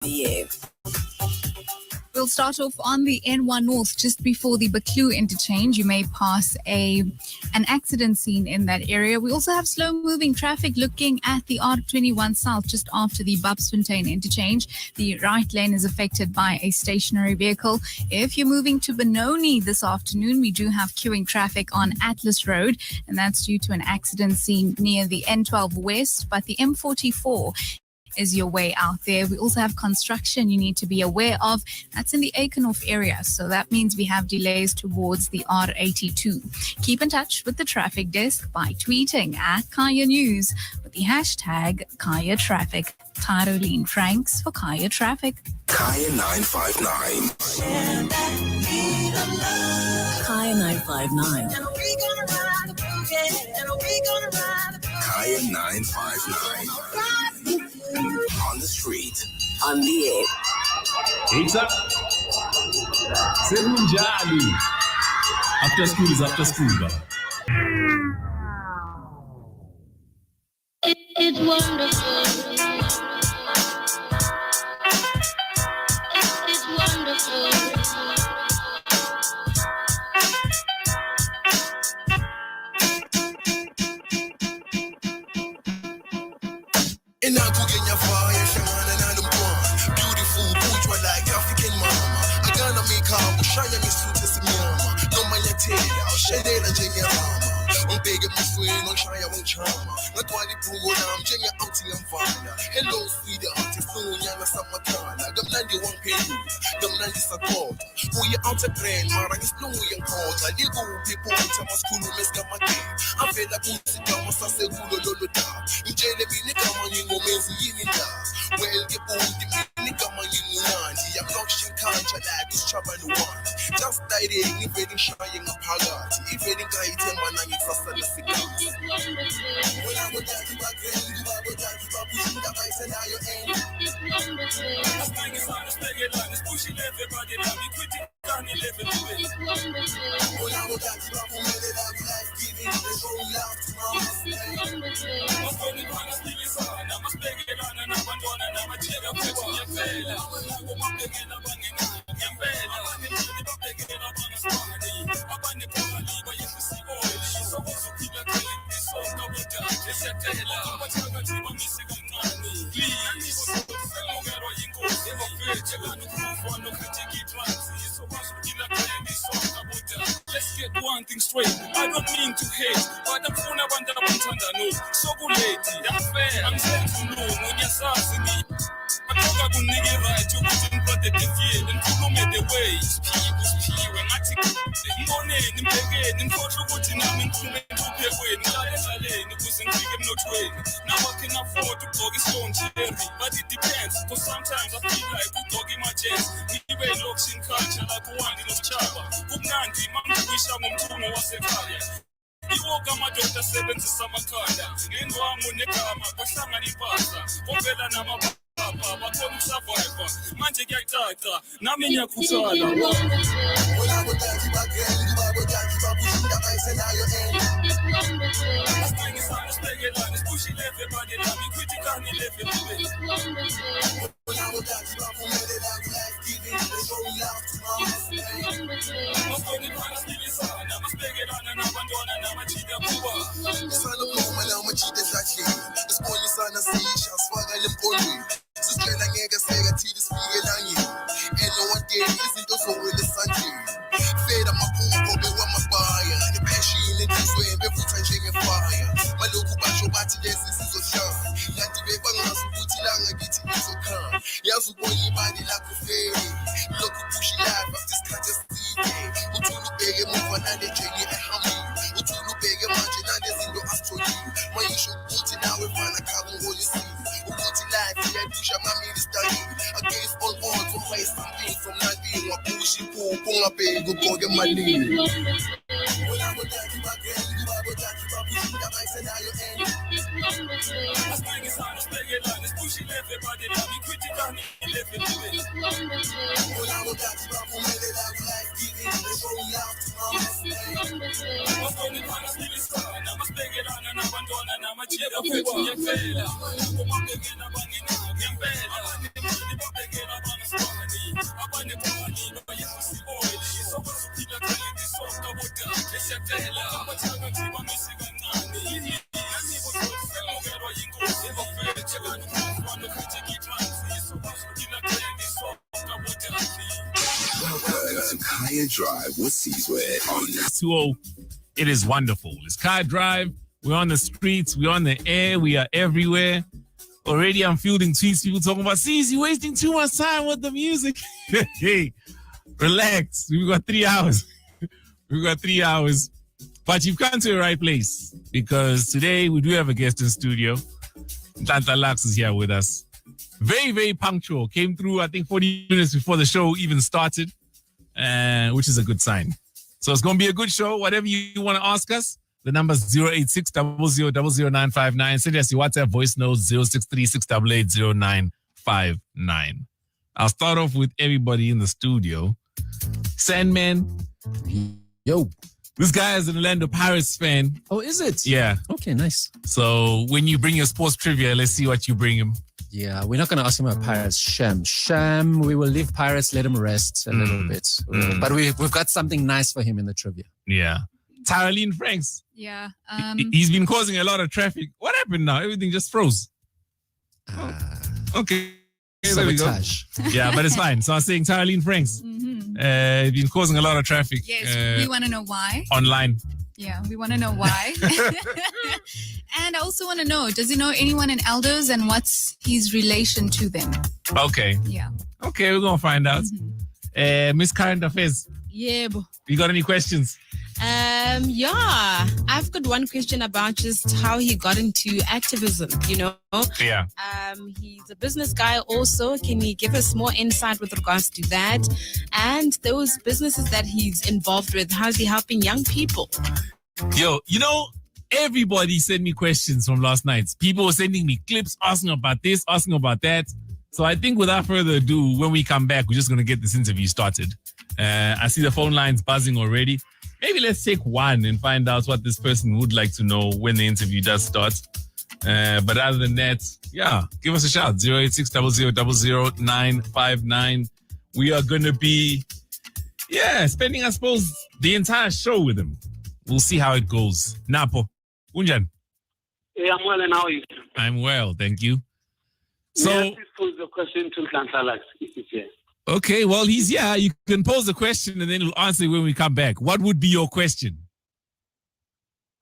Yeah. We'll start off on the N1 North just before the Baklu interchange. You may pass an accident scene in that area. We also have slow-moving traffic looking at the R21 South just after the Bubsfontein interchange. The right lane is affected by a stationary vehicle. If you're moving to Benoni this afternoon, we do have queuing traffic on Atlas Road, and that's due to an accident scene near the N12 West, but the M44 is your way out there. We also have construction you need to be aware of. That's in the Aikenhof area. So that means we have delays towards the R82. Keep in touch with the traffic desk by tweeting at Kaya News with the hashtag Kaya Traffic. Caroline Franks for Kaya Traffic. Kaya 959. Kaya 959. Kaya 959. On the street. On the air. It's up. Sekunjali. After school is after school. It's wonderful. It's wonderful. In our cooking your fire, Shaman and Adam beautiful, bourgeois like African mama. I gotta make her, Shaya Miss Fruitus Mama. No man, you tell you, Shadela Jenya Mama. On beg a friend, on Shaya won't charm. Not why the program, Jenya outing and Vanda. Hello, sweetheart, it's no Yana Samakana. Gamnandi won't pay you, Gamnandi support. Who you out a plan, Mara is no young court. I did go people in Tama School, Miss Gamaki. I feel like Pussy Gama Sasegulo Loloda. In Jelly, Nikamani, Momenzi, Yininda. Well, you both the Nikamani, I'm not shin can't like this trouble one. Just died in even shying a pagati. If any guy is a man, I'm a when I would like to back then, you would like to pushing the ice and now you're in. As long as I'm spending on is pushing everybody, now we quitting down 11 away. When I would like to back from it, I'll be like giving the whole love to my I'm spending on a still is on, I'm a spending on and I'm on and I'm a check up with your fella. I'm begging up on it, I'm begging up on a spaghetti. I'm on the party, but you can see all this. So also keep a clean, this song double down. It's a tailor, but I'm a team of missing money. Please, so long as I go, if I feel you're going to prove for no critique it right. So also keep a clean, this song double down. Let's get one thing straight. I don't mean to hate, but I'm phone up under no. So good lady, that's fair. I'm saying to know when you're sassing me. I talk about nigga right, you couldn't protect the field and to know me the way. It's pee when I take the money in the and culture what in I'm in to pay away. It wasn't big no twin. Now I can afford to dog his own cherry, but it depends. Because sometimes I feel like to dog in my chest. Even looks in culture like one in the chava. Good Nandi, man, wish I'm on two more was a fire. Iwoga madota seventy samakanda Ngwa munekama kwasanga nipasa Kopela na mapapa Bakonu survivor Manje gyatata Nami nyakusala When I would like you back then, you would like to pushing the ice and now you're in. As long as I'm spending on is pushing everybody, now we quitting down 11 away. When I would like to back from it, I'll be like giving the whole love to my I'm spending on a still is on, I'm spending on and I'm and I'm a cheetah booba. Son of Loma, now my cheetah's actually. The spoil is on a sea, shall swag and them only. Sister and Nega say a tea this figure on you. And no one day isn't also in the Sunday. Fed up my pool, but be one my buyer. The passion in this way, and every time she fire. My local batch of batty, yes, this is a shot. Not the way bang us, put it on a get it so calm. Yasu boy, body like a fairy. Look who push life, but this can't just see me. Who to look big and move on, and they journey at Hammy. Who to look big and margin, and there's in the astro. My issue, put it now, if I can't hold you see. Who put it life, yeah, push up my minister. Against all odds, who play something from not being a push it, pull up a good boy, my name. When I would like you back then, you would like to pushing the ice and now you're in. As long as I'm spending on is pushing everybody, now we quitting down 11 away. When I would like to back from it, I'll be like giving the whole love to my I'm spending on a still is on, I'm spending on and I'm on and I'm a cheetah booba. I'm begging up on it, I'm begging. Kaya Drive with Sizwe on 20. It is wonderful. It's Kaya Drive. We're on the streets. We're on the air. We are everywhere. Already I'm fielding tweets. People talking about, Sizwe, you're wasting too much time with the music. Hey, relax. We've got 3 hours. We've got 3 hours. But you've come to the right place because today we do have a guest in studio. Nhlanhla-LUX is here with us. Very, very punctual. Came through, I think, 40 minutes before the show even started, which is a good sign. So it's going to be a good show. Whatever you want to ask us, the number's 086 00959. Send us your WhatsApp voice notes 0636 0959. I'll start off with everybody in the studio. Sandman. Yo. This guy is an Orlando Pirates fan. Oh, is it? Yeah. Okay, nice. So when you bring your sports trivia, let's see what you bring him. Yeah, we're not going to ask him about Pirates. Sham. We will leave Pirates, let him rest a little bit. But we've got something nice for him in the trivia. Yeah. Tyraline Franks. Yeah. He's been causing a lot of traffic. What happened now? Everything just froze. Okay. There we go. Yeah, but it's fine. So I was saying Tyraline Franks. He's been causing a lot of traffic. Yes, we want to know why. Online. Yeah, we want to know why. And I also want to know, does he know anyone in Elders and what's his relation to them? Okay. Yeah. Okay, we're going to find out. Miss Current Affairs. Yeah. You got any questions? Yeah. I've got one question about just how he got into activism, you know? Yeah. He's a business guy also. Can you give us more insight with regards to that? And those businesses that he's involved with, how's he helping young people? Yo, you know, everybody sent me questions from last night. People were sending me clips, asking about this, asking about that. So I think without further ado, when we come back, we're just going to get this interview started. I see the phone lines buzzing already. Maybe let's take one and find out what this person would like to know when the interview does start. But other than that, yeah, give us a shout. 086 00959. We are going to be, spending, I suppose, the entire show with him. We'll see how it goes. Napo. Unjan. Hey, I'm well, and how are you? I'm well, thank you. So, please pose the question to Nhlanhla-LUX if he's here. Okay, well, he's here. You can pose the question and then we'll answer it when we come back. What would be your question?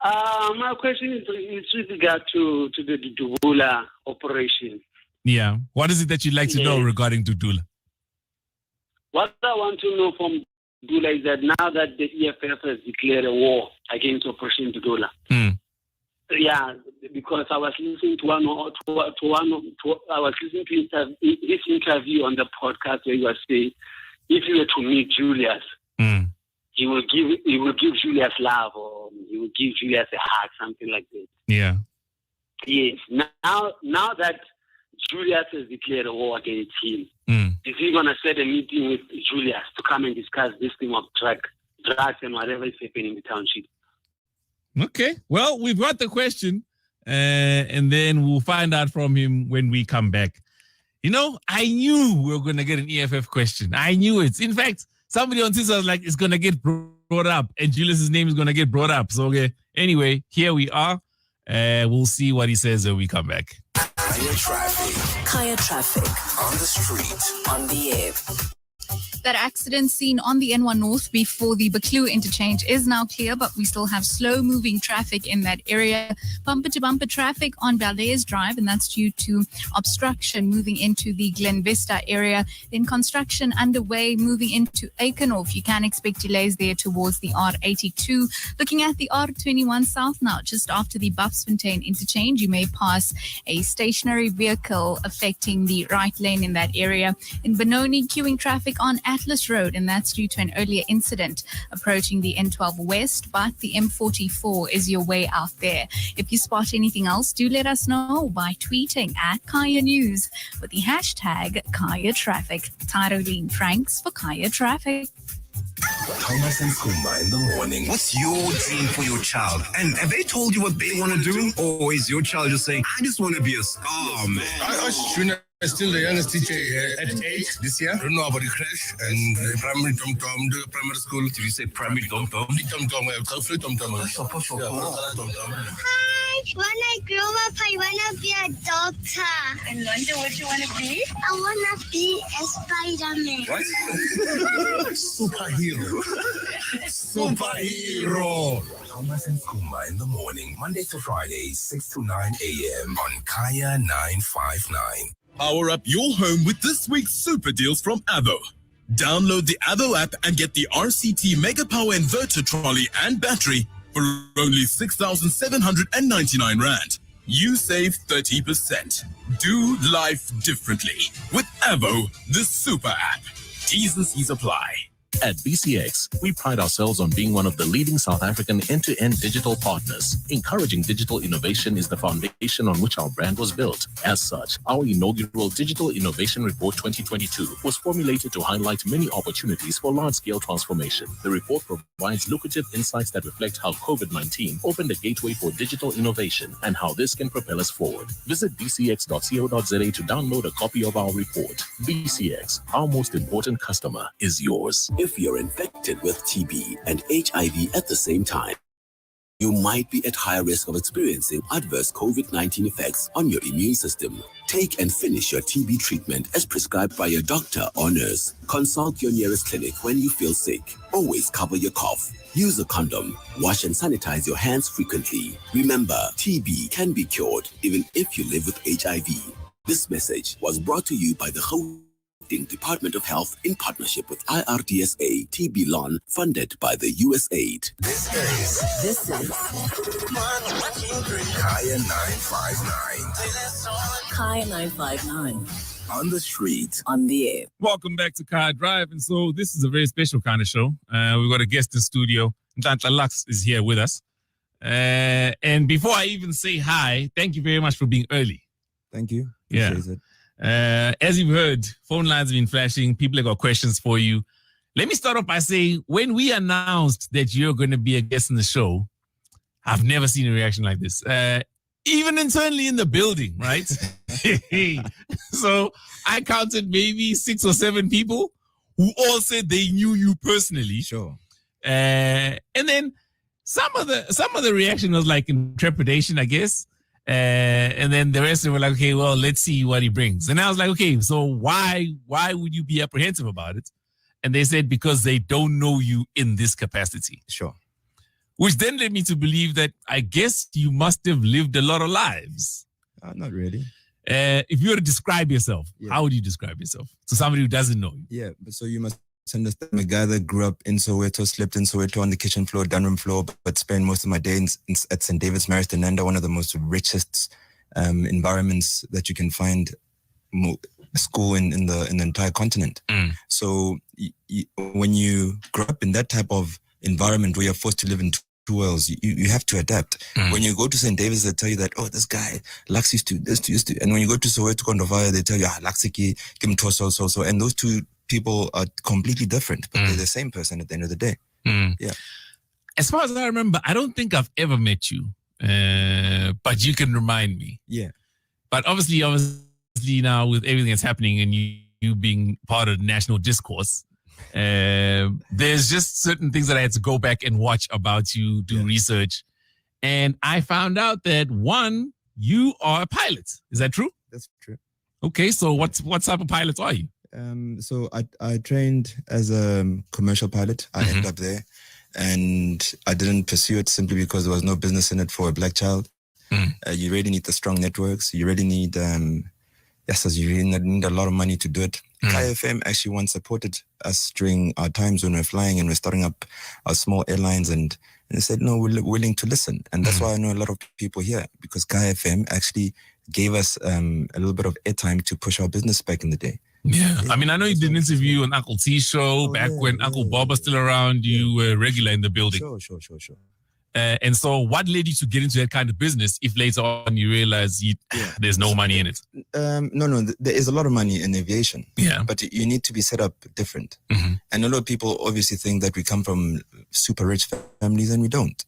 My question is with regard to the Dudula operation. Yeah. What is it that you'd like to know regarding Dudula? What I want to know from Dudula is that now that the EFF has declared a war against Operation Dudula, yeah, because I was listening to his interview on the podcast where he was saying, if you were to meet Julius, he will give Julius love, or he will give Julius a hug, something like that. Yeah. Yes. Now that Julius has declared a war against him, is he going to set a meeting with Julius to come and discuss this thing of drugs and whatever is happening in the township? Okay. Well, we've got the question, and then we'll find out from him when we come back. You know, I knew we were going to get an EFF question. I knew it. In fact, somebody on Twitter was like, it's going to get brought up, and Julius's name is going to get brought up. So, okay. Anyway, here we are. We'll see what he says when we come back. Kaya Traffic. Kaya traffic On the street. on the air. That accident scene on the N1 North before the Buccleuch interchange is now clear, but we still have slow-moving traffic in that area. Bumper-to-bumper traffic on Valdez Drive, and that's due to obstruction moving into the Glen Vista area. Then construction underway moving into Aikenhof. You can expect delays there towards the R82. Looking at the R21 South now, just after the Buffsfontein interchange, you may pass a stationary vehicle affecting the right lane in that area. In Benoni, queuing traffic on Atlas Road, and that's due to an earlier incident approaching the N12 West, but the M44 is your way out there. If you spot anything else, do let us know by tweeting at Kaya News with the hashtag Kaya Traffic. Tyroline Franks for Kaya Traffic. Thomas and Kumba in the morning. What's your dream for your child? And have they told you what they want to do? Or is your child just saying, I just want to be a star, man? I still the youngest teacher at 8 this year. I don't know about the crash and the primary primary school. Did you say primary tom-tom? Tom-tom, Hi, When I grow up, I want to be a doctor. And London, what you want to be? I want to be a Spider-Man. What? Superhero. Superhero. Thomas and Kumba in the morning, Monday to Friday, 6 to 9 a.m. on Kaya 959. Power up your home with this week's super deals from Avo. Download the Avo app and get the RCT Mega Power Inverter Trolley and Battery for only 6,799 Rand. You save 30%. Do life differently with Avo, the super app. T's and C's apply. At BCX, we pride ourselves on being one of the leading South African end-to-end digital partners. Encouraging digital innovation is the foundation on which our brand was built. As such, our inaugural Digital Innovation Report 2022 was formulated to highlight many opportunities for large-scale transformation. The report provides lucrative insights that reflect how COVID-19 opened a gateway for digital innovation and how this can propel us forward. Visit bcx.co.za to download a copy of our report. BCX, our most important customer is yours. If you're infected with TB and HIV at the same time, you might be at higher risk of experiencing adverse COVID-19 effects on your immune system. Take and finish your TB treatment as prescribed by your doctor or nurse. Consult your nearest clinic when you feel sick. Always cover your cough. Use a condom. Wash and sanitize your hands frequently. Remember, TB can be cured even if you live with HIV. This message was brought to you by the Department of Health in partnership with IRDSA TB Lawn, funded by the USAID. This is Kaya 959. Kaya 959. On the street. On the air. Welcome back to Car Drive. And so this is a very special kind of show. We've got a guest in studio. Nhlanhla-LUX is here with us. And before I even say hi, thank you very much for being early. Thank you. Yeah. Appreciate it. As you've heard, phone lines have been flashing. People have got questions for you. Let me start off by saying, when we announced that you're going to be a guest in the show, I've never seen a reaction like this. Even internally in the building, right? So I counted maybe 6 or 7 people who all said they knew you personally. Sure. And then some of the reaction was like in trepidation, I guess. And then the rest of them were like, okay, well, let's see what he brings. And I was like, okay, so why would you be apprehensive about it? And they said, because they don't know you in this capacity. Sure. Which then led me to believe that I guess you must have lived a lot of lives. Not really. If you were to describe yourself, how would you describe yourself to somebody who doesn't know you? Yeah, but so you must understand, I'm a guy that grew up in Soweto, slept in Soweto on the kitchen floor, dining room floor, but spent most of my day at St. David's Maristananda, one of the most richest environments that you can find school in the entire continent. So when you grow up in that type of environment where you're forced to live in two worlds, you have to adapt. When you go to St. David's, they tell you that, oh, this guy, Lux used to. And when you go to Soweto, Kondovaya, they tell you, Luxiki, Kim Toso, so. And those two people are completely different, but they're the same person at the end of the day. Yeah. As far as I remember, I don't think I've ever met you, but you can remind me. Yeah. But obviously now with everything that's happening and you being part of the national discourse, there's just certain things that I had to go back and watch about you, do research. And I found out that, one, you are a pilot. Is that true? That's true. Okay, so what type of pilot are you? So I trained as a commercial pilot. I ended up there, and I didn't pursue it simply because there was no business in it for a black child. You really need the strong networks. You really need, you really need a lot of money to do it. Kaya FM actually once supported us during our times when we're flying and we're starting up our small airlines, and they said, no, we're willing to listen. And that's why I know a lot of people here, because Kaya FM actually gave us a little bit of airtime to push our business back in the day. Yeah. I mean, I know you did an interview on Uncle T's show back when Uncle Bob was still around. You were regular in the building. Sure. And so what led you to get into that kind of business if later on you realize there's no money in it? No, there is a lot of money in aviation. Yeah. But you need to be set up different. And a lot of people obviously think that we come from super rich families, and we don't.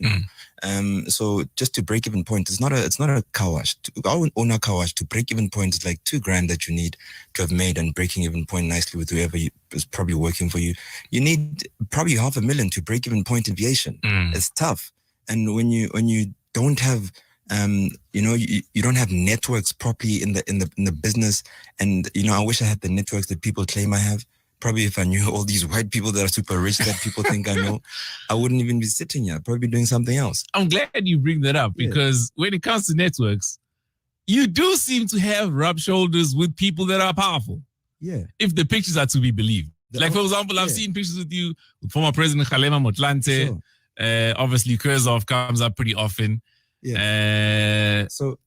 So just to break even point, it's not a car wash. Our own car wash, to break even point is like $2,000 that you need to have made and breaking even point nicely with whoever is probably working for you. You need probably $500,000 to break even point aviation. It's tough. And when you don't have you don't have networks properly in the business. And, I wish I had the networks that people claim I have. Probably if I knew all these white people that are super rich that people think I know, I wouldn't even be sitting here. I'd probably be doing something else. I'm glad you bring that up because when it comes to networks, you do seem to have rubbed shoulders with people that are powerful. Yeah. If the pictures are to be believed. Like, for example, I've seen pictures with you, with former President Kgalema Motlanthe. Sure. Obviously, Kurzov comes up pretty often. Yeah. So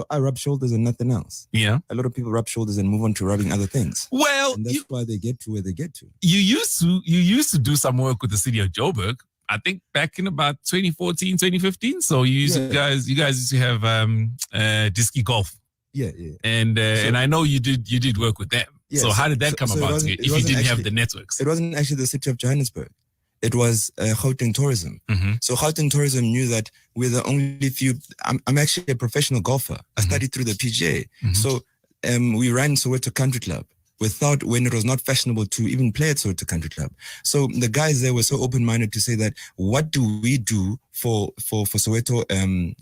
I rub shoulders and nothing else. Yeah. A lot of people rub shoulders and move on to rubbing other things. Well, and that's why they get to where they get to. You used to do some work with the city of Joburg. I think back in about 2014, 2015. So you guys used to have Disky Golf. Yeah. And I know you did work with them. Yeah, so how did that come about if you didn't have the networks? It wasn't actually the city of Johannesburg. It was Gauteng Tourism. Mm-hmm. So Gauteng Tourism knew that we're the only few. I'm actually a professional golfer. I studied through the PGA. Mm-hmm. So we ran Soweto Country Club when it was not fashionable to even play at Soweto Country Club. So the guys there were so open-minded to say that, what do we do for Soweto,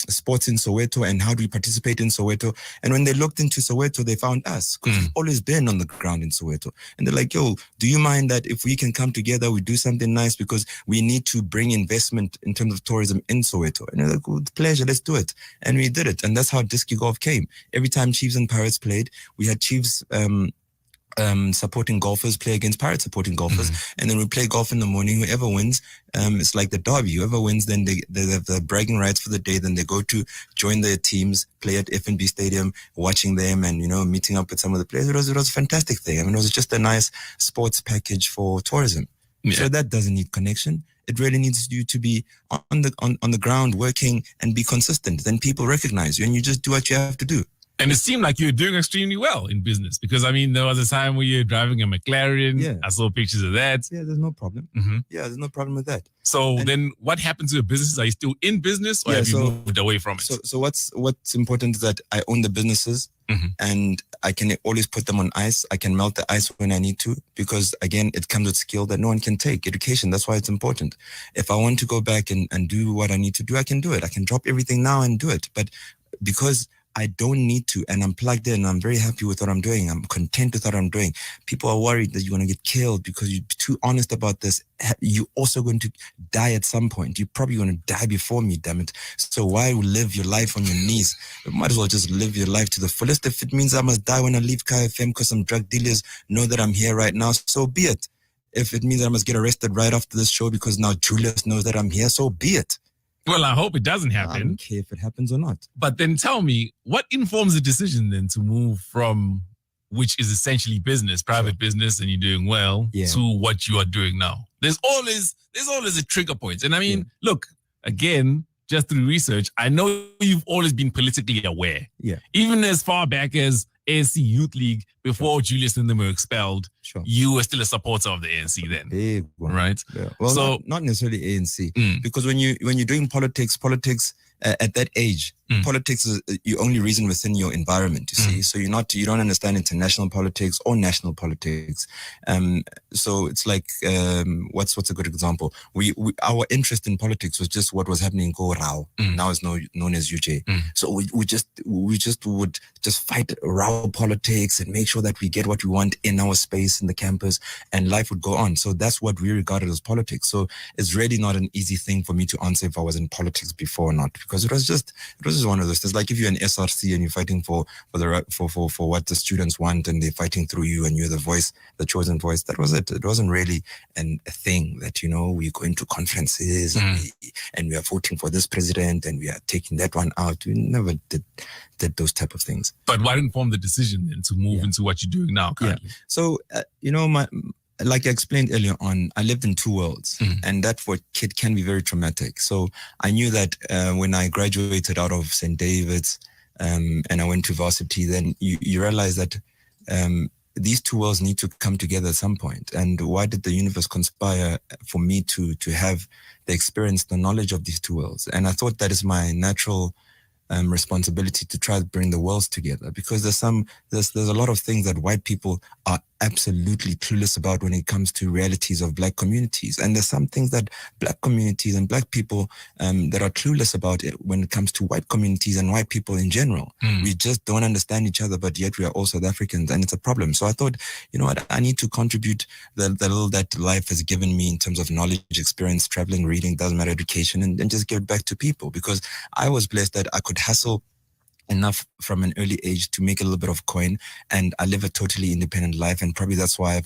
sports in Soweto, and how do we participate in Soweto? And when they looked into Soweto, they found us, because we've always been on the ground in Soweto. And they're like, yo, do you mind that if we can come together, we do something nice, because we need to bring investment in terms of tourism in Soweto? And they're like, with pleasure, let's do it. And we did it. And that's how Disky Golf came. Every time Chiefs and Pirates played, we had Chiefs supporting golfers play against Pirates supporting golfers, and then we play golf in the morning. Whoever wins, it's like the derby. Whoever wins, then they have the bragging rights for the day. Then they go to join their teams, play at F&B Stadium, watching them, and meeting up with some of the players. It was a fantastic thing. I mean, it was just a nice sports package for tourism. Yeah. So that doesn't need connection. It really needs you to be on the ground working and be consistent. Then people recognize you, and you just do what you have to do. And it seemed like you were doing extremely well in business, because, I mean, there was a time where you were driving a McLaren. Yeah. I saw pictures of that. Yeah, there's no problem. Mm-hmm. Yeah, there's no problem with that. So then what happened to your businesses? Are you still in business, or have you moved away from it? So what's important is that I own the businesses, and I can always put them on ice. I can melt the ice when I need to, because, again, it comes with skill that no one can take. Education, that's why it's important. If I want to go back and do what I need to do, I can do it. I can drop everything now and do it. But because I don't need to, and I'm plugged in, I'm very happy with what I'm doing, I'm content with what I'm doing. People are worried that you're going to get killed because you're too honest about this. You're also going to die at some point. You're probably going to die before me, damn it. So why live your life on your knees? You might as well just live your life to the fullest. If it means I must die when I leave KFM because some drug dealers know that I'm here right now, so be it. If it means I must get arrested right after this show because now Julius knows that I'm here, so be it. Well, I hope it doesn't happen. I don't care if it happens or not. But then tell me, what informs the decision then to move from, which is essentially business, private business, and you're doing well, to what you are doing now? There's always a trigger point. And I mean, look, again, just through research, I know you've always been politically aware. Yeah. Even as far back as ANC Youth League, before Julius and them were expelled, you were still a supporter of the ANC then. Big one. Right? Yeah. Well, so, not necessarily ANC, because when you're doing politics at that age, politics is you only reason within your environment, you see. So you don't understand international politics or national politics. So it's like, what's a good example? Our interest in politics was just what was happening in Korao. Now it's known as UJ. So we just would just fight Rao politics and make sure that we get what we want in our space in the campus, and life would go on. So that's what we regarded as politics. So it's really not an easy thing for me to answer if I was in politics before or not, because it was just one of those things. Like if you're an SRC and you're fighting for what the students want, and they're fighting through you, and you're the voice, the chosen voice. That was it. It wasn't really a thing that, we go into conferences and we are voting for this president and we are taking that one out. We never did those type of things. But what informed the decision then to move into what you're doing now currently? Yeah. So, like I explained earlier on, I lived in two worlds, and that for a kid can be very traumatic. So I knew that when I graduated out of St. David's and I went to varsity, then you realize that these two worlds need to come together at some point. And why did the universe conspire for me to have the experience, the knowledge of these two worlds? And I thought that is my natural responsibility to try to bring the worlds together, because there's a lot of things that white people are absolutely clueless about when it comes to realities of Black communities. And there's some things that Black communities and Black people that are clueless about it when it comes to white communities and white people in general. We just don't understand each other, but yet we are all South Africans, and it's a problem. So I thought, you know what, I need to contribute the little that life has given me in terms of knowledge, experience, traveling, reading, doesn't matter, education, and just give it back to people, because I was blessed that I could hustle enough from an early age to make a little bit of coin, and I live a totally independent life, and probably that's why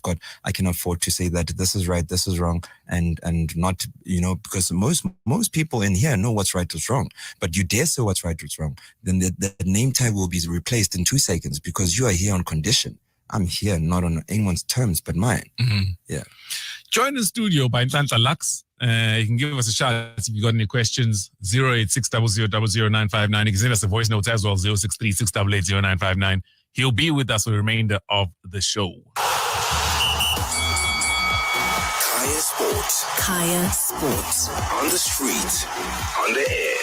I can afford to say that this is right, this is wrong, and not, you know, because most people in here know what's right, what's wrong, but you dare say what's right, what's wrong, then the name tag will be replaced in 2 seconds, because you are here on condition. I'm here not on anyone's terms but mine. Yeah. Join the studio by Nhlanhla-LUX. You can give us a shout if you got any questions. 08600000959. You can send us a voice note as well. 063-688-0959. He'll be with us for the remainder of the show. Kaya Sports. Kaya Sports. On the street, on the air.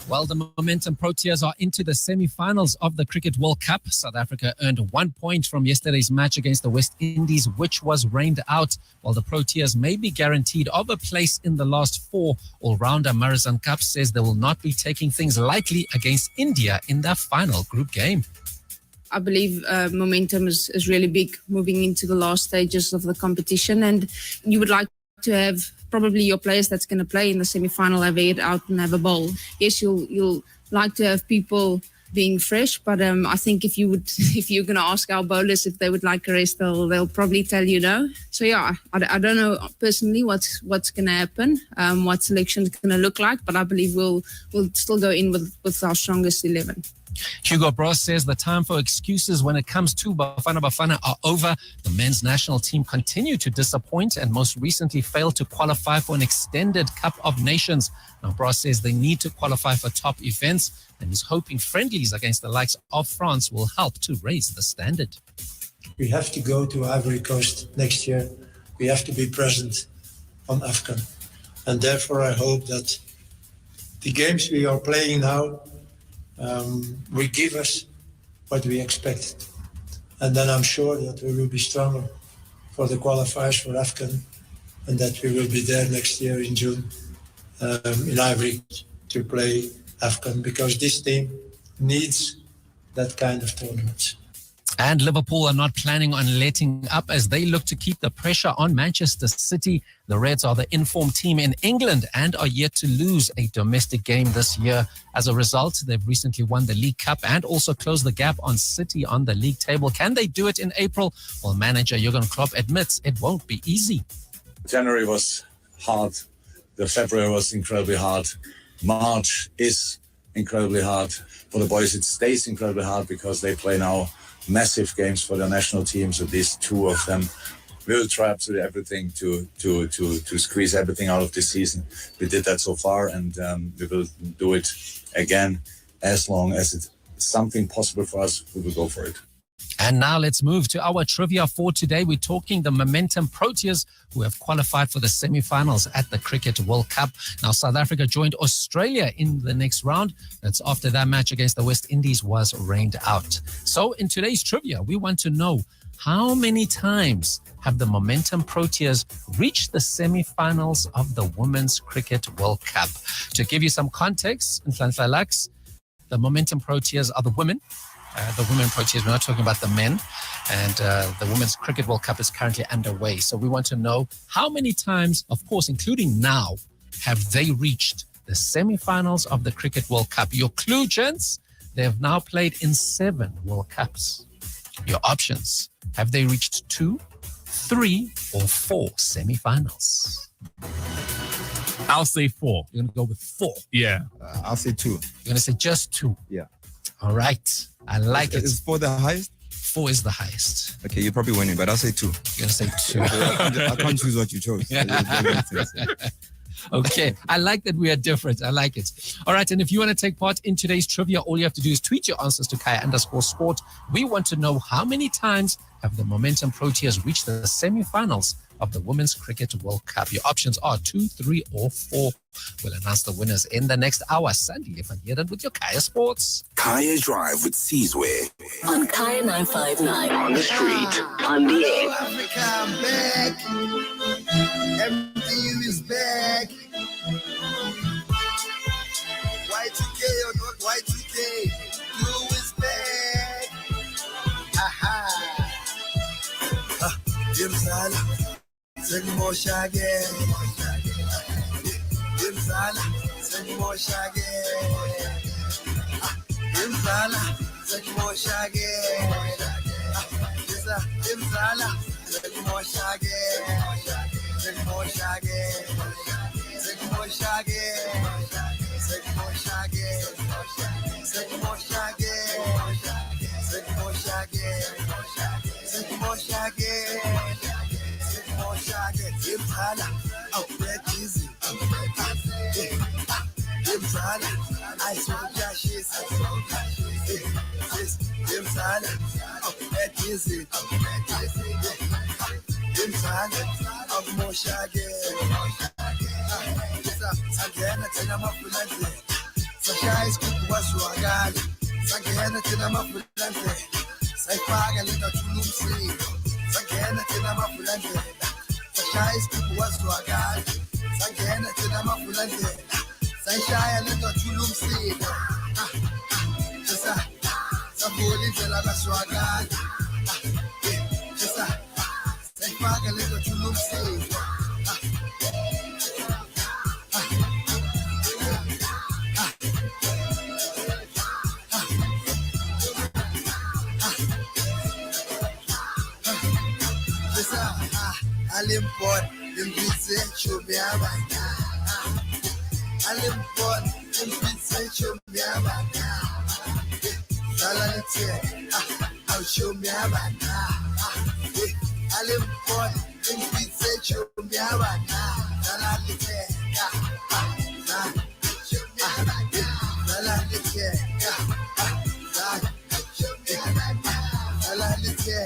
Well, the Momentum Proteas are into the semi-finals of the Cricket World Cup. South Africa earned 1 point from yesterday's match against the West Indies, which was rained out, while the Proteas may be guaranteed of a place in the last 4. All-rounder Marizan Kapp says they will not be taking things lightly against India in their final group game. I believe momentum is really big moving into the last stages of the competition, and you would like to have probably your players that's going to play in the semi-final have it out and have a bowl. Yes, you'll like to have people being fresh, but I think if you're going to ask our bowlers if they would like a rest, they'll probably tell you no. So yeah, I don't know personally what's going to happen, what selection is going to look like, but I believe we'll still go in with our strongest 11. Hugo Bros says the time for excuses when it comes to Bafana Bafana are over. The men's national team continue to disappoint and most recently failed to qualify for an extended Cup of Nations. Now, Bros says they need to qualify for top events and is hoping friendlies against the likes of France will help to raise the standard. We have to go to Ivory Coast next year. We have to be present on AFCON. And therefore, I hope that the games we are playing now will give us what we expected. And then I'm sure that we will be stronger for the qualifiers for AFCON and that we will be there next year in June in Ivory to play AFCON, because this team needs that kind of tournament. And Liverpool are not planning on letting up as they look to keep the pressure on Manchester City. The Reds are the informed team in England and are yet to lose a domestic game this year. As a result, they've recently won the League Cup and also closed the gap on City on the league table. Can they do it in April? Well, manager Jurgen Klopp admits it won't be easy. January was hard. The February was incredibly hard. March is incredibly hard. For the boys, it stays incredibly hard because they play now massive games for the national teams. At least 2 of them will try absolutely everything to squeeze everything out of this season. We did that so far, and we will do it again as long as it's something possible for us. We will go for it. And now let's move to our trivia for today. We're talking the Momentum Proteas, who have qualified for the semi-finals at the Cricket World Cup. Now, South Africa joined Australia in the next round. That's after that match against the West Indies was rained out. So in today's trivia, we want to know how many times have the Momentum Proteas reached the semi-finals of the Women's Cricket World Cup? To give you some context, Nhlanhla-LUX, the Momentum Proteas are the women. The women Proteas, we're not talking about the men. And the Women's Cricket World Cup is currently underway. So we want to know how many times, of course, including now, have they reached the semi-finals of the Cricket World Cup? Your clue, gents, they have now played in 7 World Cups. Your options, have they reached 2, 3, or 4 semi-finals? I'll say 4. You're going to go with 4? Yeah. I'll say 2. You're going to say just 2? Yeah. All right. I like it. Is 4 the highest? 4 is the highest. Okay, you're probably winning, but I'll say 2. You're going to say 2. I can't choose what you chose. Okay, I like that we are different. I like it. All right, and if you want to take part in today's trivia, all you have to do is tweet your answers to Kaya_sport. We want to know how many times have the Momentum Proteas reached the semi-finals of the Women's Cricket World Cup. Your options are 2, 3, or 4. We'll announce the winners in the next hour. Sandy Levan with your Kaya Sports. Kaya Drive with Sizwe. On Kaya 959. On the street. On the air. Africa, I'm back. MDU is back. Y2K or not Y2K, you is back. Aha. Yemzala, Zegmoshage. Yemzala, Zegmoshage. Yemzala, Zegmoshage. Yemzala, Zegmoshage. Zegmoshage. Zegmoshage. Zegmoshage. Zegmoshage. Zegmoshage. Zegmoshage. Yemzala, outbreak easy. Yemzala, I saw Jashes. Yemzala, outbreak easy. Yemzala, outmoshage. Sangena tena mafulante. Sashai skuku waswagala. Sangena tena mafulante. Saifaga leka tulumsi. Sangena tena mafulante. Sashai skuku waswagala. Sangena tena mafulante. Saishaya leka tulumsi. Sasa sabuli tela waswagala. Sasa saifaga leka tulumsi. Alimport, Limpitse, Chumiaba. Alimport, Limpitse, Chumiaba. Salalite, I'll show me about. Alimport, Limpitse, Chumiaba. Salalite, Salalite, Salalite.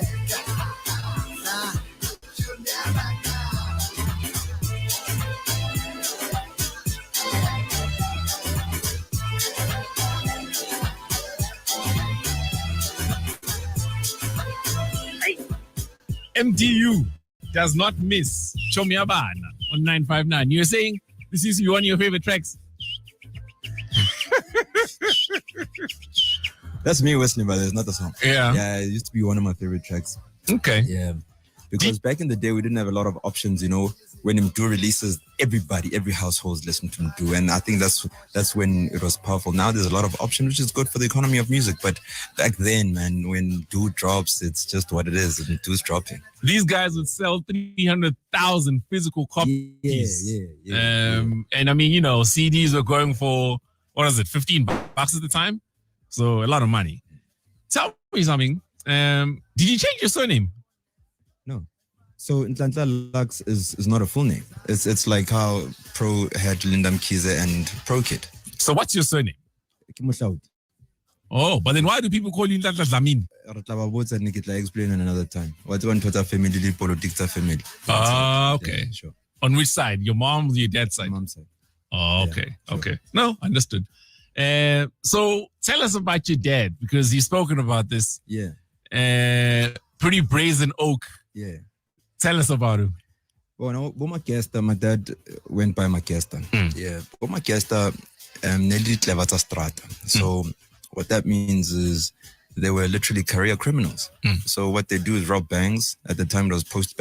MDU does not miss Chomiabana on 959. You're saying this is one of your favorite tracks? That's me whistling, but it's not the song. Yeah. Yeah, it used to be one of my favorite tracks. Okay. Yeah. Because back in the day, we didn't have a lot of options, you know. When Mdu releases, every household listened to Mdu. And I think that's when it was powerful. Now there's a lot of options, which is good for the economy of music. But back then, man, when Mdu drops, it's just what it is. Mdu's dropping. These guys would sell 300,000 physical copies. Yeah. And I mean, you know, CDs were going for, what is it, $15 at the time? So a lot of money. Tell me something. Did you change your surname? No. So Nhlanhla-LUX is not a full name. It's like how Pro had Linda Mkhize and Pro Kid. So what's your surname? Kimohlaudi. Oh, but then why do people call you Nhlanhla Dlamini? I explain another time. What one Twitter family, politics family. Ah, okay. Yeah, sure. On which side? Your mom's or your dad's side? Mom's side. Oh, okay. Yeah, sure. Okay. No, understood. So tell us about your dad, because you've spoken about this. Yeah. Pretty brazen oak. Yeah. Tell us about him. Well, no, Bomakesta, my dad went by Makesta. Yeah. Bomakesta, Nelly Tlevata Strata. So what that means is they were literally career criminals. So what they do is rob banks. At the time it was post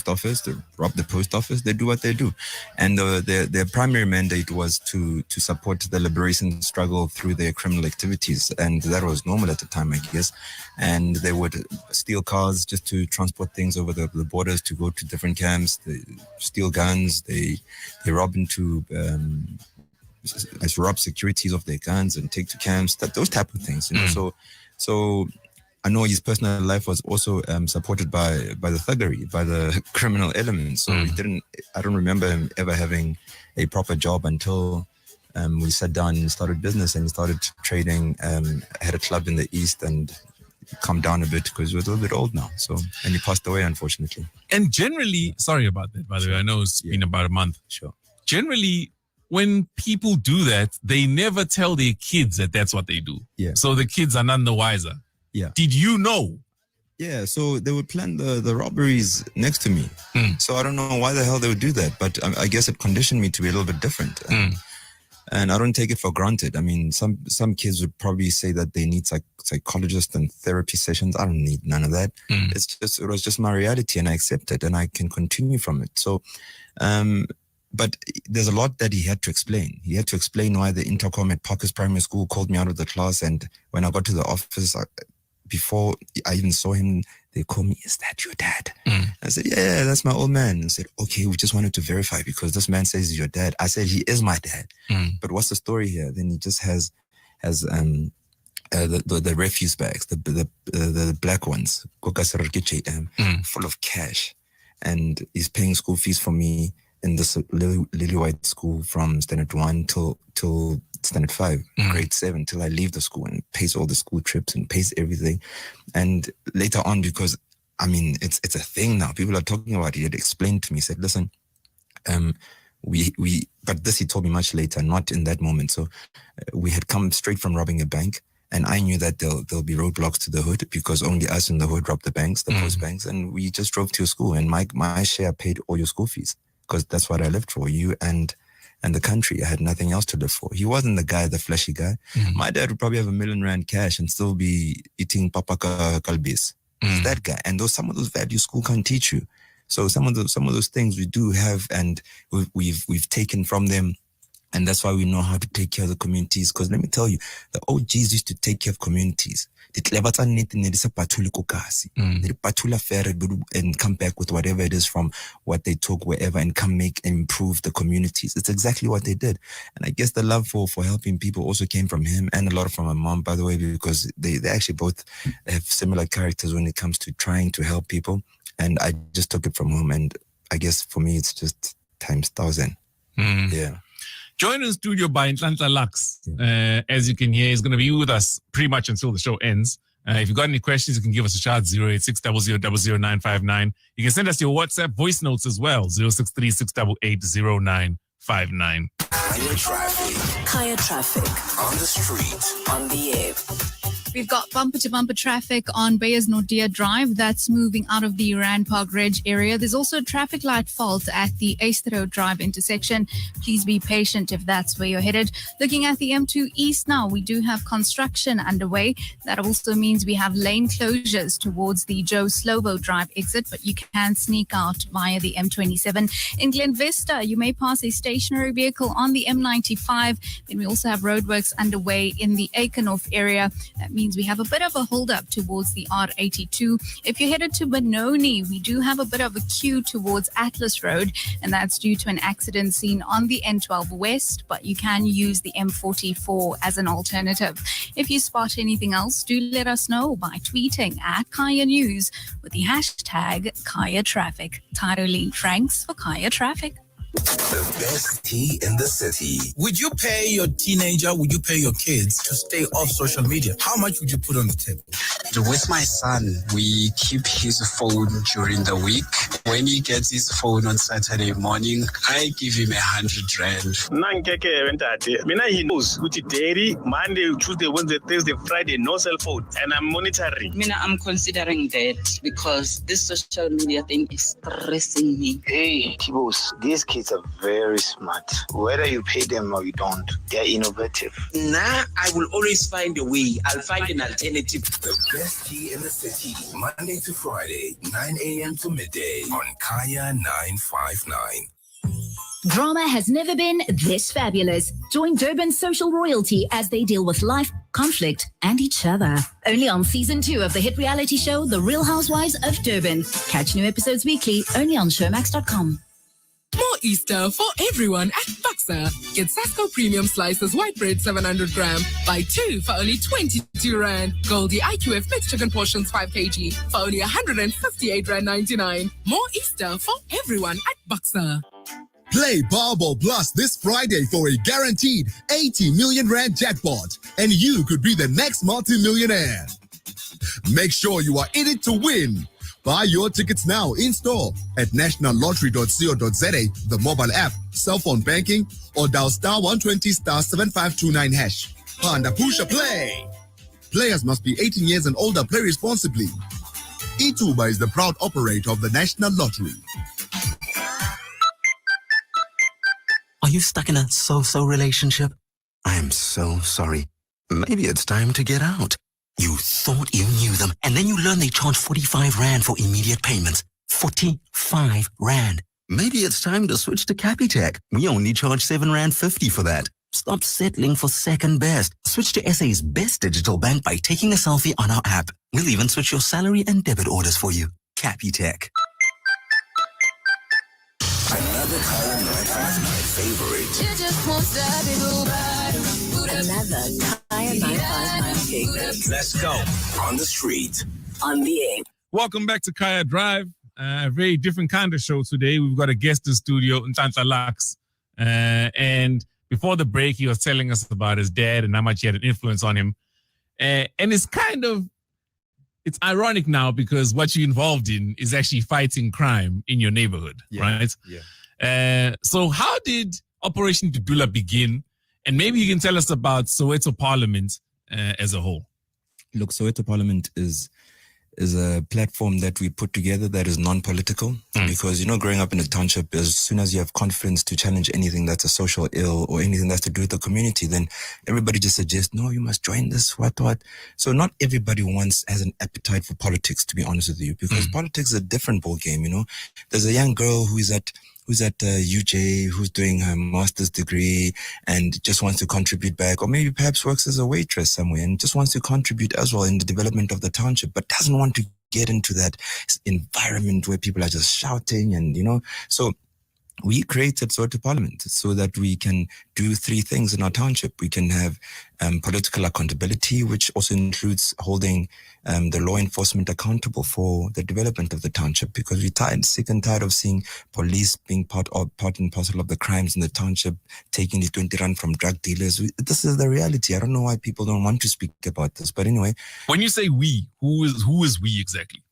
office. They rob the post office. They do what they do. And their primary mandate was to support the liberation struggle through their criminal activities. And that was normal at the time, I guess. And they would steal cars just to transport things over the borders to go to different camps. They steal guns. They rob into... rob securities of their guns and take to camps. Those type of things, you know. So I know his personal life was also supported by the thuggery, by the criminal elements. So I don't remember him ever having a proper job until we sat down and started business, and he started trading, had a club in the East, and calmed down a bit because he was a little bit old now. So, and he passed away, unfortunately. And generally, sorry about that, by the way. I know it's been about a month. Sure. Generally, when people do that, they never tell their kids that that's what they do. Yeah. So the kids are none the wiser. Yeah. Did you know? Yeah, so they would plan the robberies next to me. So I don't know why the hell they would do that, but I guess it conditioned me to be a little bit different. And I don't take it for granted. I mean, some kids would probably say that they need psychologists and therapy sessions. I don't need none of that. It was just my reality, and I accept it, and I can continue from it. So, but there's a lot that he had to explain. He had to explain why the intercom at Parker's Primary School called me out of the class, and when I got to the office, before I even saw him, they called me, "Is that your dad?" I said, "Yeah, that's my old man." And said, "Okay, we just wanted to verify because this man says he's your dad." I said, "He is my dad." But what's the story here? Then he just has the refuse bags, the black ones, full of cash, and he's paying school fees for me in this lily white school from standard 1 till standard 5, grade 7, till I leave the school, and pays all the school trips and pays everything. And later on, because I mean, it's a thing now. People are talking about it. He had explained to me, said, "Listen, but this he told me much later, not in that moment. So we had come straight from robbing a bank, and I knew that there'll be roadblocks to the hood because only us in the hood robbed the banks, the post banks, and we just drove to your school, and my share paid all your school fees because that's what I lived for, you and the country. I had nothing else to live for." He wasn't the flashy guy. My dad would probably have R1 million cash and still be eating papaka kalbis. He's that guy. And some of those values school can't teach you. So some of those things we do have, and we've taken from them. And that's why we know how to take care of the communities. Because let me tell you, the OGs used to take care of communities. And come back with whatever it is from what they took wherever, and come make and improve the communities. It's exactly what they did. And I guess the love for helping people also came from him, and a lot from my mom, by the way, because they actually both have similar characters when it comes to trying to help people. And I just took it from home. And I guess for me, it's just times 1,000. Yeah. Joined in studio by Nhlanhla-LUX. As you can hear, he's going to be with us pretty much until the show ends. If you've got any questions, you can give us a shout, 08600000959. You can send us your WhatsApp voice notes as well, 0636880959. Kaya traffic. On the street. On the air. We've got bumper-to-bumper traffic on Beyers Nordia Drive. That's moving out of the Rand Park Ridge area. There's also a traffic light fault at the Eastero Drive intersection. Please be patient if that's where you're headed. Looking at the M2 East now, we do have construction underway. That also means we have lane closures towards the Joe Slovo Drive exit, but you can sneak out via the M27. In Glen Vista, you may pass a stationary vehicle on the M95. Then we also have roadworks underway in the Aikenhof area. That means we have a bit of a hold-up towards the R82. If you're headed to Benoni, we do have a bit of a queue towards Atlas Road, and that's due to an accident seen on the N12 West, but you can use the M44 as an alternative. If you spot anything else, do let us know by tweeting at Kaya News with the hashtag Kaya Traffic. Tyroline Franks for Kaya Traffic. The best tea in the city. Would you pay your teenager, would you pay your kids to stay off social media? How much would you put on the table? With my son, we keep his phone during the week. When he gets his phone on Saturday morning, I give him 100 rand. He knows which daily, Monday, Tuesday, Wednesday, Thursday, Friday, no cell phone. And I'm monitoring. I'm considering that because this social media thing is stressing me. Hey, Tibos, these kids are very smart. Whether you pay them or you don't, they're innovative. Nah, I will always find a way. I'll find an alternative. The best tea in the city, Monday to Friday, 9 a.m. to midday on Kaya 959. Drama has never been this fabulous. Join Durban's social royalty as they deal with life, conflict, and each other. Only on season 2 of the hit reality show, The Real Housewives of Durban. Catch new episodes weekly only on Showmax.com. More Easter for everyone at Buxa. Get Sasco Premium Slices white bread 700 gram. Buy 2 for only 22 Rand. Goldie IQF mixed chicken portions 5 kg for only 158 Rand 99. More Easter for everyone at Buxa. Play Powerball Plus this Friday for a guaranteed 80 million Rand jackpot, and you could be the next multi-millionaire. Make sure you are in it to win. Buy your tickets now in store at nationallottery.co.za, the mobile app, cell phone banking, or dial star 120 star 7529 hash. Panda Pusha Play. Players must be 18 years and older. Play responsibly. Ituba is the proud operator of the National Lottery. Are you stuck in a so-so relationship? I am so sorry. Maybe it's time to get out. You thought you knew them, and then you learn they charge 45 Rand for immediate payments. 45 Rand. Maybe it's time to switch to Capitec. We only charge 7 Rand 50 for that. Stop settling for second best. Switch to SA's best digital bank by taking a selfie on our app. We'll even switch your salary and debit orders for you. Capitec. Another Kaya 959 favorite. You just won't stop it. Another Kaya 959 favorite. Let's go. On the street. On the air. Welcome back to Kaya Drive. A very different kind of show today. We've got a guest in studio, Nhlanhla-LUX. And before the break, he was telling us about his dad and how much he had an influence on him. And it's ironic now because what you're involved in is actually fighting crime in your neighborhood, right? Yeah. So how did Operation Dudula begin? And maybe you can tell us about Soweto Parliament as a whole. Look, Soweto Parliament is a platform that we put together that is non-political because, growing up in a township, as soon as you have confidence to challenge anything that's a social ill or anything that's to do with the community, then everybody just suggests, no, you must join this, what. So not everybody has an appetite for politics, to be honest with you, because politics is a different ball game, There's a young girl who's at UJ, who's doing her master's degree and just wants to contribute back, or maybe perhaps works as a waitress somewhere and just wants to contribute as well in the development of the township, but doesn't want to get into that environment where people are just shouting and, So we created Soweto Parliament so that we can do three things in our township. We can have political accountability, which also includes holding the law enforcement accountable for the development of the township, because we're sick and tired of seeing police being part and parcel of the crimes in the township, taking the 20 rand from drug dealers. This is the reality. I don't know why people don't want to speak about this. But anyway. When you say we, who is we exactly?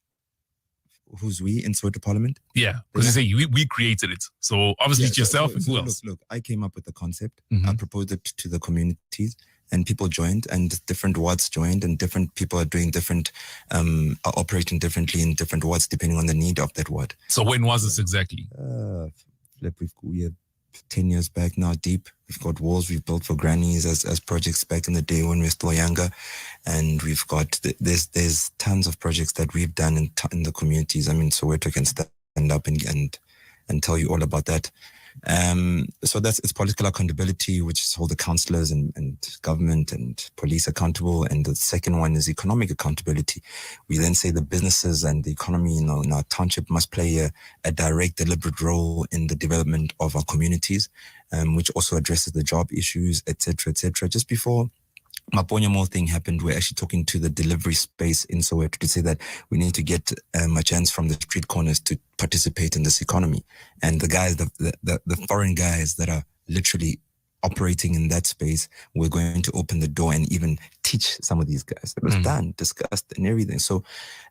Who's we in Soweto Parliament? Yeah, because you say we created it. So obviously it's yourself and who else? Look, I came up with the concept. I proposed it to the communities and people joined and different wards joined and different people are doing different, are operating differently in different wards depending on the need of that ward. So when was this exactly? We're 10 years back now deep. We've got walls we've built for grannies as projects back in the day when we were still younger. And we've got, there's tons of projects that we've done in the communities. I mean, Soweto can stand up and tell you all about that. So it's political accountability, which is hold the councillors and government and police accountable. And the second one is economic accountability. We then say the businesses and the economy in our township must play a direct, deliberate role in the development of our communities, which also addresses the job issues, etc., etc. Just before Maponya Mall thing happened, we're actually talking to the delivery space in Soweto to say that we need to get merchants from the street corners to participate in this economy. And the guys, the foreign guys that are literally operating in that space, we're going to open the door and even teach some of these guys. It was done, discussed and everything. So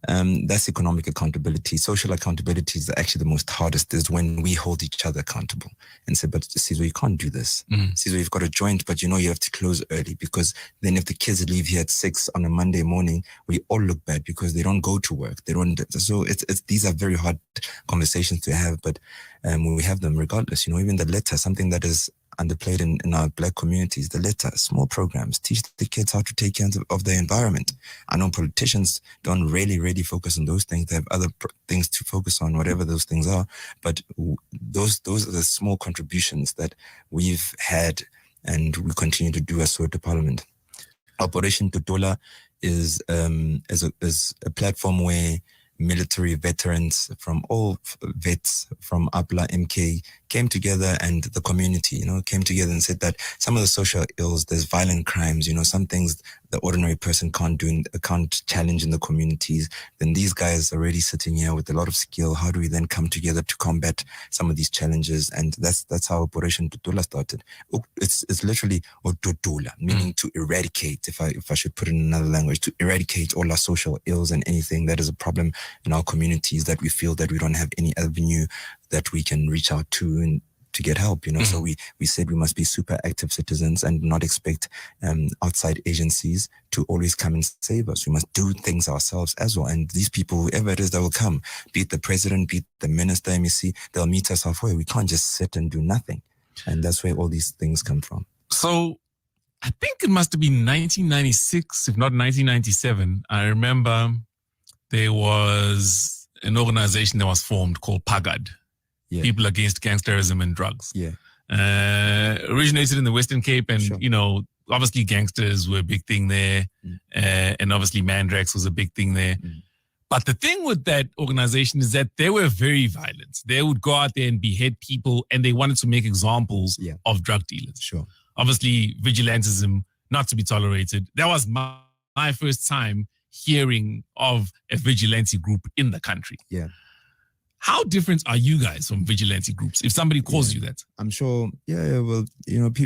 that's economic accountability. Social accountability is actually the most hardest, is when we hold each other accountable and say, but Sizwe, you can't do this. Sizwe, you've got a joint, but you have to close early, because then if the kids leave here at 6 on a Monday morning, we all look bad because they don't go to work. So these are very hard conversations to have, but we have them regardless. Even the letter, something that is underplayed in our black communities, the letter, small programs, teach the kids how to take care of their environment. I know politicians don't really focus on those things. They have other things to focus on, whatever those things are. But those are the small contributions that we've had and we continue to do as Soweto Parliament. Operation Dudula is a platform where military veterans from all vets from APLA, MK, came together, and the community, came together and said that some of the social ills, there's violent crimes, some things the ordinary person can't do, can't challenge in the communities. Then these guys are already sitting here with a lot of skill. How do we then come together to combat some of these challenges? And that's how Operation Tutula started. It's literally Tutula, meaning to eradicate, if I should put it in another language, to eradicate all our social ills and anything that is a problem in our communities that we feel that we don't have any avenue that we can reach out to and to get help, So we said we must be super active citizens and not expect outside agencies to always come and save us. We must do things ourselves as well. And these people, whoever it is that will come, be it the president, be it the minister, MEC, they'll meet us halfway. We can't just sit and do nothing. And that's where all these things come from. So I think it must have been 1996, if not 1997. I remember there was an organization that was formed called PAGAD. Yeah. People Against Gangsterism and Drugs. Yeah. Originated in the Western Cape, and obviously gangsters were a big thing there, and obviously Mandrax was a big thing there. But the thing with that organization is that they were very violent. They would go out there and behead people, and they wanted to make examples of drug dealers. Sure. Obviously, vigilantism not to be tolerated. That was my first time hearing of a vigilante group in the country. Yeah. How different are you guys from vigilante groups? If somebody calls you that, I'm sure. Well,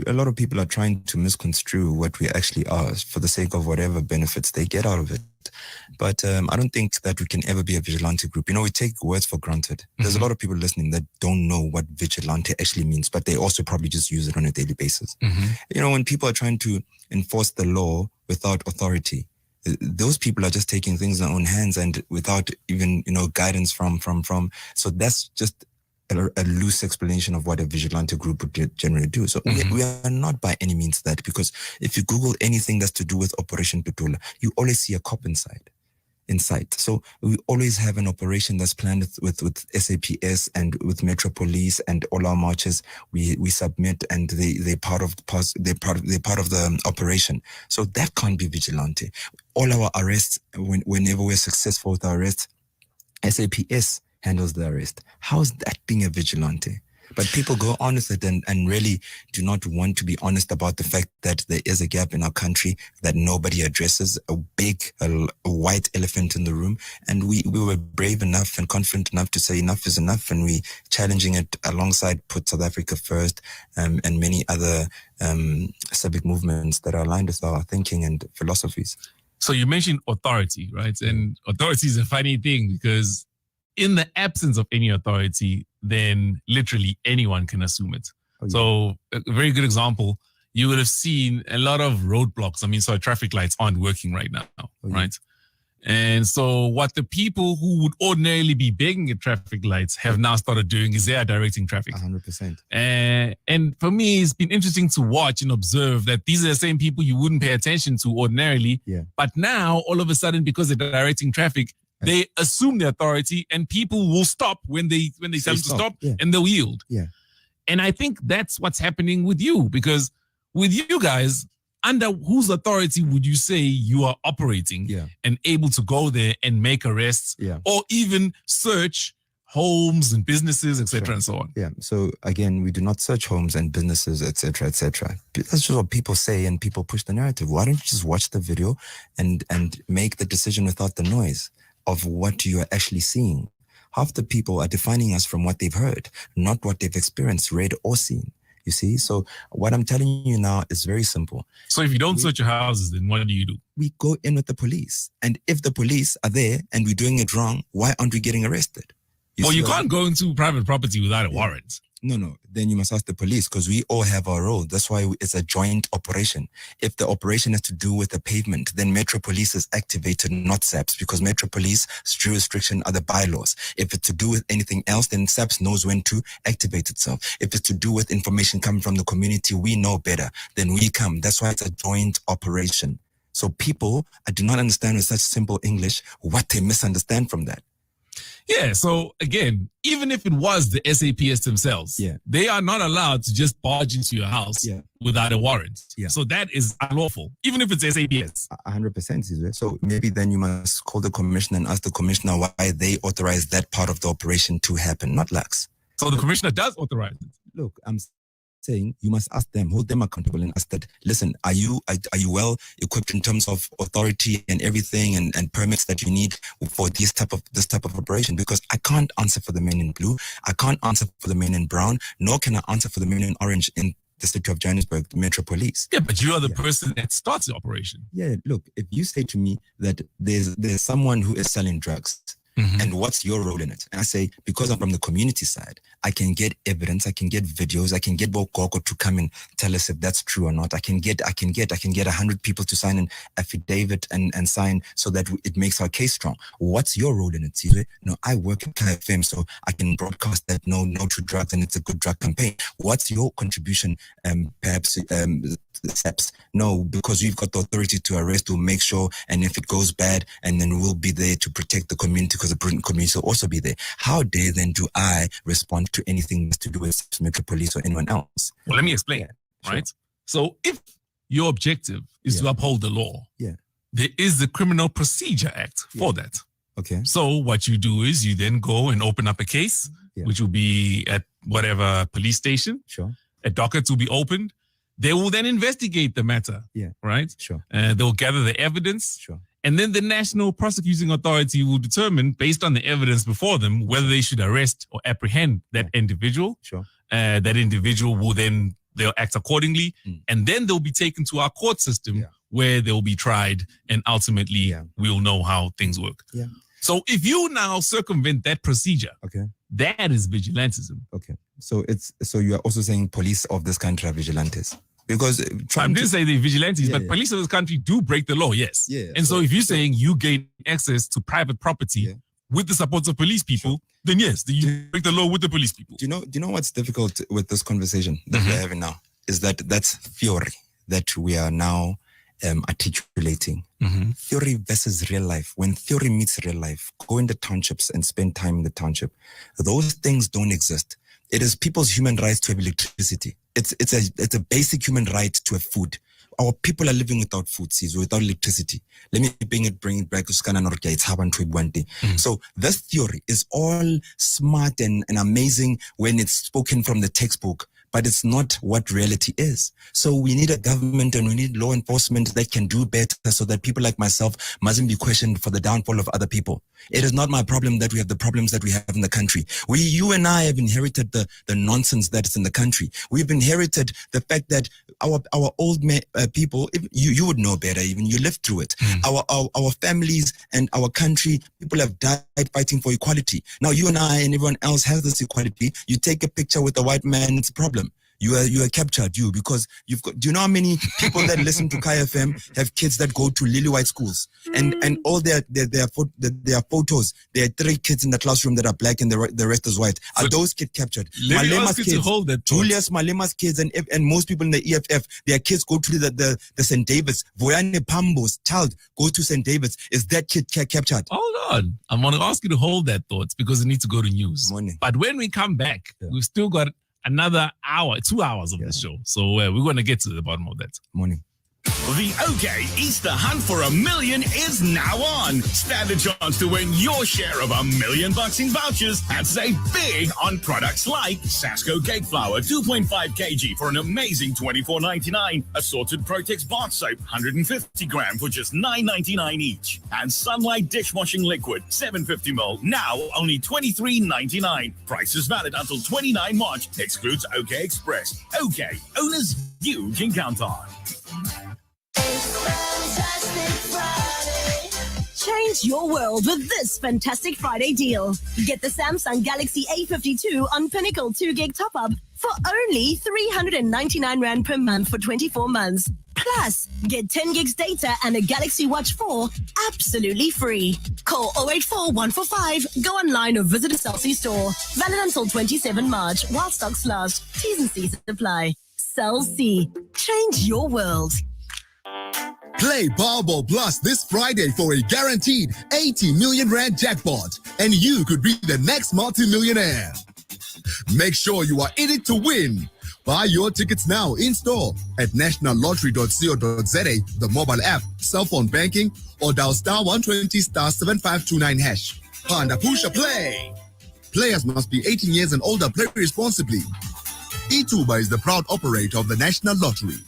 a lot of people are trying to misconstrue what we actually are for the sake of whatever benefits they get out of it. But I don't think that we can ever be a vigilante group. We take words for granted. There's a lot of people listening that don't know what vigilante actually means, but they also probably just use it on a daily basis. When people are trying to enforce the law without authority, those people are just taking things in their own hands and without even, guidance from. So that's just a loose explanation of what a vigilante group would generally do. So we are not by any means that, because if you Google anything that's to do with Operation Tutula, you always see a cop in sight. So we always have an operation that's planned with SAPS and with Metro Police, and all our marches we submit, and they're part of the operation. So that can't be vigilante. All our arrests, whenever we're successful with our arrests, SAPS handles the arrest. How is that being a vigilante? But people go on with it and really do not want to be honest about the fact that there is a gap in our country that nobody addresses, a white elephant in the room. And we were brave enough and confident enough to say enough is enough, and we challenging it alongside Put South Africa First and many other civic movements that are aligned with our thinking and philosophies. So you mentioned authority, right? And authority is a funny thing, because in the absence of any authority, then literally anyone can assume it. So a very good example, you would have seen a lot of roadblocks. So traffic lights aren't working right now, right? And so what the people who would ordinarily be begging at traffic lights have now started doing is they are directing traffic. 100%. And for me, it's been interesting to watch and observe that these are the same people you wouldn't pay attention to ordinarily. Yeah. But now, all of a sudden, because they're directing traffic, they assume the authority, and people will stop when they tell them to stop, and they'll yield. Yeah. And I think that's what's happening with you, because with you guys, under whose authority would you say you are operating and able to go there and make arrests or even search homes and businesses, etc., and so on? Yeah. So again, we do not search homes and businesses, etc., etc. That's just what people say, and people push the narrative. Why don't you just watch the video and make the decision without the noise of what you are actually seeing? Half the people are defining us from what they've heard, not what they've experienced, read, or seen. You see? So what I'm telling you now is very simple. So if you don't search your houses, then what do? We go in with the police. And if the police are there and we're doing it wrong, why aren't we getting arrested? You can't go into private property without a warrant. No. Then you must ask the police, because we all have our role. That's why it's a joint operation. If the operation has to do with the pavement, then Metro Police is activated, not SAPS, because Metro Police's jurisdiction are the bylaws. If it's to do with anything else, then SAPS knows when to activate itself. If it's to do with information coming from the community, we know better. Then we come. That's why it's a joint operation. So people do not understand with such simple English what they misunderstand from that. Yeah, so again, even if it was the SAPS themselves, they are not allowed to just barge into your house without a warrant. So that is unlawful, even if it's SAPS. 100%, Sizwe. So maybe then you must call the commissioner and ask the commissioner why they authorized that part of the operation to happen, not LUX. So the commissioner does authorize it. Look, I'm saying you must ask them, hold them accountable, and ask that, listen, are you well equipped in terms of authority and everything and permits that you need for this type of operation? Because I can't answer for the men in blue, I can't answer for the men in brown, nor can I answer for the men in orange in the city of Johannesburg, the Metro Police. Yeah, but you are the person that starts the operation. Yeah, look, if you say to me that there's someone who is selling drugs, and what's your role in it? And I say, because I'm from the community side, I can get evidence, I can get videos, I can get Bokoko to come and tell us if that's true or not. I can get 100 people to sign an affidavit and sign so that it makes our case strong. What's your role in it, Sizwe? No, I work at KFM, so I can broadcast that no to drugs and it's a good drug campaign. What's your contribution, perhaps, steps? No, because we've got the authority to arrest, we'll make sure, and if it goes bad, and then we'll be there to protect the community, because the community will also be there. How dare then do I respond to anything to do with Metro Police or anyone else? Well, let me explain, right? Sure. So if your objective is to uphold the law, there is the Criminal Procedure Act for that. Okay. So what you do is you then go and open up a case, which will be at whatever police station. Sure. A docket will be opened. They will then investigate the matter. Yeah. Right? Sure. They'll gather the evidence. Sure. And then the National Prosecuting Authority will determine, based on the evidence before them, whether they should arrest or apprehend that individual. Sure. That individual will then, they'll act accordingly. And then they'll be taken to our court system where they'll be tried. And ultimately, we'll know how things work. Yeah. So if you now circumvent that procedure, that is vigilantism. Okay. So you are also saying police of this country are vigilantes? Because I didn't say they're vigilantes, but police of this country do break the law, yes. Yeah. And so if you're saying you gain access to private property with the support of police people, then yes, you break the law with the police people. Do you know what's difficult with this conversation that we're having now? Is that's theory that we are now articulating. Theory versus real life. When theory meets real life, go in the townships and spend time in the township. Those things don't exist. It is people's human rights to have electricity. It's a basic human right to have food. Our people are living without food, without electricity. Let me bring it back to Skana Norke. It's happened to one day. So this theory is all smart and amazing when it's spoken from the textbook, but it's not what reality is. So we need a government and we need law enforcement that can do better so that people like myself mustn't be questioned for the downfall of other people. It is not my problem that we have the problems that we have in the country. You and I have inherited the nonsense that is in the country. We've inherited the fact that our old people, you would know better, even you lived through it. Our families and our country, people have died fighting for equality. Now you and I and everyone else has this equality. You take a picture with a white man, it's a problem. You are captured, because you've got, do you know how many people that listen to KFM have kids that go to lily white schools and all their photos, there are 3 kids in the classroom that are black and the rest is white. Are those kids captured? Malema's kids, to hold that Julius Malema's kids and most people in the EFF, their kids go to the St. David's. Voyane Pambo's child goes to St. David's. Is that kid captured? Hold on. I want to ask you to hold that thought because it needs to go to news. But when we come back, we've still got another 2 hours of the show. So we're going to get to the bottom of that. Morning. The OK Easter Hunt for $1 million is now on. Stand a chance to win your share of $1 million in vouchers and save big on products like Sasco cake flour 2.5 kg for an amazing $24.99. Assorted Protex bar soap 150 gram for just $9.99 each. And Sunlight dishwashing liquid 750 ml now only $23.99. Price is valid until 29 March. Excludes OK Express. OK, owners you can count on. Change your world with this Fantastic Friday deal. Get the Samsung Galaxy A52 on Pinnacle 2 gig top-up for only 399 Rand per month for 24 months. Plus, get 10 gigs data and a Galaxy Watch 4 absolutely free. Call 084 145, go online or visit a Cell C store. Valid until 27 March while stocks last. T's and C's apply. Cell C. Change your world. Play Powerball Plus this Friday for a guaranteed 80 million Rand jackpot, and you could be the next multi-millionaire. Make sure you are in it to win. Buy your tickets now in store at nationallottery.co.za, the mobile app, cell phone banking, or dial *120 *7529#. Panda Pusha Play. Players must be 18 years and older. Play responsibly. Ituba is the proud operator of the National Lottery.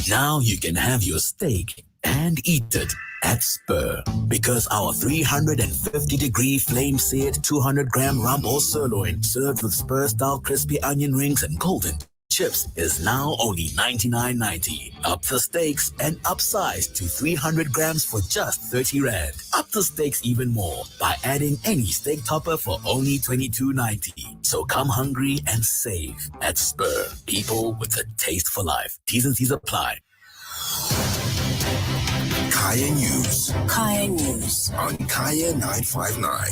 Now you can have your steak and eat it at Spur, because our 350-degree flame-seared 200-gram rump or sirloin served with Spur-style crispy onion rings and golden chips is now only $99.90. Up the stakes and upsize to 300 grams for just 30 Rand. Up the stakes even more by adding any steak topper for only $22.90. So come hungry and save at Spur. People with a taste for life. T's and C's apply. Kaya News. Kaya News. On Kaya 959.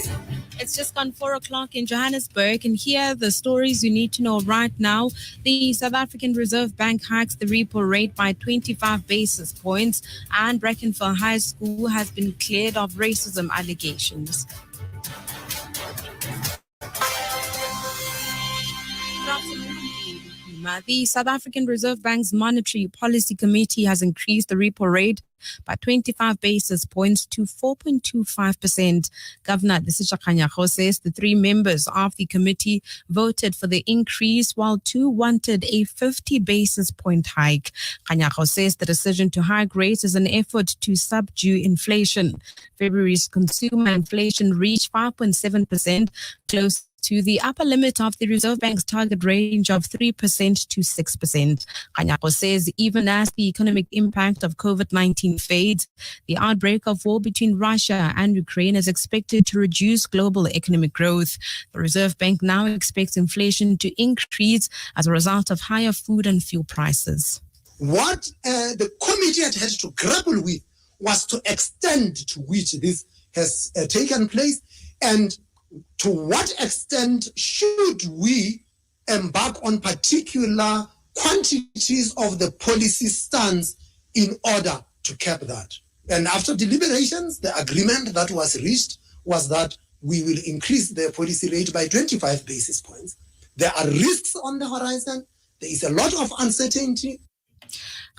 It's just gone 4 o'clock in Johannesburg, and here are the stories you need to know right now. The South African Reserve Bank hikes the repo rate by 25 basis points, and Brackenfell High School has been cleared of racism allegations. The South African Reserve Bank's Monetary Policy Committee has increased the repo rate by 25 basis points to 4.25%. Governor Lesisha Kganyago says the 3 members of the committee voted for the increase, while 2 wanted a 50 basis point hike. Kganyago says the decision to hike rates is an effort to subdue inflation. February's consumer inflation reached 5.7%, close to the upper limit of the Reserve Bank's target range of 3% to 6%. Kganyago says even as the economic impact of COVID-19 fades, the outbreak of war between Russia and Ukraine is expected to reduce global economic growth. The Reserve Bank now expects inflation to increase as a result of higher food and fuel prices. What the committee had to grapple with was to extent to which this has taken place, and to what extent should we embark on particular quantities of the policy stance in order to cap that. And after deliberations, the agreement that was reached was that we will increase the policy rate by 25 basis points. There are risks on the horizon. There is a lot of uncertainty.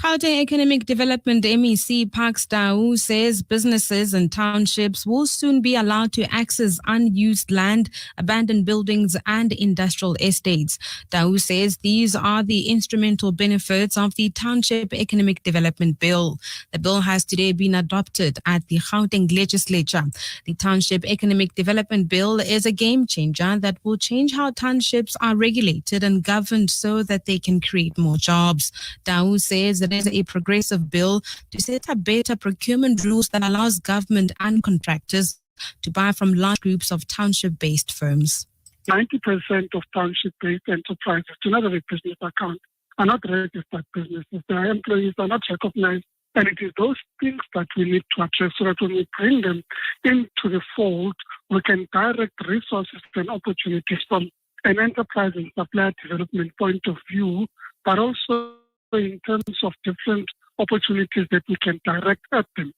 Gauteng Economic Development MEC Parks Dau says businesses and townships will soon be allowed to access unused land, abandoned buildings and industrial estates. Dau says these are the instrumental benefits of the Township Economic Development Bill. The bill has today been adopted at the Gauteng Legislature. The Township Economic Development Bill is a game changer that will change how townships are regulated and governed so that they can create more jobs. Dau says it is a progressive bill to set up better procurement rules that allows government and contractors to buy from large groups of township-based firms. 90% of township-based enterprises do not have a business account, are not registered businesses. Their employees are not recognized. And it is those things that we need to address so that when we bring them into the fold, we can direct resources and opportunities from an enterprise and supplier development point of view, but also in terms of different opportunities that we can direct at them.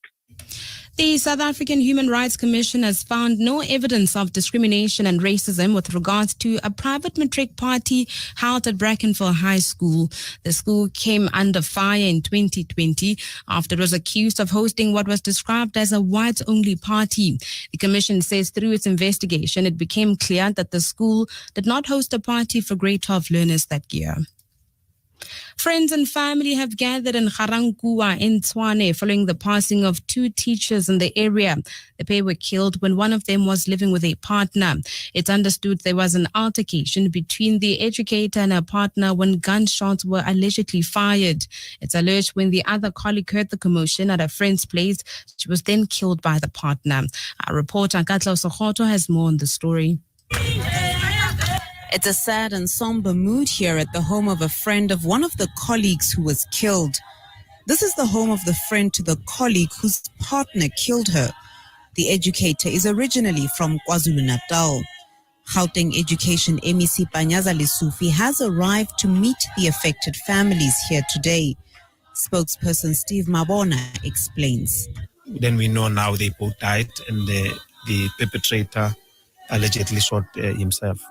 The South African Human Rights Commission has found no evidence of discrimination and racism with regards to a private matric party held at Brackenfell High School. The school came under fire in 2020 after it was accused of hosting what was described as a whites-only party. The commission says through its investigation, it became clear that the school did not host a party for grade 12 learners that year. Friends and family have gathered in Garankuwa in Tshwane following the passing of 2 teachers in the area. The pair were killed when one of them was living with a partner. It's understood there was an altercation between the educator and her partner when gunshots were allegedly fired. It's alleged when the other colleague heard the commotion at a friend's place, she was then killed by the partner. Our reporter Katla Sokoto has more on the story. It's a sad and somber mood here at the home of a friend of one of the colleagues who was killed. This is the home of the friend to the colleague whose partner killed her. The educator is originally from KwaZulu-Natal. Gauteng Education MEC Panyaza Lesufi has arrived to meet the affected families here today. Spokesperson Steve Mabona explains. Then we know now they both died and the perpetrator allegedly shot himself.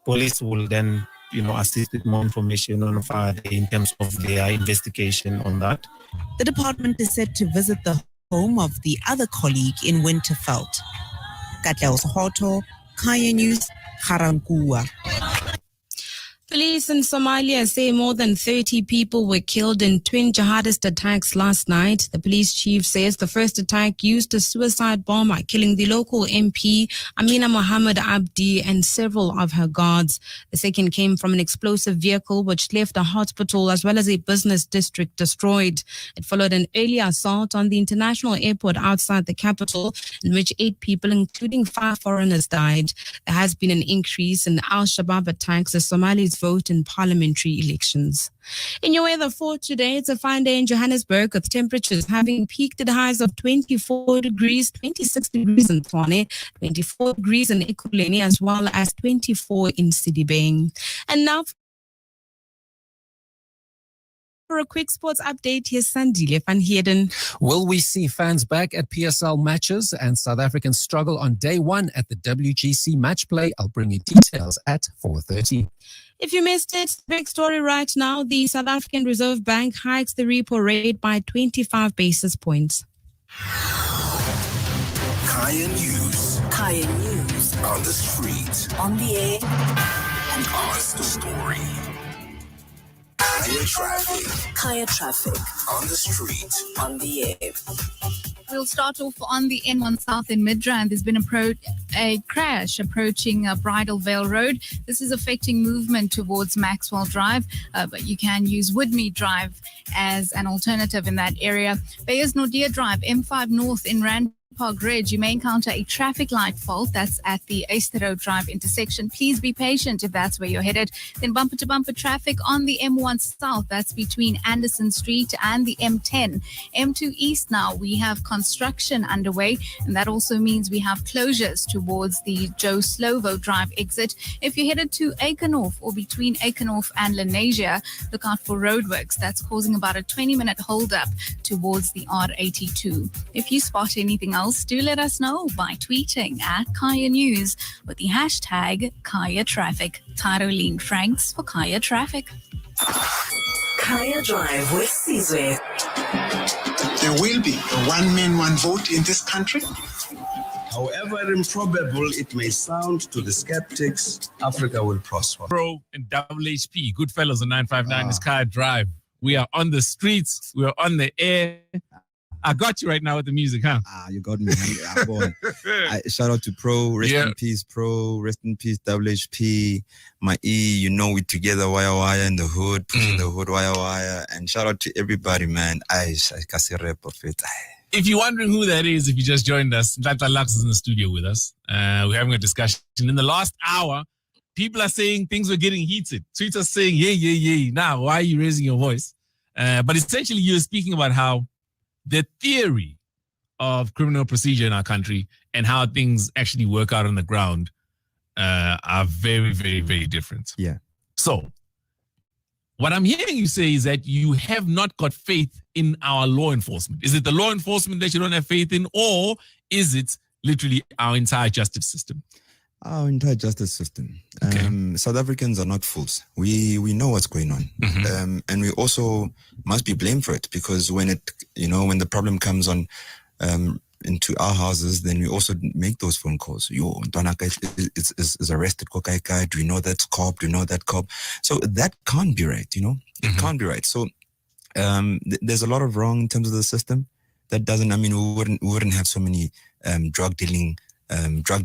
Police will then, assist with more information on further in terms of their investigation on that. The department is set to visit the home of the other colleague in Winterveld. Katla Sokoto, Kaya News, Garankuwa. Police in Somalia say more than 30 people were killed in twin jihadist attacks last night. The police chief says the first attack used a suicide bomber, killing the local MP, Amina Mohammed Abdi, and several of her guards. The second came from an explosive vehicle which left a hospital as well as a business district destroyed. It followed an earlier assault on the international airport outside the capital, in which 8 people, including 5 foreigners, died. There has been an increase in Al-Shabaab attacks as Somalis vote in parliamentary elections. In your weather for today, it's a fine day in Johannesburg with temperatures having peaked at highs of 24 degrees, 26 degrees in Tshwane, 24 degrees in Ekurhuleni, as well as 24 in Sidibeng. And now for a quick sports update, here's Sandile van Heerden. Will we see fans back at PSL matches and South Africans struggle on day one at the WGC match play? I'll bring you details at 4:30. If you missed it, big story right now. The South African Reserve Bank hikes the repo rate by 25 basis points. Kaya News. Kaya News. On the street. On the air. And on the story. Kaya Traffic. Kaya Traffic. On the street. On the air. We'll start off on the N1 South in Midrand. There's been a crash approaching Bridal Veil Road. This is affecting movement towards Maxwell Drive, but you can use Woodmead Drive as an alternative in that area. Bayers Nordia Drive, M5 North in Rand Park Ridge, you may encounter a traffic light fault. That's at the Eastero Drive intersection. Please be patient if that's where you're headed. Then bumper-to-bumper traffic on the M1 South. That's between Anderson Street and the M10. M2 East now, we have construction underway, and that also means we have closures towards the Joe Slovo Drive exit. If you're headed to Aikenhof or between Aikenhof and Lenasia, look out for roadworks. That's causing about a 20-minute hold-up towards the R82. If you spot anything else, do let us know by tweeting at Kaya News with the hashtag Kaya Traffic. Tyroline Franks for Kaya Traffic. Kaya Drive with Sizwe. There will be a one-man, one-vote in this country. However improbable it may sound to the skeptics, Africa will prosper. Pro and double HP, Goodfellas on 959 is Kaya Drive. We are on the streets. We are on the air. I got you right now with the music, huh? You got me. I'm going. Shout out to Pro, rest in peace, Pro, rest in peace, WHP, my E, you know we together, wire in the hood, pushing the hood, wire, and shout out to everybody, man. I can't say rap of it. If you're wondering who that is, if you just joined us, Nhlanhla-LUX is in the studio with us. We're having a discussion. In the last hour, people are saying things were getting heated. Tweets are saying, yeah. Now, why are you raising your voice? But essentially, you're speaking about how the theory of criminal procedure in our country and how things actually work out on the ground are very, very, very different. Yeah. So what I'm hearing you say is that you have not got faith in our law enforcement. Is it the law enforcement that you don't have faith in, or is it literally our entire justice system? Our entire justice system. Okay. South Africans are not fools. We know what's going on. Mm-hmm. And we also must be blamed for it, because when the problem comes on into our houses, then we also make those phone calls. Yo, Ntwanaka is arrested. Do we know that cop? Do we know that cop? So that can't be right, It can't be right. So there's a lot of wrong in terms of the system. That doesn't, we wouldn't have so many drug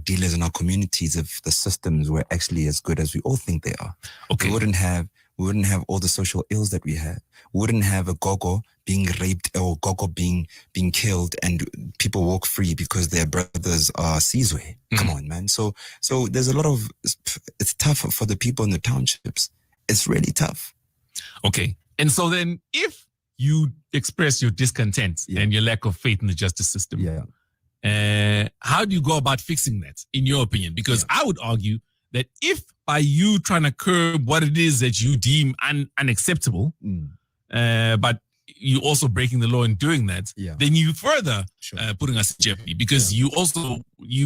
dealers in our communities if the systems were actually as good as we all think they are. Okay. We wouldn't have all the social ills that we have. We wouldn't have a gogo being raped or gogo being killed and people walk free because their brothers are Sizwe. Mm-hmm. Come on, man. So there's a lot of, it's tough for the people in the townships. It's really tough. Okay. And so then if you express your discontent and your lack of faith in the justice system, how do you go about fixing that, in your opinion? Because I would argue that if by you trying to curb what it is that you deem unacceptable, but you also breaking the law in doing that, Yeah. then you further putting us in jeopardy because you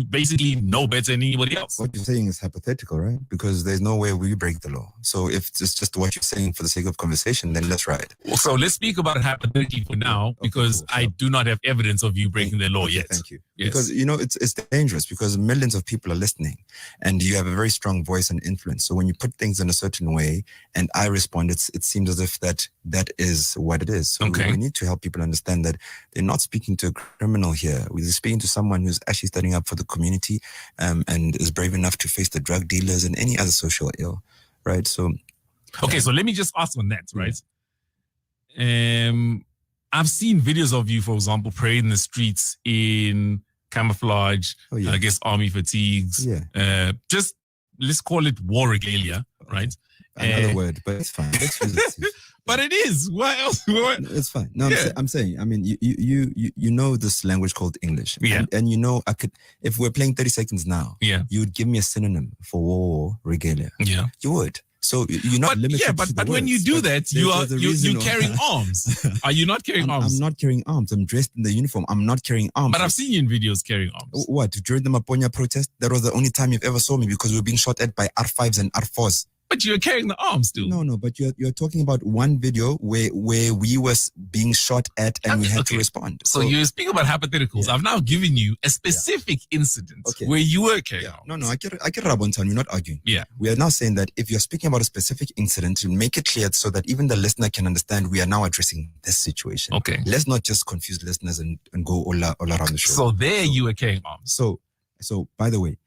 basically know better than anybody else. What you're saying is hypothetical, right? Because there's no way we break the law. So if it's just what you're saying for the sake of conversation, then let's ride. So let's speak about it hypothetically for now, because I do not have evidence of you breaking the law yet. Thank you. Yes. Because, it's dangerous because millions of people are listening and you have a very strong voice and influence. So when you put things in a certain way and I respond, it seems as if that is what it is. So we need to help people understand that they're not speaking to a criminal here. We're speaking to someone who's actually standing up for the community and is brave enough to face the drug dealers and any other social ill, right? So, okay, so let me just ask on that, right? I've seen videos of you, for example, parading the streets in camouflage, I guess army fatigues. Yeah. Just let's call it war regalia, right? Another word, but it's fine. Let's use it. But it is. What else? It's fine. No, I'm saying. I mean, you know this language called English, yeah. And you know, I could, if we're playing 30 seconds now, you would give me a synonym for war regalia. Yeah, you would. So you're not limited. Yeah, but when you do that, you're carrying arms. Are you not carrying arms? I'm not carrying arms. I'm dressed in the uniform. I'm not carrying arms. But I've seen you in videos carrying arms. What? During the Maponya protest, that was the only time you've ever saw me because we were being shot at by R5s and R4s. But you're carrying the arms still. No, but you're talking about one video where we were being shot at and we had to respond. So you're speaking about hypotheticals. I've now given you a specific incident where you were carrying arms. No, I get Rabontan. We're not arguing. Yeah. We are now saying that if you're speaking about a specific incident, to make it clear so that even the listener can understand we are now addressing this situation. Okay. Let's not just confuse listeners and go all around the show. So you were carrying arms. So by the way,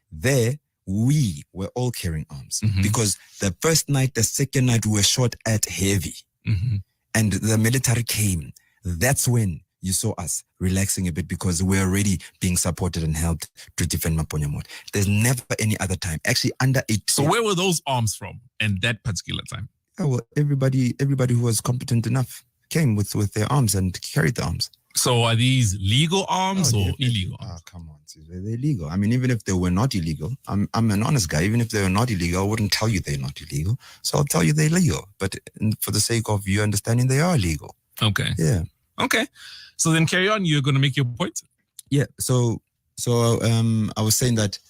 we were all carrying arms because the first night, the second night, we were shot at heavy and the military came. That's when you saw us relaxing a bit because we're already being supported and helped to defend Maponya Mode. There's never any other time. Actually, under 8. So where were those arms from in that particular time? Oh, well, everybody who was competent enough came with their arms and carried the arms. So are these legal arms or illegal arms? Oh, come on. They're illegal. I mean, even if they were not illegal, I'm an honest guy. Even if they were not illegal, I wouldn't tell you they're not illegal. So I'll tell you they're legal. But for the sake of you understanding, they are legal. Okay. Yeah. Okay. So then carry on. You're going to make your point? Yeah. So I was saying that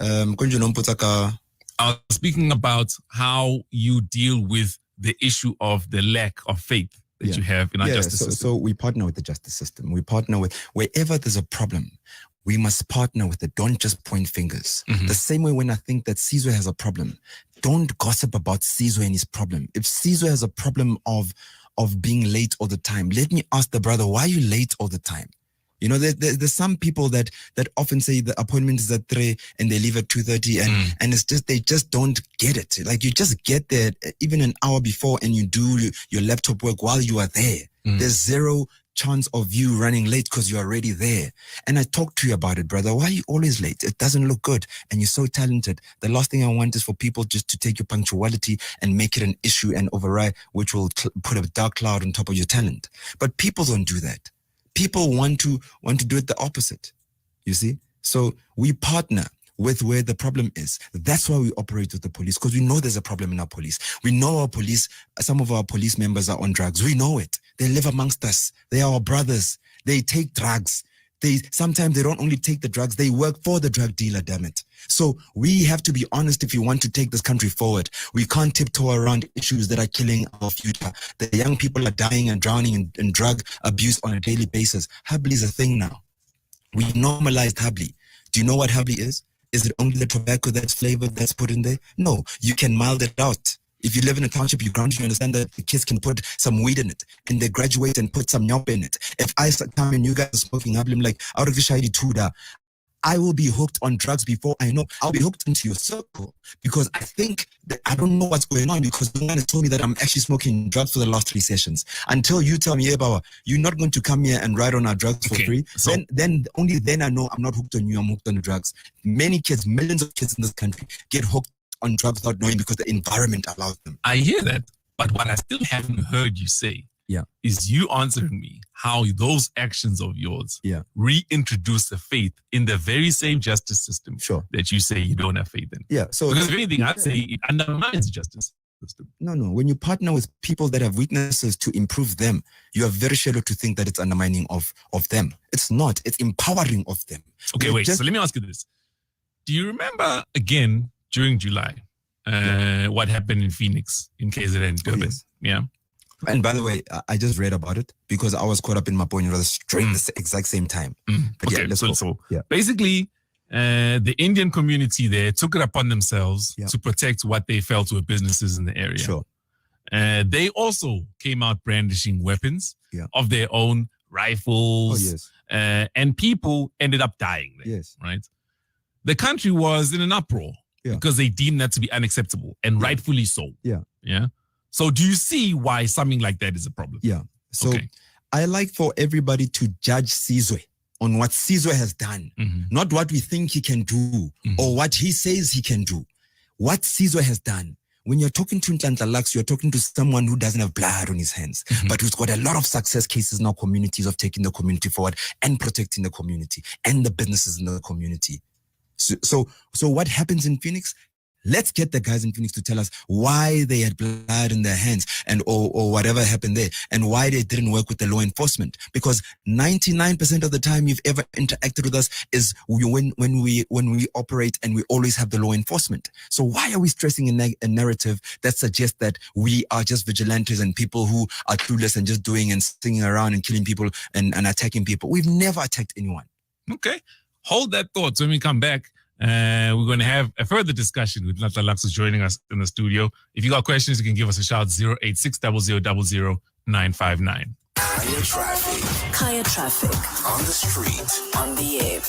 I was speaking about how you deal with the issue of the lack of faith that you have in our justice system. So we partner with the justice system. We partner with wherever there's a problem, we must partner with it. Don't just point fingers. The same way when I think that Sizwe has a problem, don't gossip about Sizwe and his problem. If Sizwe has a problem of being late all the time, let me ask the brother, why are you late all the time? You know, there's some people that often say the appointment is at 3 and they leave at 2:30 and it's just, they just don't get it. Like you just get there even an hour before and you do your laptop work while you are there. There's zero chance of you running late because you're already there. And I talked to you about it, brother. Why are you always late? It doesn't look good. And you're so talented. The last thing I want is for people just to take your punctuality and make it an issue and override, which will put a dark cloud on top of your talent. But people don't do that. People want to do it the opposite, you see? So we partner with where the problem is. That's why we operate with the police, because we know there's a problem in our police. We know our police, some of our police members are on drugs. We know it. They live amongst us. They are our brothers. They take drugs. Sometimes they don't only take the drugs, they work for the drug dealer, damn it. So we have to be honest if we want to take this country forward. We can't tiptoe around issues that are killing our future. The young people are dying and drowning in drug abuse on a daily basis. Habli is a thing now. We normalized Habli. Do you know what Habli is? Is it only the tobacco that's flavored that's put in there? No, you can mild it out. If you live in a township, you understand that the kids can put some weed in it and they graduate and put some nyop in it. If I come and you guys are smoking, I'm like, out of the shady tuda, I will be hooked on drugs before I know. I'll be hooked into your circle because I think that I don't know what's going on because the man has told me that I'm actually smoking drugs for the last 3 sessions. Until you tell me, hey, Baba, you're not going to come here and ride on our drugs for free. So then only then I know I'm not hooked on you, I'm hooked on the drugs. Many kids, millions of kids in this country get hooked on drugs without knowing because the environment allows them. I hear that, but what I still haven't heard you say is you answering me how those actions of yours reintroduce the faith in the very same justice system that you say you don't have faith in. Yeah. So because if anything, I'd say it undermines justice. system. No. When you partner with people that have weaknesses to improve them, you are very shallow to think that it's undermining of them. It's not. It's empowering of them. Okay, wait. So let me ask you this. Do you remember, again, during July, what happened in Phoenix, in KZN, Durban? Yes. Yeah. And by the way, I just read about it because I was caught up in Maponya during the exact same time. But Okay, let's go. Basically, the Indian community there took it upon themselves to protect what they felt were businesses in the area. Sure. They also came out brandishing weapons of their own, rifles, and people ended up dying there. Yes. Right? The country was in an uproar because they deemed that to be unacceptable, and rightfully so. Yeah. Yeah. So do you see why something like that is a problem? Yeah. So I like for everybody to judge Sizwe on what Sizwe has done, not what we think he can do or what he says he can do. What Sizwe has done. When you're talking to Nhlanhla-LUX, you're talking to someone who doesn't have blood on his hands, but who's got a lot of success cases in our communities of taking the community forward and protecting the community and the businesses in the community. So what happens in Phoenix? Let's get the guys in Phoenix to tell us why they had blood in their hands and or whatever happened there and why they didn't work with the law enforcement. Because 99% of the time you've ever interacted with us is when we operate and we always have the law enforcement. So why are we stressing a narrative that suggests that we are just vigilantes and people who are clueless and just doing and singing around and killing people and attacking people? We've never attacked anyone. Okay. Hold that thought. So when we come back, we're going to have a further discussion with Nhlanhla-LUX, who's joining us in the studio. If you got questions, you can give us a shout, 086 0000 959. Kaya traffic. On the street. On the air.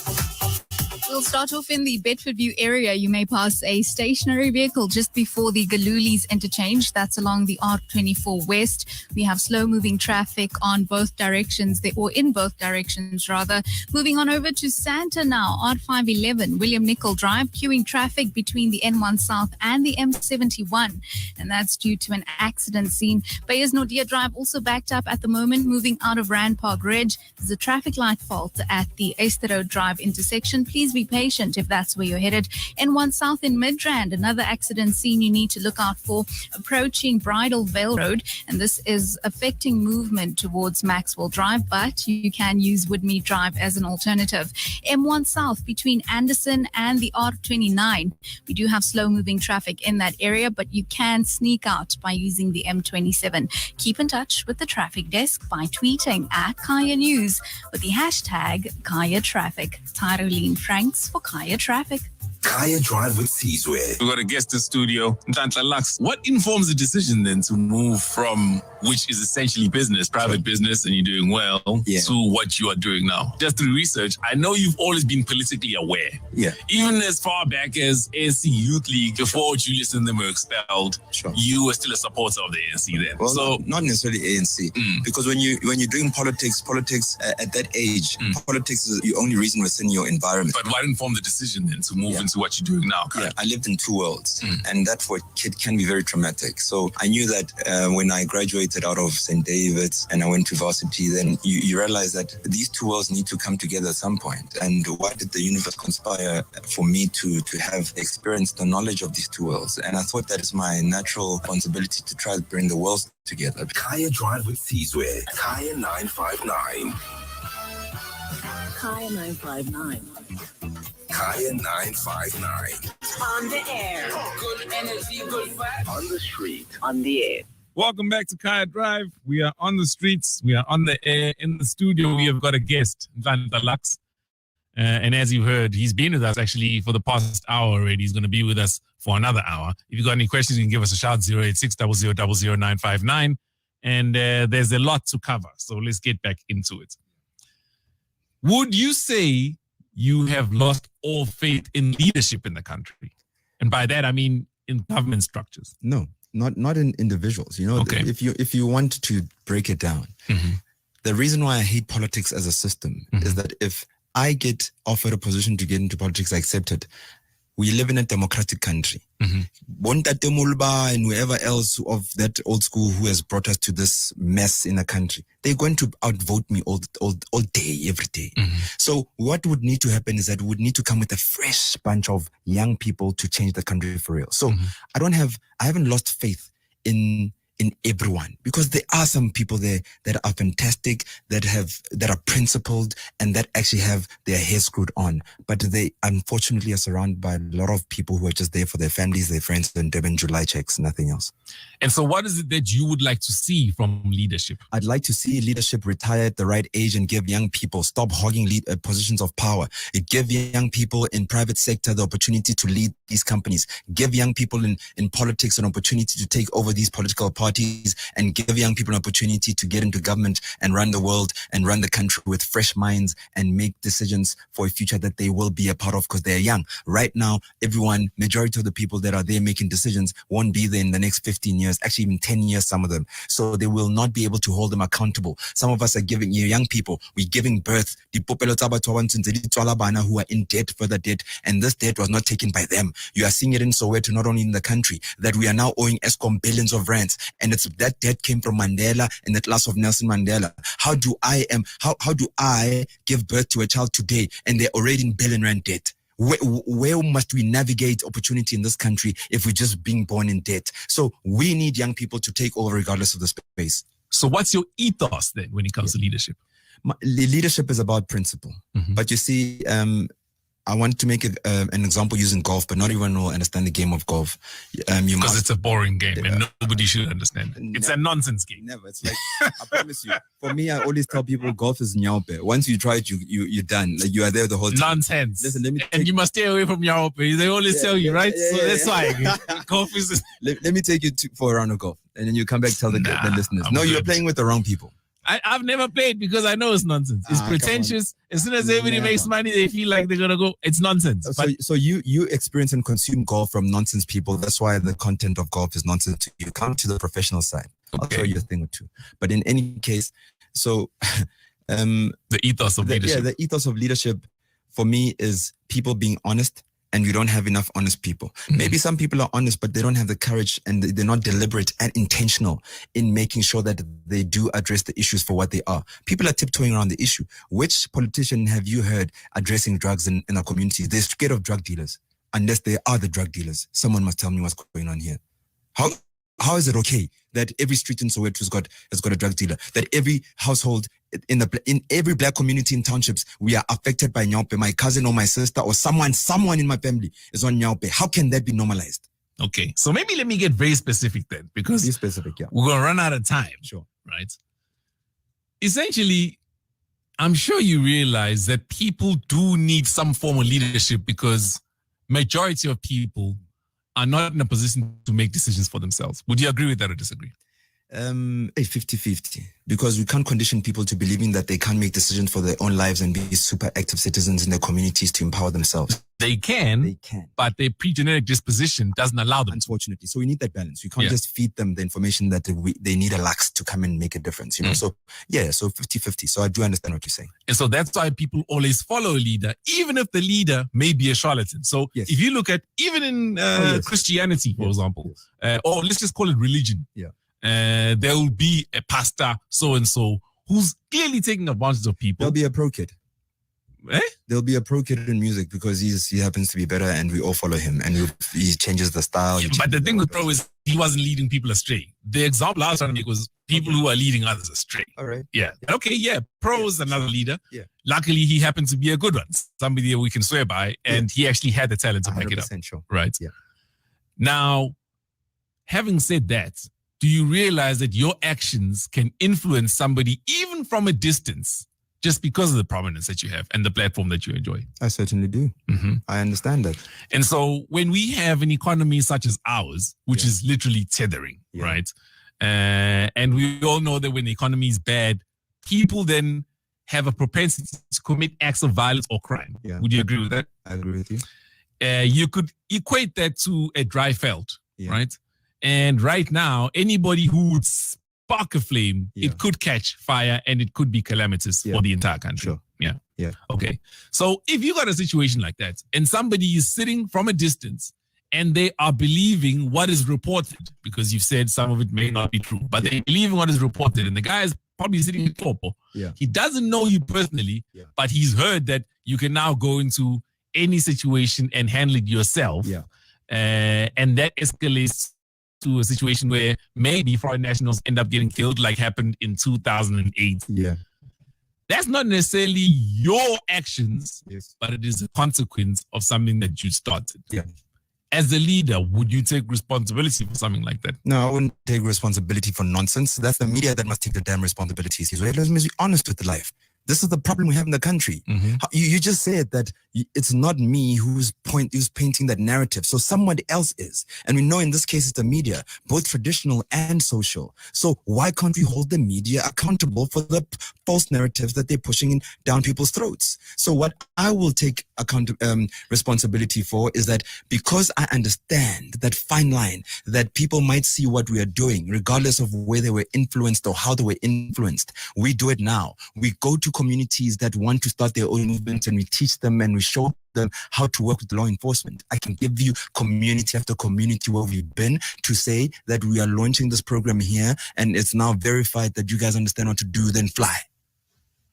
We'll start off in the Bedford View area. You may pass a stationary vehicle just before the Galulis interchange. That's along the R24 West. We have slow-moving traffic on both directions, or in both directions, rather. Moving on over to Santa now, R511, William Nicol Drive, queuing traffic between the N1 South and the M71, and that's due to an accident scene. Bayers Nordia Drive also backed up at the moment, moving out of Rand Park Ridge. There's a traffic light fault at the Easter Road Drive intersection. Please be patient if that's where you're headed. N1 South in Midrand, another accident scene you need to look out for, approaching Bridal Veil Road, and this is affecting movement towards Maxwell Drive, but you can use Woodmead Drive as an alternative. M1 South between Anderson and the R29. We do have slow-moving traffic in that area, but you can sneak out by using the M27. Keep in touch with the traffic desk by tweeting at Kaya News with the hashtag Kaya Traffic. Tyroline Franks for Kaya Traffic. Kaya Drive with Sizwe. We've got a guest in studio, Nhlanhla-LUX. What informs the decision then to move from, which is essentially business, private business, and you're doing well, to what you are doing now? Just through research, I know you've always been politically aware. Yeah. Even as far back as ANC Youth League, before Julius and them were expelled, you were still a supporter of the ANC then. Well, so not necessarily ANC, because when you're doing politics at that age, politics is the only reason within your environment. But what informed the decision then to move into what you're doing now? Yeah, I lived in two worlds, and that for a kid can be very traumatic. So I knew that when I graduated out of St. David's and I went to varsity, then you realize that these two worlds need to come together at some point. And why did the universe conspire for me to have experienced the knowledge of these two worlds? And I thought that is my natural responsibility to try to bring the worlds together. Kaya Drive with Sizwe. Kaya 959. Kaya 959. Kaya 959. On the air. Good energy, good vibe. On the street. On the air. Welcome back to Kaya Drive. We are on the streets. We are on the air. In the studio, we have got a guest, Nhlanhla-LUX. And as you heard, he's been with us actually for the past hour already. He's going to be with us for another hour. If you've got any questions, you can give us a shout, 086 0000 959. And there's a lot to cover. So let's get back into it. Would you say you have lost all faith in leadership in the country? And by that, I mean in government structures. No, not in individuals. You know, if you want to break it down, the reason why I hate politics as a system is that if I get offered a position to get into politics, I accept it. We live in a democratic country. Bontate Mulba and whoever else of that old school who has brought us to this mess in the country, they're going to outvote me all day, every day. So what would need to happen is that we would need to come with a fresh bunch of young people to change the country for real. So I haven't lost faith in everyone, because there are some people there that are fantastic, that are principled, and that actually have their hair screwed on. But they unfortunately are surrounded by a lot of people who are just there for their families, their friends, and Durban July checks, nothing else. And so what is it that you would like to see from leadership? I'd like to see leadership retire at the right age and give young people, stop hogging positions of power. Give young people in private sector the opportunity to lead these companies. Give young people in politics an opportunity to take over these political parties, and give young people an opportunity to get into government and run the world and run the country with fresh minds and make decisions for a future that they will be a part of because they're young. Right now, majority of the people that are there making decisions won't be there in the next 15 years, actually even 10 years, some of them. So they will not be able to hold them accountable. Some of us are giving young people, we're giving birth, who are in debt, further debt, and this debt was not taken by them. You are seeing it in Soweto, not only in the country, that we are now owing Eskom billions of rands. And it's that debt came from Mandela and the loss of Nelson Mandela. How do I give birth to a child today and they're already in billion rand debt? Where must we navigate opportunity in this country if we're just being born in debt? So we need young people to take over regardless of the space. So what's your ethos then when it comes to leadership? Leadership is about principle. But you see, I want to make an example using golf, but not everyone will understand the game of golf. Because it's a boring game and nobody should understand it. It's a nonsense game. Never. It's like, I promise you. For me, I always tell people golf is nyaupe. Once you try it, you're done. Like you are there the whole time. Nonsense. Listen, and you must stay away from nyaupe. They always tell you, right? So that's why golf is... Let me take you for a round of golf. And then you come back and tell the listeners. No, you're playing with the wrong people. I've never played because I know it's nonsense. It's pretentious. As soon as everybody makes money, they feel like they're going to go. It's nonsense. So you experience and consume golf from nonsense people. That's why the content of golf is nonsense to you. Come to the professional side. I'll show you a thing or two. But in any case, so... the ethos of leadership. Yeah, the ethos of leadership for me is people being honest, and we don't have enough honest people. Maybe some people are honest, but they don't have the courage and they're not deliberate and intentional in making sure that they do address the issues for what they are. People are tiptoeing around the issue. Which politician have you heard addressing drugs in our communities? They're scared of drug dealers. Unless they are the drug dealers. Someone must tell me what's going on here. How is it okay that every street in Soweto has got a drug dealer? That every household in every black community in townships, we are affected by nyaupe. My cousin or my sister or someone in my family is on nyaupe. How can that be normalized? Okay, so maybe let me get very specific then, because be specific, yeah. We're going to run out of time. Sure. Right? Essentially, I'm sure you realize that people do need some form of leadership because majority of people are not in a position to make decisions for themselves. Would you agree with that or disagree? 50-50, because we can't condition people to believing that they can't make decisions for their own lives and be super active citizens in their communities to empower themselves. They can, but their pre-genetic disposition doesn't allow them. Unfortunately. So we need that balance. We can't just feed them the information that they need a LUX to come and make a difference, you know? So 50-50. So I do understand what you're saying. And so that's why people always follow a leader, even if the leader may be a charlatan. So if you look at, even in Christianity, for example, or let's just call it religion. Yeah. There will be a pastor so-and-so who's clearly taking advantage of people. There'll be a pro kid. There'll be a pro kid in music because he happens to be better and we all follow him and he changes the style. But the thing with pro is he wasn't leading people astray. The example I was trying to make was people who are leading others astray. All right. Yeah. Okay, yeah. Pro is another leader. Yeah. Luckily, he happened to be a good one. Somebody that we can swear by, and he actually had the talent to back it up. Sure. Right? Yeah. Now, having said that, do you realize that your actions can influence somebody even from a distance just because of the prominence that you have and the platform that you enjoy? I certainly do. I understand that. And so when we have an economy such as ours, which is literally tethering, right? And we all know that when the economy is bad, people then have a propensity to commit acts of violence or crime. Yeah. Would you agree with that? I agree with you. You could equate that to a dry felt, right? And right now, anybody who would spark a flame, it could catch fire and it could be calamitous for the entire country. Sure. Yeah. Okay. So if you got a situation like that and somebody is sitting from a distance and they are believing what is reported, because you've said some of it may not be true, but they're believing what is reported, and the guy is probably sitting in Topo. He doesn't know you personally, but he's heard that you can now go into any situation and handle it yourself. And that escalates to a situation where maybe foreign nationals end up getting killed, like happened in 2008. Yeah. That's not necessarily your actions, yes, but it is a consequence of something that you started. Yeah. As a leader, would you take responsibility for something like that? No, I wouldn't take responsibility for nonsense. That's the media that must take the damn responsibilities. Let's be honest with life. This is the problem we have in the country. You just said that it's not me who's painting that narrative. So someone else is. And we know in this case it's the media, both traditional and social. So why can't we hold the media accountable for the false narratives that they're pushing down people's throats? So what I will take responsibility for is that because I understand that fine line that people might see what we are doing, regardless of where they were influenced or how they were influenced, we do it now. We go to communities that want to start their own movements and we teach them and we show them how to work with law enforcement. I can give you community after community where we've been to say that we are launching this program here and it's now verified that you guys understand what to do, then fly.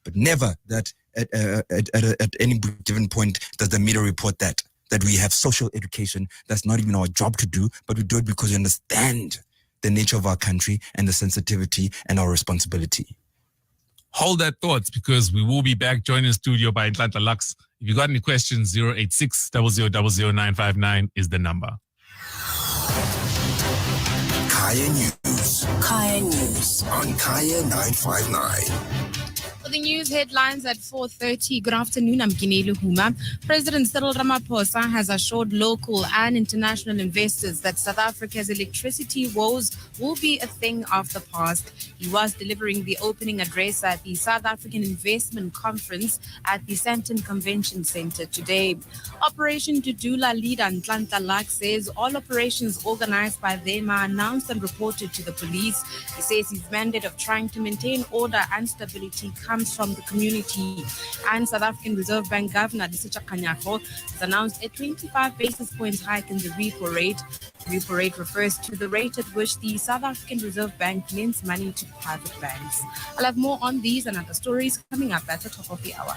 But never that at any given point does the media report that we have social education. That's not even our job to do, but we do it because we understand the nature of our country and the sensitivity and our responsibility. Hold that thought, because we will be back. Joined in the studio by Nhlanhla-LUX. If you got any questions, 086 0000959 is the number. Kaya News. Kaya News. On Kaya 959. For the news headlines at 4:30, good afternoon, I'm Ginelu Huma. President Cyril Ramaphosa has assured local and international investors that South Africa's electricity woes will be a thing of the past. He was delivering the opening address at the South African Investment Conference at the Sandton Convention Center today. Operation Dudula leader Nhlanhla-LUX says all operations organized by them are announced and reported to the police. He says his mandate of trying to maintain order and stability comes from the community. And South African Reserve Bank Governor Lesitsha Kganyago has announced a 25 basis points hike in the repo rate. Repo rate refers to the rate at which the South African Reserve Bank lends money to private banks. I'll have more on these and other stories coming up at the top of the hour.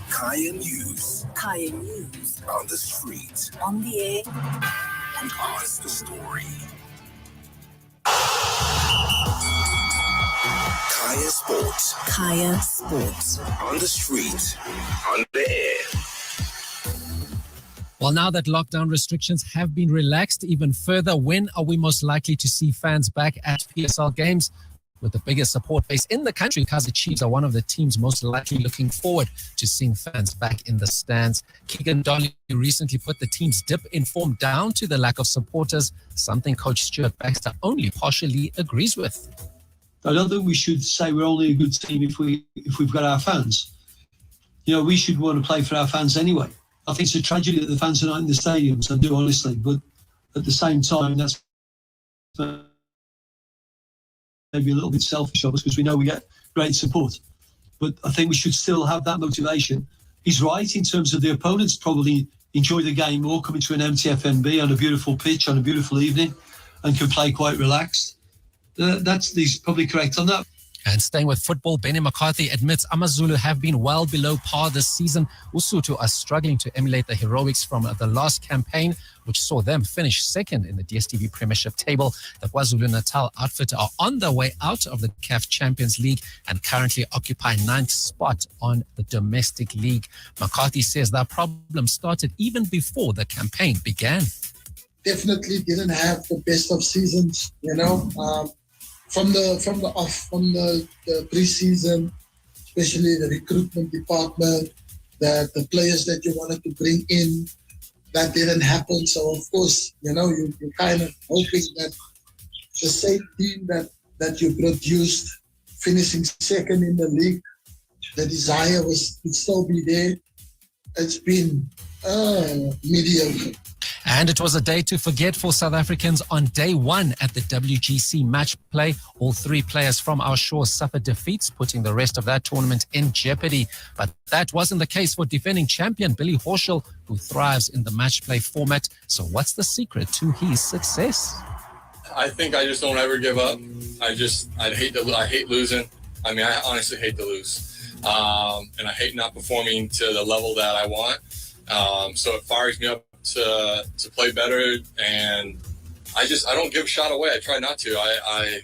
Kaya News. Kaya News. On the street. On the air. And ask the story. Kaya Sports. Kaya Sports. On the street. On the air. Well, now that lockdown restrictions have been relaxed even further, when are we most likely to see fans back at PSL games? With the biggest support base in the country, Kaizer Chiefs are one of the teams most likely looking forward to seeing fans back in the stands. Keegan Dolly recently put the team's dip in form down to the lack of supporters, something coach Stuart Baxter only partially agrees with. I don't think we should say we're only a good team if we've got our fans. You know, we should want to play for our fans anyway. I think it's a tragedy that the fans are not in the stadiums, I do honestly, but at the same time, that's maybe a little bit selfish of us because we know we get great support. But I think we should still have that motivation. He's right in terms of the opponents probably enjoy the game more coming to an empty FNB on a beautiful pitch on a beautiful evening and can play quite relaxed. He's probably correct on that. And staying with football, Benny McCarthy admits AmaZulu have been well below par this season. Usutu are struggling to emulate the heroics from the last campaign, which saw them finish second in the DStv Premiership table. The KwaZulu-Natal outfit are on their way out of the CAF Champions League and currently occupy 9th spot on the domestic league. McCarthy says that problem started even before the campaign began. Definitely didn't have the best of seasons, you know. From the pre-season, especially the recruitment department, the players that you wanted to bring in, that didn't happen. So of course, you know, you're kind of hoping that the same team that you produced, finishing second in the league, the desire would still be there. It's been mediocre. And it was a day to forget for South Africans on day one at the WGC match play. All three players from our shores suffered defeats, putting the rest of that tournament in jeopardy. But that wasn't the case for defending champion Billy Horschel, who thrives in the match play format. So what's the secret to his success? I think I just don't ever give up. I hate losing. I mean, I honestly hate to lose. And I hate not performing to the level that I want. So it fires me up to play better and I don't give a shot away. I try not to. I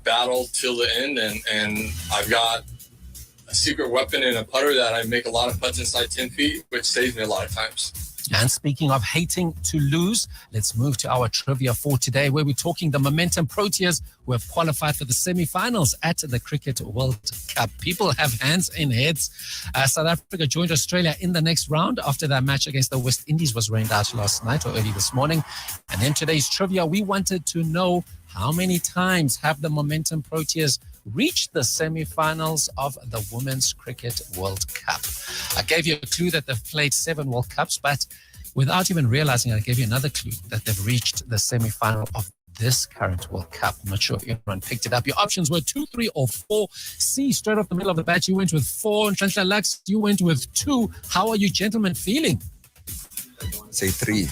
battle till the end, and I've got a secret weapon in a putter that I make a lot of putts inside 10 feet, which saves me a lot of times. And speaking of hating to lose, let's move to our trivia for today, where we're talking the Momentum Proteas who have qualified for the semi-finals at the Cricket World Cup. People have hands in heads. South Africa joined Australia in the next round after that match against the West Indies was rained out last night or early this morning. And in today's trivia, we wanted to know how many times have the Momentum Proteas reached the semi-finals of the Women's Cricket World Cup. I gave you a clue that they've played 7 World Cups, but without even realizing, I gave you another clue that they've reached the semi-final of this current World Cup. I'm not sure if everyone picked it up. Your options were 2, 3, or 4. C, straight off the middle of the batch, you went with 4. Nhlanhla-LUX, you went with 2. How are you gentlemen feeling? Say 3.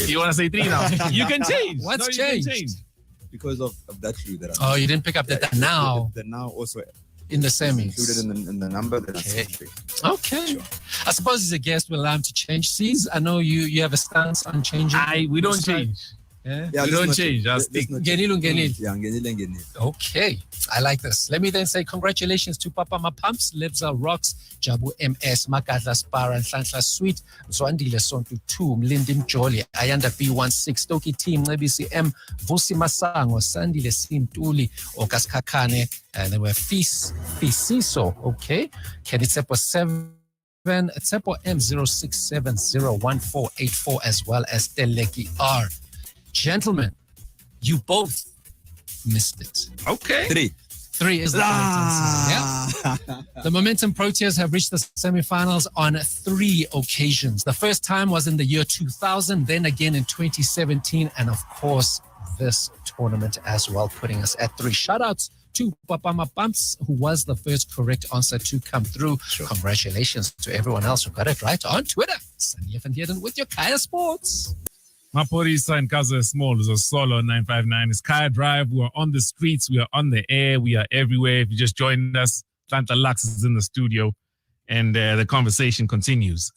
You want to say 3 now? You can change. What's changed? Because of that clue that you didn't pick up the now. The now also in the semis. Included in the number. Then okay. Sure. I suppose as a guest, we'll allow him to change. Sees, I know you have a stance on changing. We don't change. Yeah, we don't change. I'll speak. Okay, I like this. Let me then say congratulations to Papa Mapumps, Lebza Rocks, Jabu MS, Makadla Spara, and Nhlanhla Sweet, Zwandile Sontu 2, Mlindi Mjoli, Ayanda B16, Stoki Team, NBCM, Vusi Masango, Sandile Simtuli, Okas Kakane, and there were Fisiso, okay, Kenitsepo 7. Tsepo M06701484, as well as Teleki R. Gentlemen, you both missed it. Okay. 3 is the correct answer. Yeah. The Momentum Proteas have reached the semifinals on 3 occasions. The first time was in the year 2000, then again in 2017, and of course, this tournament as well, putting us at 3. Shoutouts to Papama Bumps, who was the first correct answer to come through. Sure. Congratulations to everyone else who got it right on Twitter. Sunny van Heerden with your Kaya Sports. Maporisa and Kaza Small is a solo 959. It's Kaya Drive. We are on the streets. We are on the air. We are everywhere. If you just joined us, Nhlanhla-LUX is in the studio, and the conversation continues.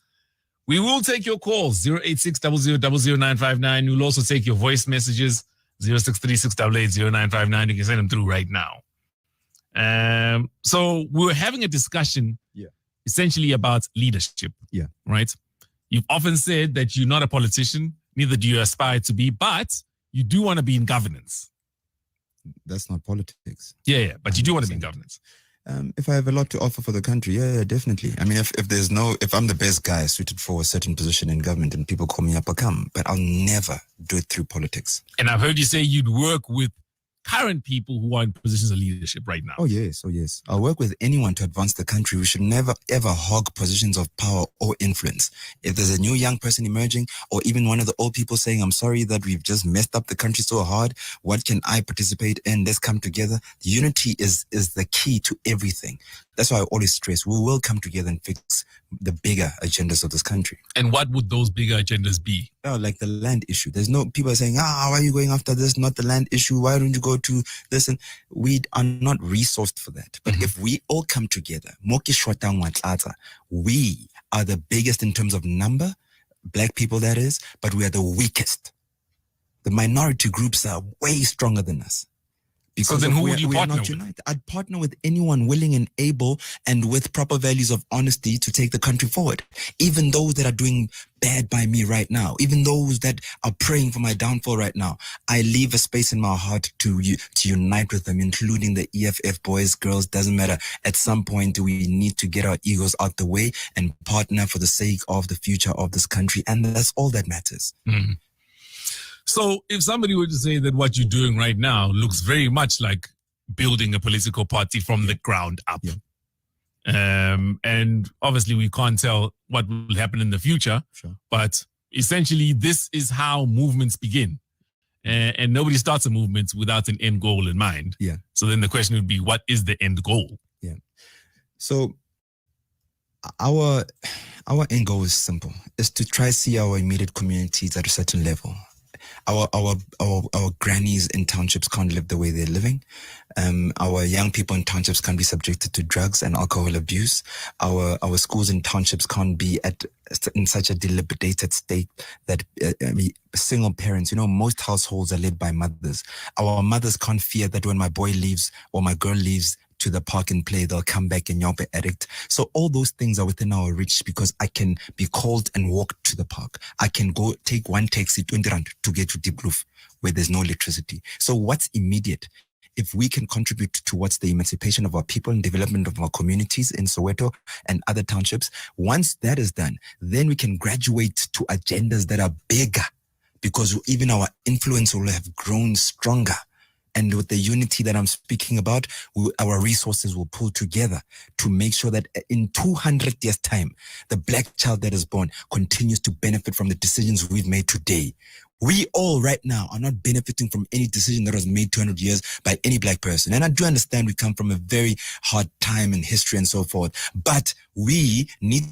We will take your calls, 086-000959. We'll also take your voice messages, 0636880959. You can send them through right now. So we're having a discussion essentially about leadership. Yeah. Right? You've often said that you're not a politician, neither do you aspire to be, but you do want to be in governance. That's not politics. Yeah, but you do want to be in governance. If I have a lot to offer for the country, yeah, definitely. I mean, if I'm the best guy suited for a certain position in government and people call me up, I'll come, but I'll never do it through politics. And I've heard you say you'd work with current people who are in positions of leadership right now. Oh, yes. I'll work with anyone to advance the country. We should never, ever hog positions of power or influence. If there's a new young person emerging, or even one of the old people saying, I'm sorry that we've just messed up the country so hard, what can I participate in? Let's come together. Unity is the key to everything. That's why I always stress, we will come together and fix the bigger agendas of this country. And what would those bigger agendas be? Oh, like the land issue. There's no people are saying, why are you going after this? Not the land issue. Why don't you go to this? And we are not resourced for that. But if we all come together, we are the biggest in terms of number, black people that is, but we are the weakest. The minority groups are way stronger than us. So then who would you partner with? I'd partner with anyone willing and able and with proper values of honesty to take the country forward. Even those that are doing bad by me right now, even those that are praying for my downfall right now, I leave a space in my heart to unite with them, including the EFF boys, girls, doesn't matter. At some point, we need to get our egos out the way and partner for the sake of the future of this country. And that's all that matters. Mm-hmm. So if somebody were to say that what you're doing right now looks very much like building a political party from the ground up, and obviously we can't tell what will happen in the future, but essentially this is how movements begin. And nobody starts a movement without an end goal in mind. Yeah. So then the question would be, what is the end goal? Yeah. So our end goal is simple. It's to try to see our immediate communities at a certain level. our grannies in townships can't live the way they're living. Our young people in townships can't be subjected to drugs and alcohol abuse. Our schools in townships can't be in such a dilapidated state that single parents, most households are led by mothers. Our mothers can't fear that when my boy leaves or my girl leaves to the park and play, they'll come back and you'll be addict. So all those things are within our reach because I can be called and walk to the park. I can go take one taxi, 20 rand, to get to Deep Roof where there's no electricity. So what's immediate? If we can contribute towards the emancipation of our people and development of our communities in Soweto and other townships, once that is done, then we can graduate to agendas that are bigger because even our influence will have grown stronger. And with the unity that I'm speaking about, our resources will pull together to make sure that in 200 years' time, the black child that is born continues to benefit from the decisions we've made today. We all right now are not benefiting from any decision that was made 200 years by any black person. And I do understand we come from a very hard time in history and so forth, but we need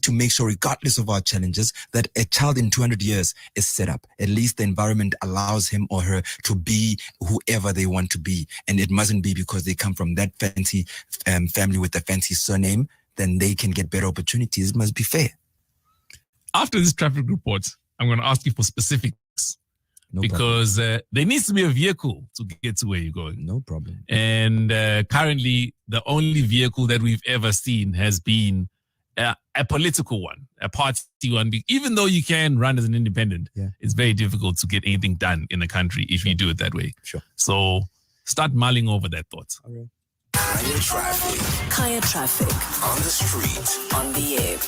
to make sure, regardless of our challenges, that a child in 200 years is set up. At least the environment allows him or her to be whoever they want to be. And it mustn't be because they come from that fancy family with a fancy surname, then they can get better opportunities. It must be fair. After this traffic report, I'm going to ask you for specifics. Because there needs to be a vehicle to get to where you're going. No problem. And currently, the only vehicle that we've ever seen has been a political one, a party one. Even though you can run as an independent, it's very difficult to get anything done in the country if you do it that way. Sure. So start mulling over that thought. All right. Kaya traffic. Kaya traffic. On the street. On the air.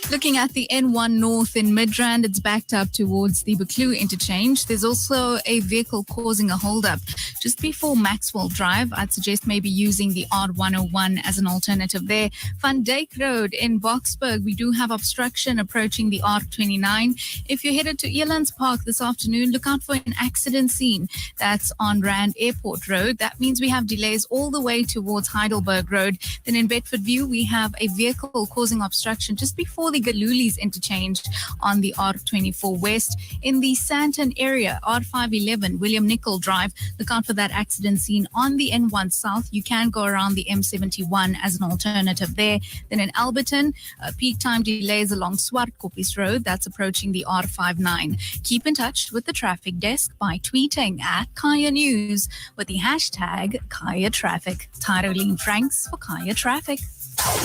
Looking at the N1 North in Midrand, it's backed up towards the Buccleuch interchange. There's also a vehicle causing a holdup just before Maxwell Drive. I'd suggest maybe using the R101 as an alternative there. Van Dyk Road in Boksburg, we do have obstruction approaching the R29. If you're headed to Elands Park this afternoon, look out for an accident scene. That's on Rand Airport Road. That means we have delays all the way towards Heidelberg Road. Then in Bedford View, we have a vehicle causing obstruction just before the Galulis interchange on the R24 West. In the Santon area, R511, William Nicol Drive, look out for that accident scene on the N1 South. You can go around the M71 as an alternative there. Then in Alberton, peak time delays along Swartkoppies Road. That's approaching the R59. Keep in touch with the traffic desk by tweeting at Kaya News with the hashtag Kaya Traffic. Tyroline Franks for Kaya Traffic.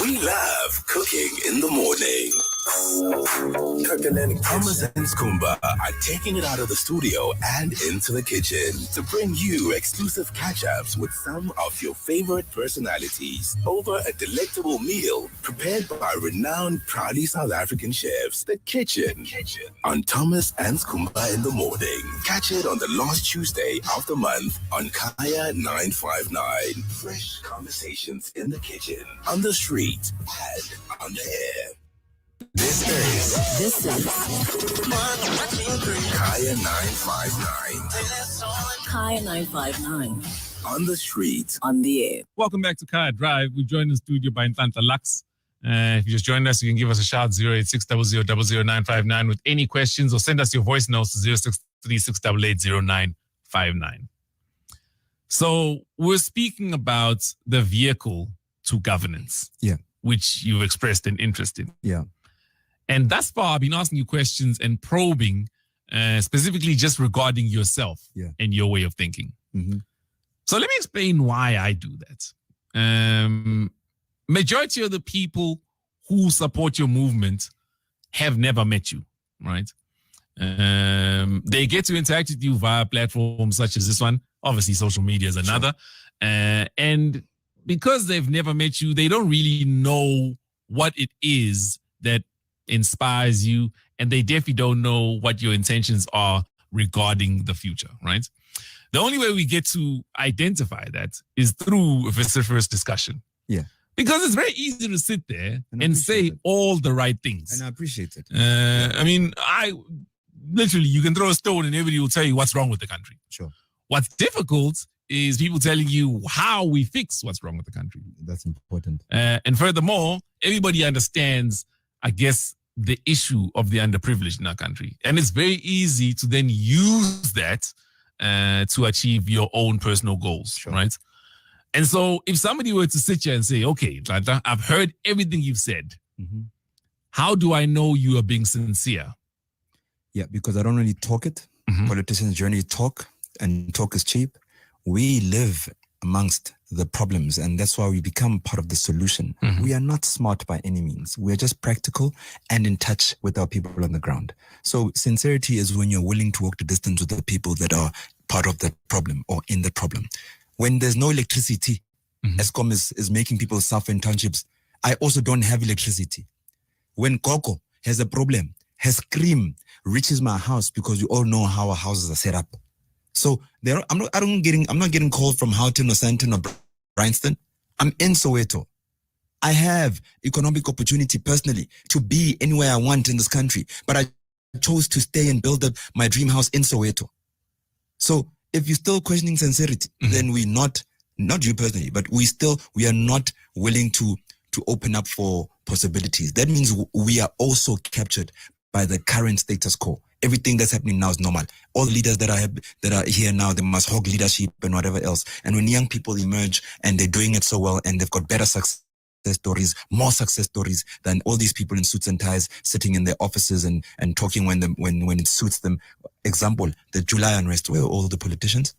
We love cooking in the morning. Thomas and Skumba are taking it out of the studio and into the kitchen to bring you exclusive catch-ups with some of your favorite personalities over a delectable meal prepared by renowned, proudly South African chefs. The Kitchen on Thomas and Skumba in the morning. Catch it on the last Tuesday of the month on Kaya 959. Fresh conversations in the kitchen, on the street, and on the air. This is Kaya 959. Kaya 959. On the street. On the air. Welcome back to Kaya Drive. We're joined in the studio by Nhlanhla-LUX. If you just joined us, you can give us a shout, 08600000959 with any questions, or send us your voice notes to 0636880959. So we're speaking about the vehicle to governance, which you've expressed an interest in. Yeah. And thus far, I've been asking you questions and probing, specifically just regarding yourself and your way of thinking. Mm-hmm. So let me explain why I do that. Majority of the people who support your movement have never met you, right? They get to interact with you via platforms such as this one. Obviously, social media is another. And because they've never met you, they don't really know what it is that inspires you, and they definitely don't know what your intentions are regarding the future, right? The only way we get to identify that is through a vociferous discussion. Yeah. Because it's very easy to sit there and say all the right things. And I appreciate it. I mean, literally, you can throw a stone and everybody will tell you what's wrong with the country. Sure. What's difficult is people telling you how we fix what's wrong with the country. That's important. And furthermore, everybody understands, I guess, the issue of the underprivileged in our country. And it's very easy to then use that to achieve your own personal goals, right? And so if somebody were to sit here and say, okay, Nhlanhla, I've heard everything you've said. How do I know you are being sincere? Yeah, because I don't really talk it. Politicians generally talk, and talk is cheap. We live amongst the problems, and that's why we become part of the solution. We are not smart by any means. We are just practical and in touch with our people on the ground. So sincerity is when you're willing to walk the distance with the people that are part of that problem or in the problem. When there's no electricity, Eskom is making people suffer in townships. I also don't have electricity. When Coco has a problem, her scream reaches my house, because you all know how our houses are set up. So I'm not getting called from Houghton or Sandton or Bryanston. I'm in Soweto. I have economic opportunity personally to be anywhere I want in this country, but I chose to stay and build up my dream house in Soweto. So if you're still questioning sincerity, then we're not you personally, but we are not willing to open up for possibilities. That means we are also captured by the current status quo. Everything that's happening now is normal. All the leaders that are here now, they must hog leadership and whatever else. And when young people emerge and they're doing it so well and they've got better success stories, more success stories than all these people in suits and ties sitting in their offices and talking when it suits them. Example, the July unrest, where are all the politicians?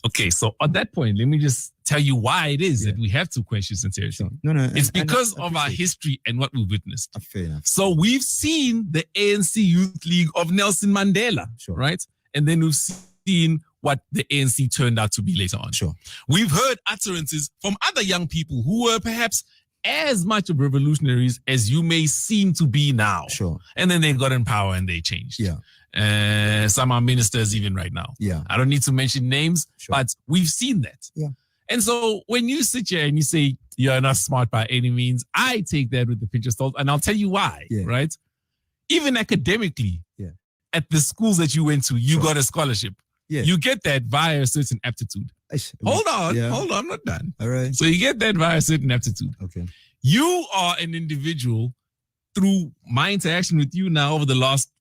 Okay, so on that point, let me just tell you why it is that we have to question sincerity. No, it's because of our history and what we've witnessed. Fair enough. So we've seen the ANC Youth League of Nelson Mandela, right? And then we've seen what the ANC turned out to be later on. We've heard utterances from other young people who were perhaps as much of revolutionaries as you may seem to be now. And then they got in power and they changed. Some are ministers even right now. I don't need to mention names, but we've seen that. And so when you sit here and you say you're not smart by any means, I take that with a pinch of salt, and I'll tell you why, right? Even academically, at the schools that you went to, you got a scholarship. You get that via a certain aptitude. Hold on, I'm not done. All right. So you get that via a certain aptitude. Okay. You are an individual, through my interaction with you now over the last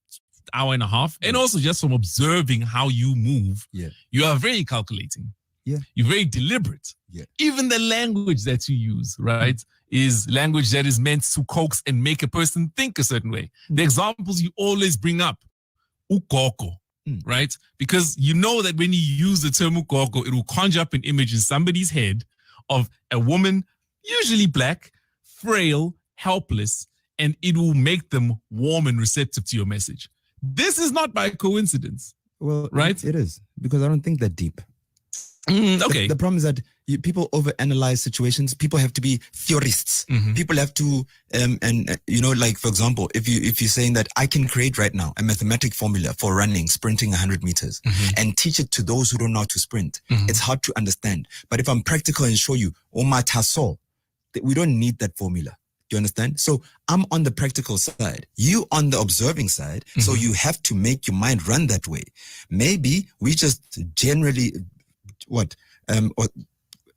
hour and a half, and also just from observing how you move, you are very calculating. You're very deliberate. Even the language that you use, right, is language that is meant to coax and make a person think a certain way. The examples you always bring up, ukoko, right? Because you know that when you use the term ukoko, it will conjure up an image in somebody's head of a woman, usually black, frail, helpless, and it will make them warm and receptive to your message. This is not by coincidence. Well, right? It is, because I don't think that deep. Okay. The problem is that people overanalyze situations. People have to be theorists. People have to, like, for example, if you're saying that I can create right now a mathematic formula for running, sprinting 100 meters, and teach it to those who don't know how to sprint, it's hard to understand. But if I'm practical and show you, we don't need that formula. Do you understand? So I'm on the practical side, you on the observing side. So you have to make your mind run that way. Maybe we just generally, or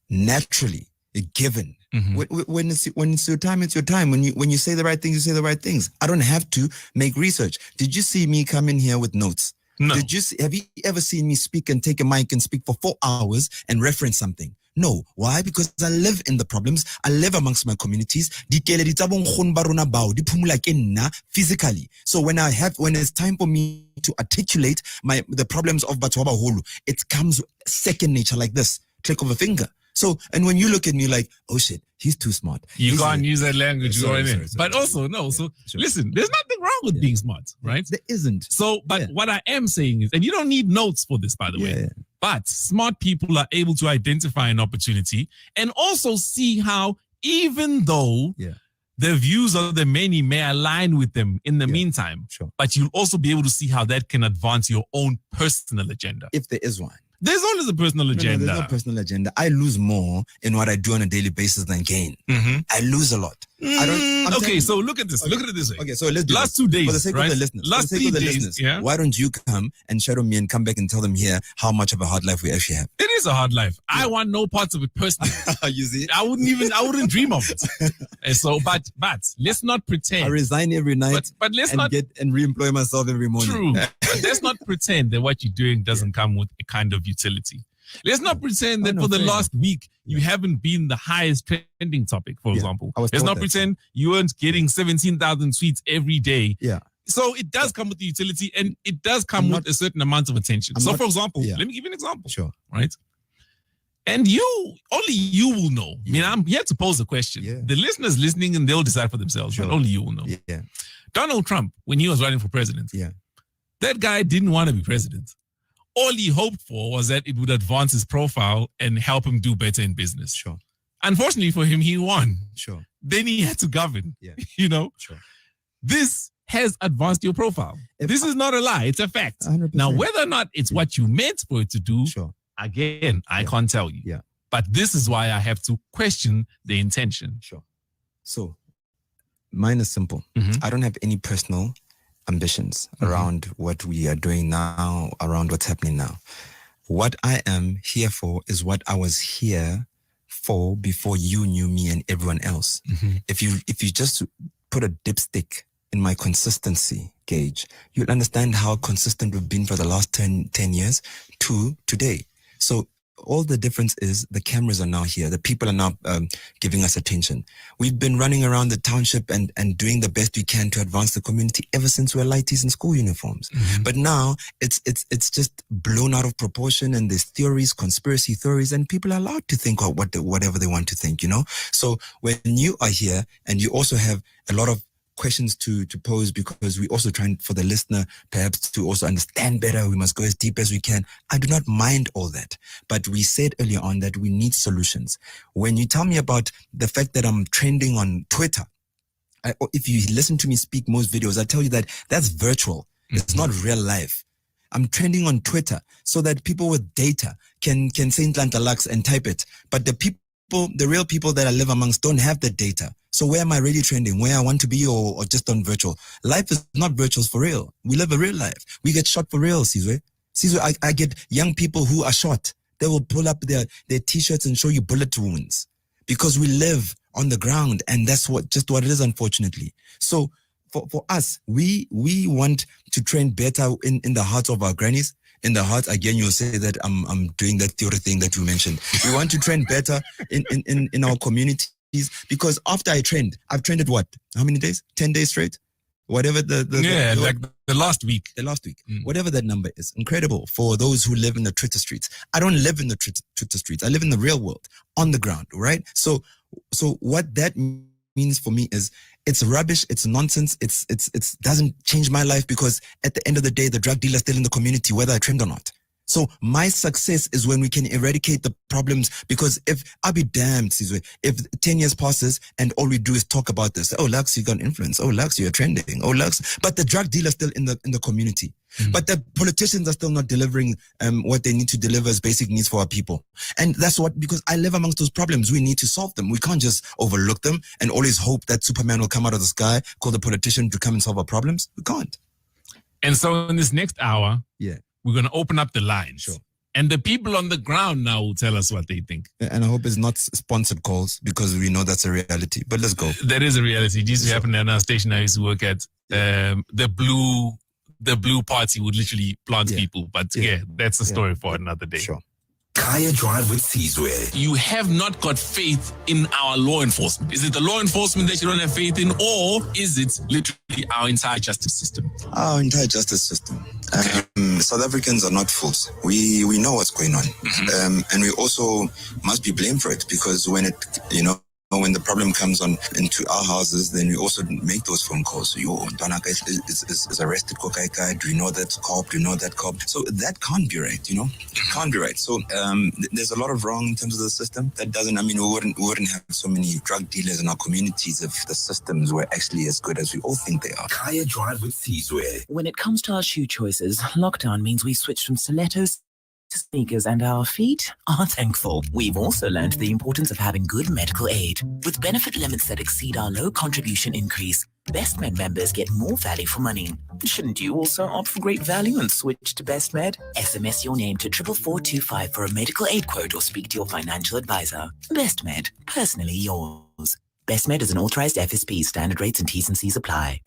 naturally given. When it's your time, it's your time. When you say the right things, you say the right things. I don't have to make research. Did you see me come in here with notes? No. Have you ever seen me speak and take a mic and speak for 4 hours and reference something? No. Why? Because I live in the problems. I live amongst my communities. Physically. So when it's time for me to articulate the problems of Batwaba Hulu, it comes second nature, like this, click of a finger. So, and when you look at me like, oh shit, he's too smart. You can't use that language. But also, no. So listen, there's nothing wrong with being smart, right? There isn't. So, but what I am saying is, and you don't need notes for this, by the way, but smart people are able to identify an opportunity and also see how, even though the views of the many may align with them in the meantime, but you'll also be able to see how that can advance your own personal agenda. If there is one. There's always a personal agenda. No, there's no personal agenda. I lose more in what I do on a daily basis than gain. I lose a lot. So look at this. Okay. Look at it this way. Okay, so let's do last 2 days, for the sake of the listeners. Last 3 days, listeners, why don't you come and shadow me and come back and tell them here how much of a hard life we actually have? It is a hard life. I want no parts of it personally. You see? I wouldn't dream of it. And so, but let's not pretend. I resign every night, but let's and not get and re-employ myself every morning. True. But let's not pretend that what you're doing doesn't come with a kind of utility. Let's not pretend that for the last week you haven't been the highest trending topic, for example. Let's not pretend you weren't getting 17,000 tweets every day. Yeah. So it does come with the utility, and it does come with a certain amount of attention. For example, let me give you an example. Sure. Right? And only you will know. I mean, I'm here to pose a question. The listeners listening, and they'll decide for themselves. But only you will know. Yeah. Donald Trump, when he was running for president, that guy didn't want to be president. All he hoped for was that it would advance his profile and help him do better in business. Sure. Unfortunately for him, he won. Sure. Then he had to govern. Yeah. Sure. This has advanced your profile. This is not a lie. It's a fact. 100%. Now, whether or not it's what you meant for it to do, again, I can't tell you. Yeah. But this is why I have to question the intention. Sure. So, mine is simple. I don't have any personal ambitions around what we are doing now, around what's happening now. What I am here for is what I was here for before you knew me and everyone else. If you just put a dipstick in my consistency gauge, you'll understand how consistent we've been for the last 10 years to today. So all the difference is the cameras are now here. The people are now giving us attention. We've been running around the township and doing the best we can to advance the community ever since we were lighties in school uniforms. But now it's just blown out of proportion, and there's theories, conspiracy theories, and people are allowed to think of whatever they want to think, So when you are here and you also have a lot of questions to pose, because we also trying for the listener perhaps to also understand better, we must go as deep as we can. I do not mind all that, but we said earlier on that we need solutions. When you tell me about the fact that I'm trending on Twitter, if you listen to me speak most videos, I tell you that that's virtual. It's not real life. I'm trending on Twitter so that people with data can say Nhlanhla-LUX and type it, but the real people that I live amongst don't have the data. So where am I really trending? Where I want to be, or just on virtual? Life is not virtual, it's for real. We live a real life. We get shot for real, Sizwe. I get young people who are shot. They will pull up their T-shirts and show you bullet wounds, because we live on the ground, and that's what it is, unfortunately. So for us, we want to trend better in the hearts of our grannies. In the heart, again, you'll say that I'm doing that theory thing that you mentioned. We want to trend better in our communities, because after I've trended what? How many days? 10 days straight? Whatever like the last week. The last week. Whatever that number is. Incredible for those who live in the Twitter streets. I don't live in the Twitter streets. I live in the real world, on the ground, right? So what that means for me is it's rubbish, it's nonsense, it doesn't change my life, because at the end of the day, the drug dealer is still in the community, whether I trend or not. So my success is when we can eradicate the problems, because I'll be damned, Sizwe, if 10 years passes and all we do is talk about this. Oh, Lux, you got influence. Oh, Lux, you're trending. Oh, Lux. But the drug dealer is still in the community. But the politicians are still not delivering what they need to deliver as basic needs for our people. And that's because I live amongst those problems. We need to solve them. We can't just overlook them and always hope that Superman will come out of the sky, call the politician to come and solve our problems. We can't. And so in this next hour, we're going to open up the lines. Sure. And the people on the ground now will tell us what they think. And I hope it's not sponsored calls, because we know that's a reality. But let's go. That is a reality. This used to happen at our station I used to work at. The blue party would literally plant people. But that's a story for another day. Sure. Kaya Drive with Sizwe. You have not got faith in our law enforcement. Is it the law enforcement that you don't have faith in, or is it literally our entire justice system? Our entire justice system. South Africans are not fools. We know what's going on. And we also must be blamed for it, because when the problem comes into our houses, then we also make those phone calls. Donaka is arrested. Do you know that cop? Do you know that cop? So that can't be right, It can't be right. So there's a lot of wrong in terms of the system. That doesn't, we wouldn't have so many drug dealers in our communities if the systems were actually as good as we all think they are. Kaya Drive with Sizwe. When it comes to our shoe choices, lockdown means we switch from stilettos sneakers and our feet are thankful. We've also learned the importance of having good medical aid. With benefit limits that exceed our low contribution increase, BestMed members get more value for money. Shouldn't you also opt for great value and switch to BestMed? SMS your name to 44425 for a medical aid quote or speak to your financial advisor. BestMed, personally yours. BestMed is an authorized FSP. Standard rates and T's and C's apply.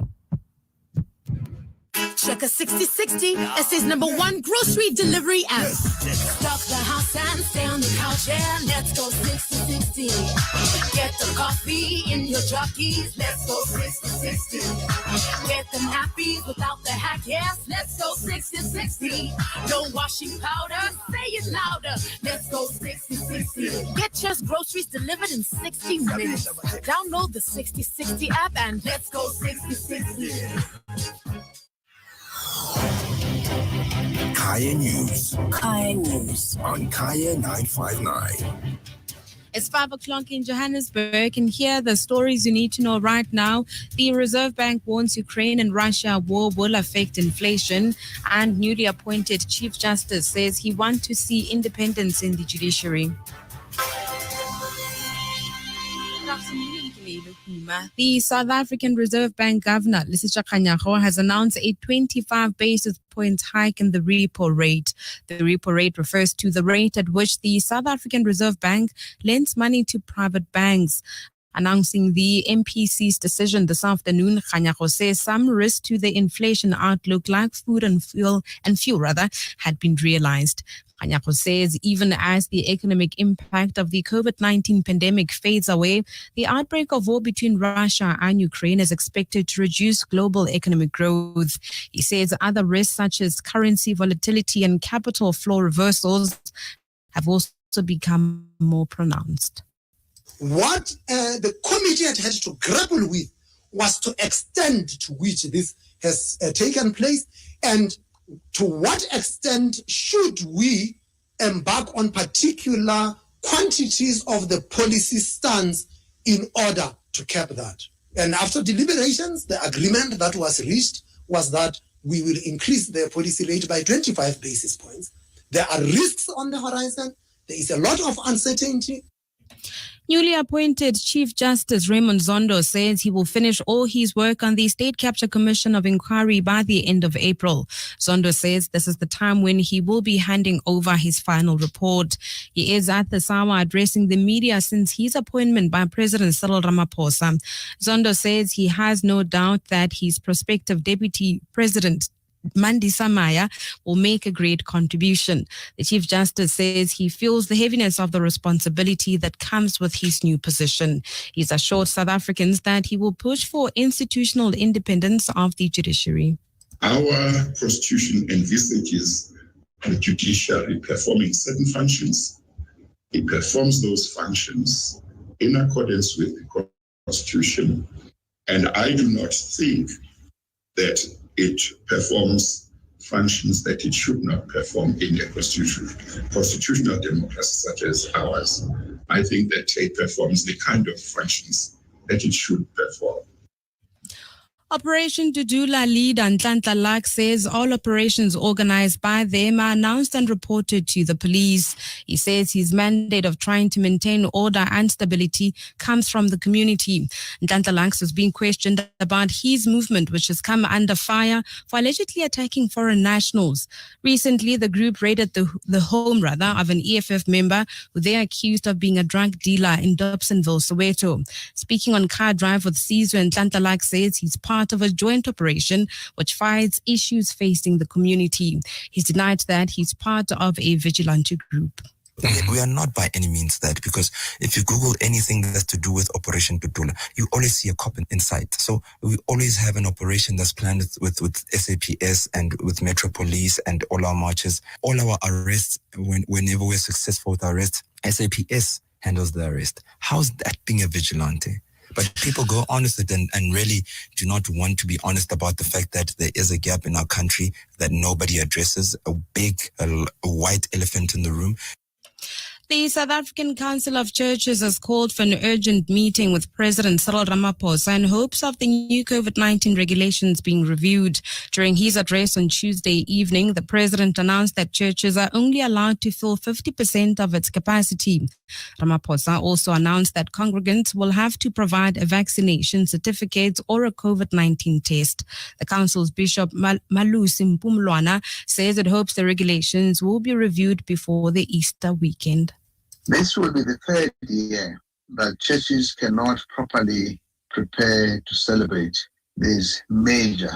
Check a 6060, SA's #1 grocery delivery app. Stock the house and stay on the couch, yeah, let's go 6060. Get the coffee in your jockeys, let's go 6060. Get the nappies without the hack, yes, let's go 6060. No washing powder, say it louder, let's go 6060. Get your groceries delivered in 60 minutes. Download the 6060 app and let's go 6060. Kaya News. Kaya News on Kaya 959. It's 5 o'clock in Johannesburg, and here are the stories you need to know right now. The Reserve Bank warns Ukraine and Russia war will affect inflation, and newly appointed Chief Justice says he wants to see independence in the judiciary. The South African Reserve Bank Governor, Lesitsha Kganyago, has announced a 25 basis point hike in the repo rate. The repo rate refers to the rate at which the South African Reserve Bank lends money to private banks. Announcing the MPC's decision this afternoon, Kganyago says some risk to the inflation outlook, like food and fuel had been realized. Kganyago says even as the economic impact of the COVID-19 pandemic fades away, the outbreak of war between Russia and Ukraine is expected to reduce global economic growth. He says other risks such as currency volatility and capital flow reversals have also become more pronounced. What the committee had to grapple with was to extent to which this has taken place, and to what extent should we embark on particular quantities of the policy stance in order to cap that. And after deliberations, the agreement that was reached was that we will increase the policy rate by 25 basis points. There are risks on the horizon. There is a lot of uncertainty. Newly appointed Chief Justice Raymond Zondo says he will finish all his work on the State Capture Commission of Inquiry by the end of April. Zondo says this is the time when he will be handing over his final report. He is at the Sawa addressing the media since his appointment by President Cyril Ramaphosa. Zondo says he has no doubt that his prospective Deputy President Mandisa Maya will make a great contribution. The Chief Justice says he feels the heaviness of the responsibility that comes with his new position. He's assured South Africans that he will push for institutional independence of the judiciary. Our constitution envisages the judiciary performing certain functions. It performs those functions in accordance with the constitution, and I do not think that it performs functions that it should not perform in a constitutional democracy such as ours. I think that it performs the kind of functions that it should perform. Operation Dudula leader Nhlanhla-LUX says all operations organized by them are announced and reported to the police. He says his mandate of trying to maintain order and stability comes from the community. Nhlanhla-LUX was being questioned about his movement, which has come under fire for allegedly attacking foreign nationals. Recently, the group raided the home of an EFF member who they accused of being a drug dealer in Dobsonville, Soweto. Speaking on Car Drive with Sizwe, Nhlanhla-LUX says he's part of a joint operation which fights issues facing the community. He's denied that he's part of a vigilante group. We are not by any means that, because if you Google anything that's to do with Operation Dudula, you always see a cop in sight. So we always have an operation that's planned with SAPS and with Metro Police and all our marches. All our arrests, whenever we're successful with arrests, SAPS handles the arrest. How's that being a vigilante? But people go on with it and really do not want to be honest about the fact that there is a gap in our country that nobody addresses, a big white elephant in the room. The South African Council of Churches has called for an urgent meeting with President Cyril Ramaphosa in hopes of the new COVID-19 regulations being reviewed. During his address on Tuesday evening, the president announced that churches are only allowed to fill 50% of its capacity. Ramaphosa also announced that congregants will have to provide a vaccination certificate or a COVID-19 test. The council's Bishop Malusi Mpumlwana says it hopes the regulations will be reviewed before the Easter weekend. This will be the third year that churches cannot properly prepare to celebrate these major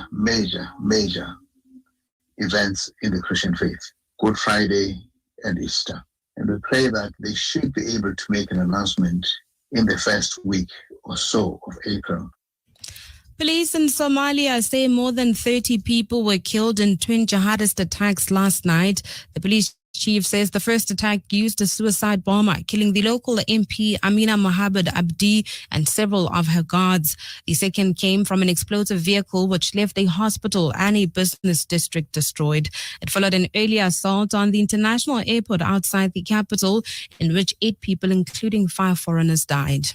events in the Christian faith, Good Friday and Easter. And we pray that they should be able to make an announcement in the first week or so of April. Police in Somalia say more than 30 people were killed in twin jihadist attacks last night. The police chief says the first attack used a suicide bomber, killing the local MP Amina Mohammed Abdi and several of her guards. The second came from an explosive vehicle which left a hospital and a business district destroyed. It followed an earlier assault on the international airport outside the capital, in which 8 people, including 5 foreigners, died.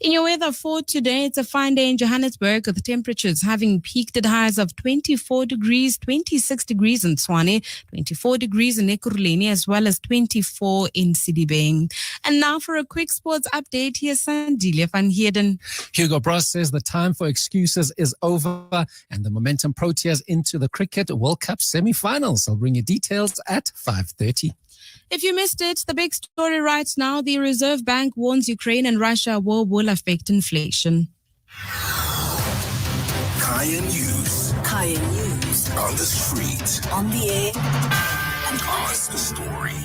In your weather for today, it's a fine day in Johannesburg with temperatures having peaked at highs of 24 degrees, 26 degrees in Tshwane, 24 degrees in Ekurhuleni, as well as 24 in Sidibeng. And now for a quick sports update, here's Sandile van Heerden. Hugo Bross says the time for excuses is over and the momentum Proteas into the Cricket World Cup semi-finals. I'll bring you details at 5:30. If you missed it, the big story right now, the Reserve Bank warns Ukraine and Russia war will affect inflation. Kaya News. Kaya News. On the street. On the air. And ask the story.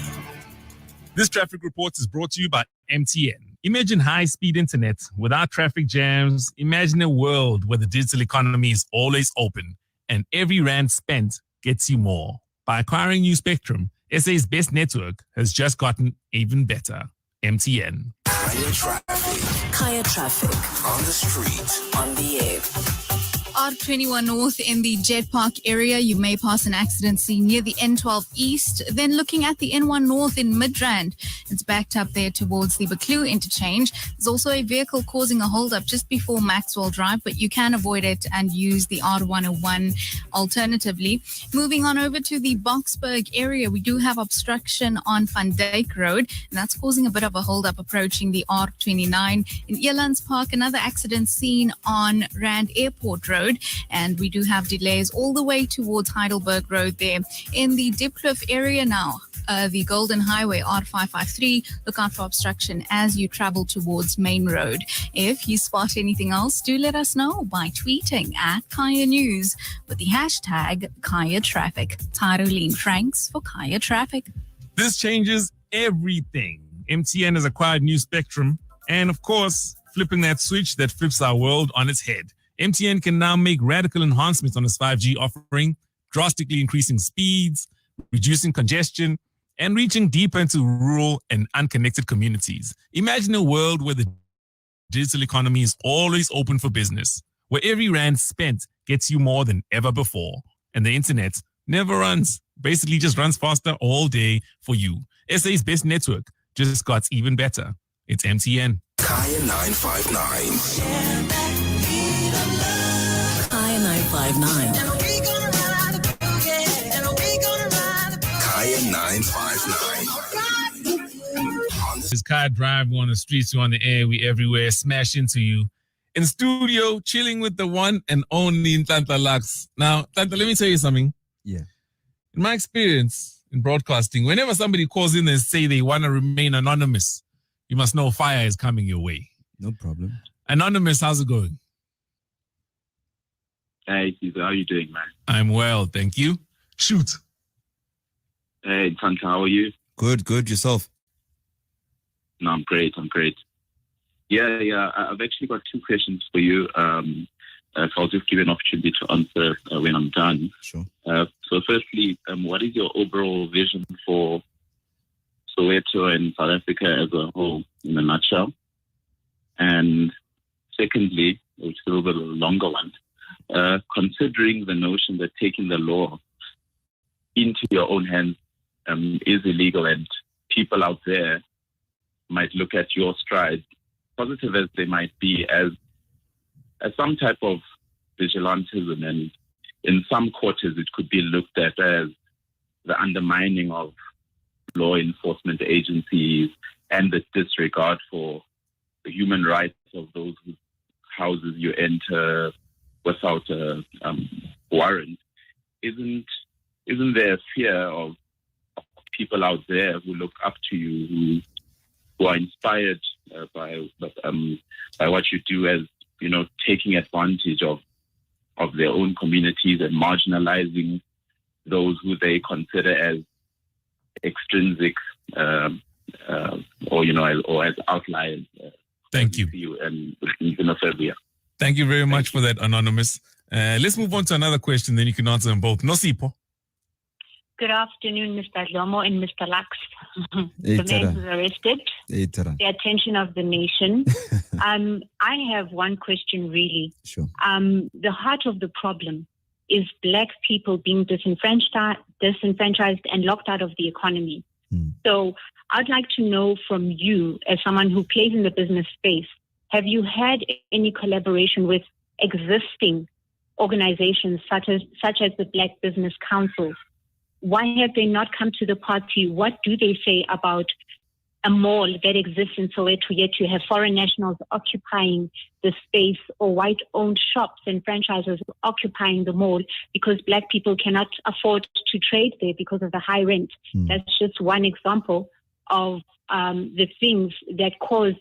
This traffic report is brought to you by MTN. Imagine high-speed internet without traffic jams. Imagine a world where the digital economy is always open and every rand spent gets you more. By acquiring new spectrum, SA's best network has just gotten even better. MTN. Kaya traffic. Kaya traffic. On the street. On the air. R21 North in the Jet Park area, you may pass an accident scene near the N12 East. Then looking at the N1 North in Midrand, it's backed up there towards the Buccleuch interchange. There's also a vehicle causing a hold-up just before Maxwell Drive, but you can avoid it and use the R101 alternatively. Moving on over to the Boksburg area, we do have obstruction on Van Dyk Road, and that's causing a bit of a hold-up approaching the R29. In Elands Park, another accident scene on Rand Airport Road. And we do have delays all the way towards Heidelberg Road there. In the Dipcliff area now, the Golden Highway R553, look out for obstruction as you travel towards Main Road. If you spot anything else, do let us know by tweeting at Kaya News with the hashtag Kaya Traffic. Tyroline Franks for Kaya Traffic. This changes everything. MTN has acquired new spectrum and, of course, flipping that switch that flips our world on its head. MTN can now make radical enhancements on its 5G offering, drastically increasing speeds, reducing congestion, and reaching deeper into rural and unconnected communities. Imagine a world where the digital economy is always open for business, where every rand spent gets you more than ever before, and the internet never runs, basically just runs faster all day for you. SA's best network just got even better. It's MTN. Kaya 959. Kaya 959. Kaya 959. This is Kaya Drive. We're on the streets, we're on the air, we everywhere, smash into you. In studio, chilling with the one and only Nhlanhla-LUX. Now, Nhlanhla, let me tell you something. Yeah. In my experience in broadcasting, whenever somebody calls in and say they want to remain anonymous, you must know fire is coming your way. No problem. Anonymous, how's it going? Hey, Sizwe, how are you doing, man? I'm well, thank you. Shoot. Hey, Nhlanhla, how are you? Good. Yourself? No, I'm great. Yeah. I've actually got 2 questions for you. So I'll just give you an opportunity to answer when I'm done. Sure. So firstly, what is your overall vision for Soweto and South Africa as a whole in a nutshell? And secondly, which is a little bit of a longer one, considering the notion that taking the law into your own hands is illegal and people out there might look at your strides, positive as they might be, as some type of vigilantism, and in some quarters it could be looked at as the undermining of law enforcement agencies and the disregard for the human rights of those whose houses you enter without a warrant. Isn't there a fear of people out there who look up to you, who are inspired by what you do, as taking advantage of their own communities and marginalizing those who they consider as extrinsic or as outliers? Thank you. And xenophobia. Thank you very much for that, Anonymous. Let's move on to another question, then you can answer them both. Nosipho. Good afternoon, Mr. Ndlomo and Mr. Lux. The man who's arrested. The attention of the nation. I have one question, really. Sure. The heart of the problem is Black people being disenfranchised and locked out of the economy. So I'd like to know from you, as someone who plays in the business space, have you had any collaboration with existing organizations such as the Black Business Council? Why have they not come to the party? What do they say about a mall that exists in Soweto, yet you have foreign nationals occupying the space, or white-owned shops and franchises occupying the mall because Black people cannot afford to trade there because of the high rent? That's just one example of the things that cause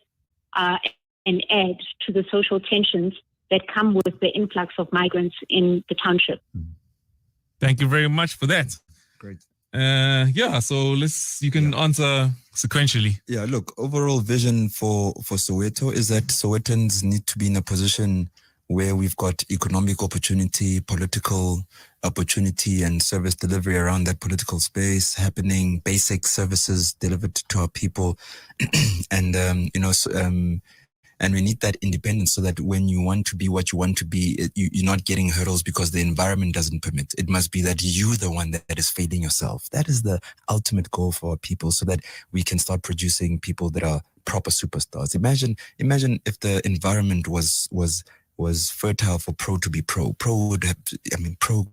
and add to the social tensions that come with the influx of migrants in the township. Thank you very much for that. Great. So you can answer sequentially. Yeah, look, overall vision for Soweto is that Sowetans need to be in a position where we've got economic opportunity, political opportunity, and service delivery around that political space happening, basic services delivered to our people. And we need that independence so that when you want to be what you want to be, you're not getting hurdles because the environment doesn't permit. It must be that you're the one that is failing yourself. That is the ultimate goal for our people, so that we can start producing people that are proper superstars. Imagine if the environment was fertile for Pro to be Pro. Pro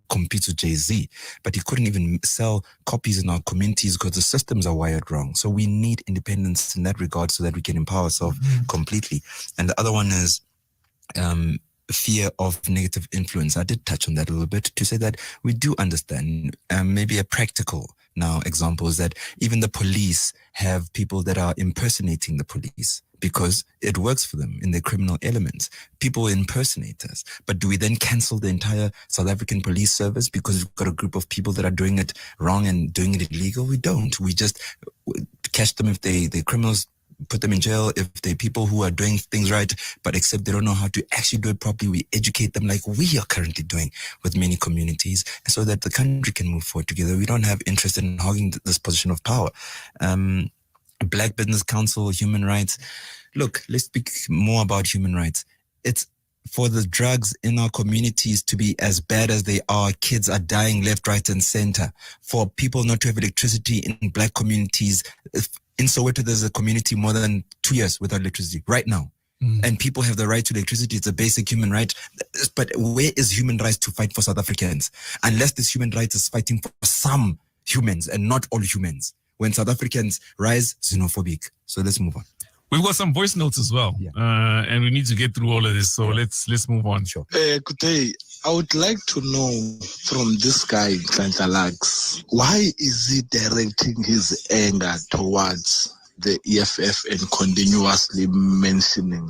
competes with Jay-Z, but he couldn't even sell copies in our communities because the systems are wired wrong. So we need independence in that regard so that we can empower ourselves completely. And the other one is fear of negative influence. I did touch on that a little bit to say that we do understand. Maybe a practical example is that even the police have people that are impersonating the police, because it works for them in their criminal elements. People impersonate us. But do we then cancel the entire South African police service because we've got a group of people that are doing it wrong and doing it illegal? We don't. We just catch them if they're criminals, put them in jail. If they're people who are doing things right, but except they don't know how to actually do it properly, we educate them like we are currently doing with many communities, so that the country can move forward together. We don't have interest in hogging this position of power. Black Business Council, human rights. Look, let's speak more about human rights. It's for the drugs in our communities to be as bad as they are. Kids are dying left, right, and center. For people not to have electricity in Black communities. In Soweto, there's a community more than 2 years without electricity right now. And people have the right to electricity. It's a basic human right. But where is human rights to fight for South Africans? Unless this human right is fighting for some humans and not all humans. When South Africans rise, xenophobic. So let's move on. We've got some voice notes as well, and we need to get through all of this. So let's move on. Sure. Good day. I would like to know from this guy, Nhlanhla-LUX, why is he directing his anger towards the EFF and continuously mentioning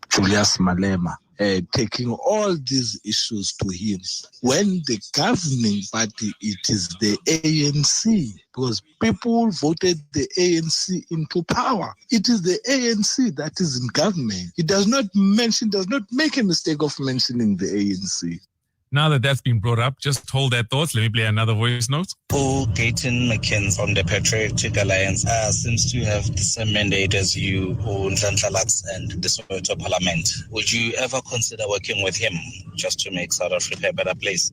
Julius Malema? Taking all these issues to him when the governing party, it is the ANC, because people voted the ANC into power. It is the ANC that is in government. It does not make a mistake of mentioning the ANC. Now that that's been brought up, just hold that thought. Let me play another voice note. Paul Gayton McKinn from the Patriotic Alliance seems to have the same mandate as you, Nhlanhla-LUX, and the Soweto Parliament. Would you ever consider working with him just to make South Africa a better place?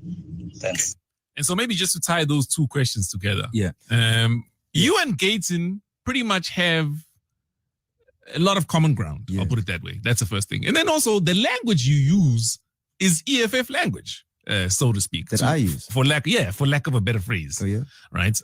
Thanks. And so maybe just to tie those two questions together. Yeah. You and Gayton pretty much have a lot of common ground. I'll put it that way. That's the first thing. And then also the language you use is EFF language, so to speak. That I use? For lack of a better phrase. Oh, yeah? Right?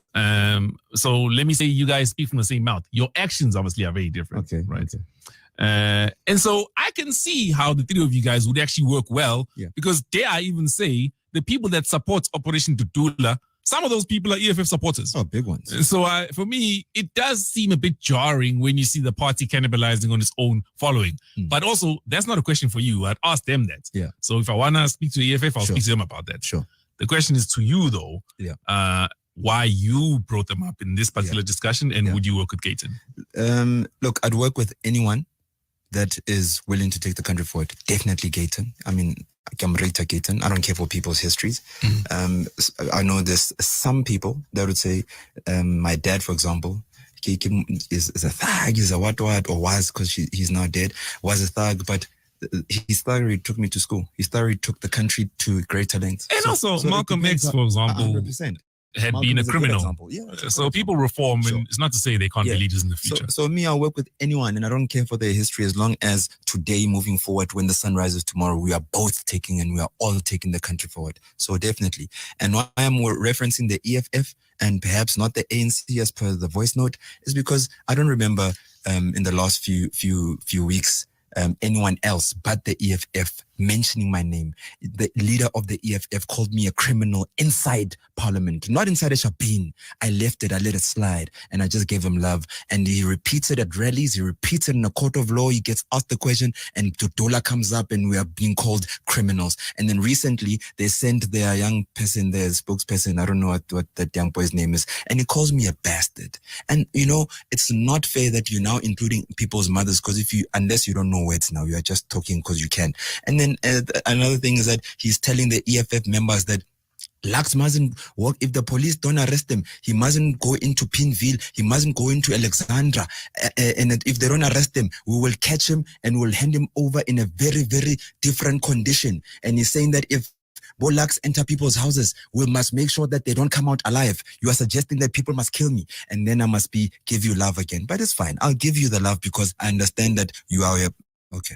So let me say you guys speak from the same mouth. Your actions obviously are very different. Okay. Right? Okay. And so I can see how the three of you guys would actually work well, because dare I even say the people that support Operation Tutula, some of those people are EFF supporters. Oh, big ones. So for me, it does seem a bit jarring when you see the party cannibalizing on its own following. But also, that's not a question for you. I'd ask them that. Yeah. So if I want to speak to EFF, I'll speak to them about that. Sure. The question is to you, though. Yeah. Why you brought them up in this particular discussion, and would you work with Gayton? Look, I'd work with anyone that is willing to take the country forward. Definitely Gayton. I mean, I'm Rita Gayton. I don't care for people's histories. I know there's some people that would say, my dad, for example, is a thug, is a what, or was, because he's now dead, was a thug, but his thuggery took me to school. His thuggery took the country to greater lengths. And also Malcolm X, for example, 100%. had Malcolm been a is criminal. Yeah, so people reform, and it's not to say they can't be leaders in the future. So me, I'll work with anyone, and I don't care for their history, as long as today, moving forward, when the sun rises tomorrow, we are both taking, and we are all taking the country forward. So definitely. And why I'm referencing the EFF and perhaps not the ANC as per the voice note is because I don't remember in the last few weeks anyone else but the EFF mentioning my name. The leader of the EFF called me a criminal inside Parliament, not inside a Shabin. I left it, I let it slide, and I just gave him love. And he repeated at rallies, he repeated in a court of law, he gets asked the question, and Tutola comes up, and we are being called criminals. And then recently, they sent their young person, their spokesperson, I don't know what that young boy's name is, and he calls me a bastard. And, you know, it's not fair that you're now including people's mothers, because unless you don't know words now, you are just talking because you can. And then another thing is that he's telling the EFF members that Lux mustn't work. If the police don't arrest him, he mustn't go into Pinville. He mustn't go into Alexandra. And if they don't arrest him, we will catch him and we'll hand him over in a very, very different condition. And he's saying that if Lux enter people's houses, we must make sure that they don't come out alive. You are suggesting that people must kill me, and then I must give you love again. But it's fine. I'll give you the love because I understand that you are okay.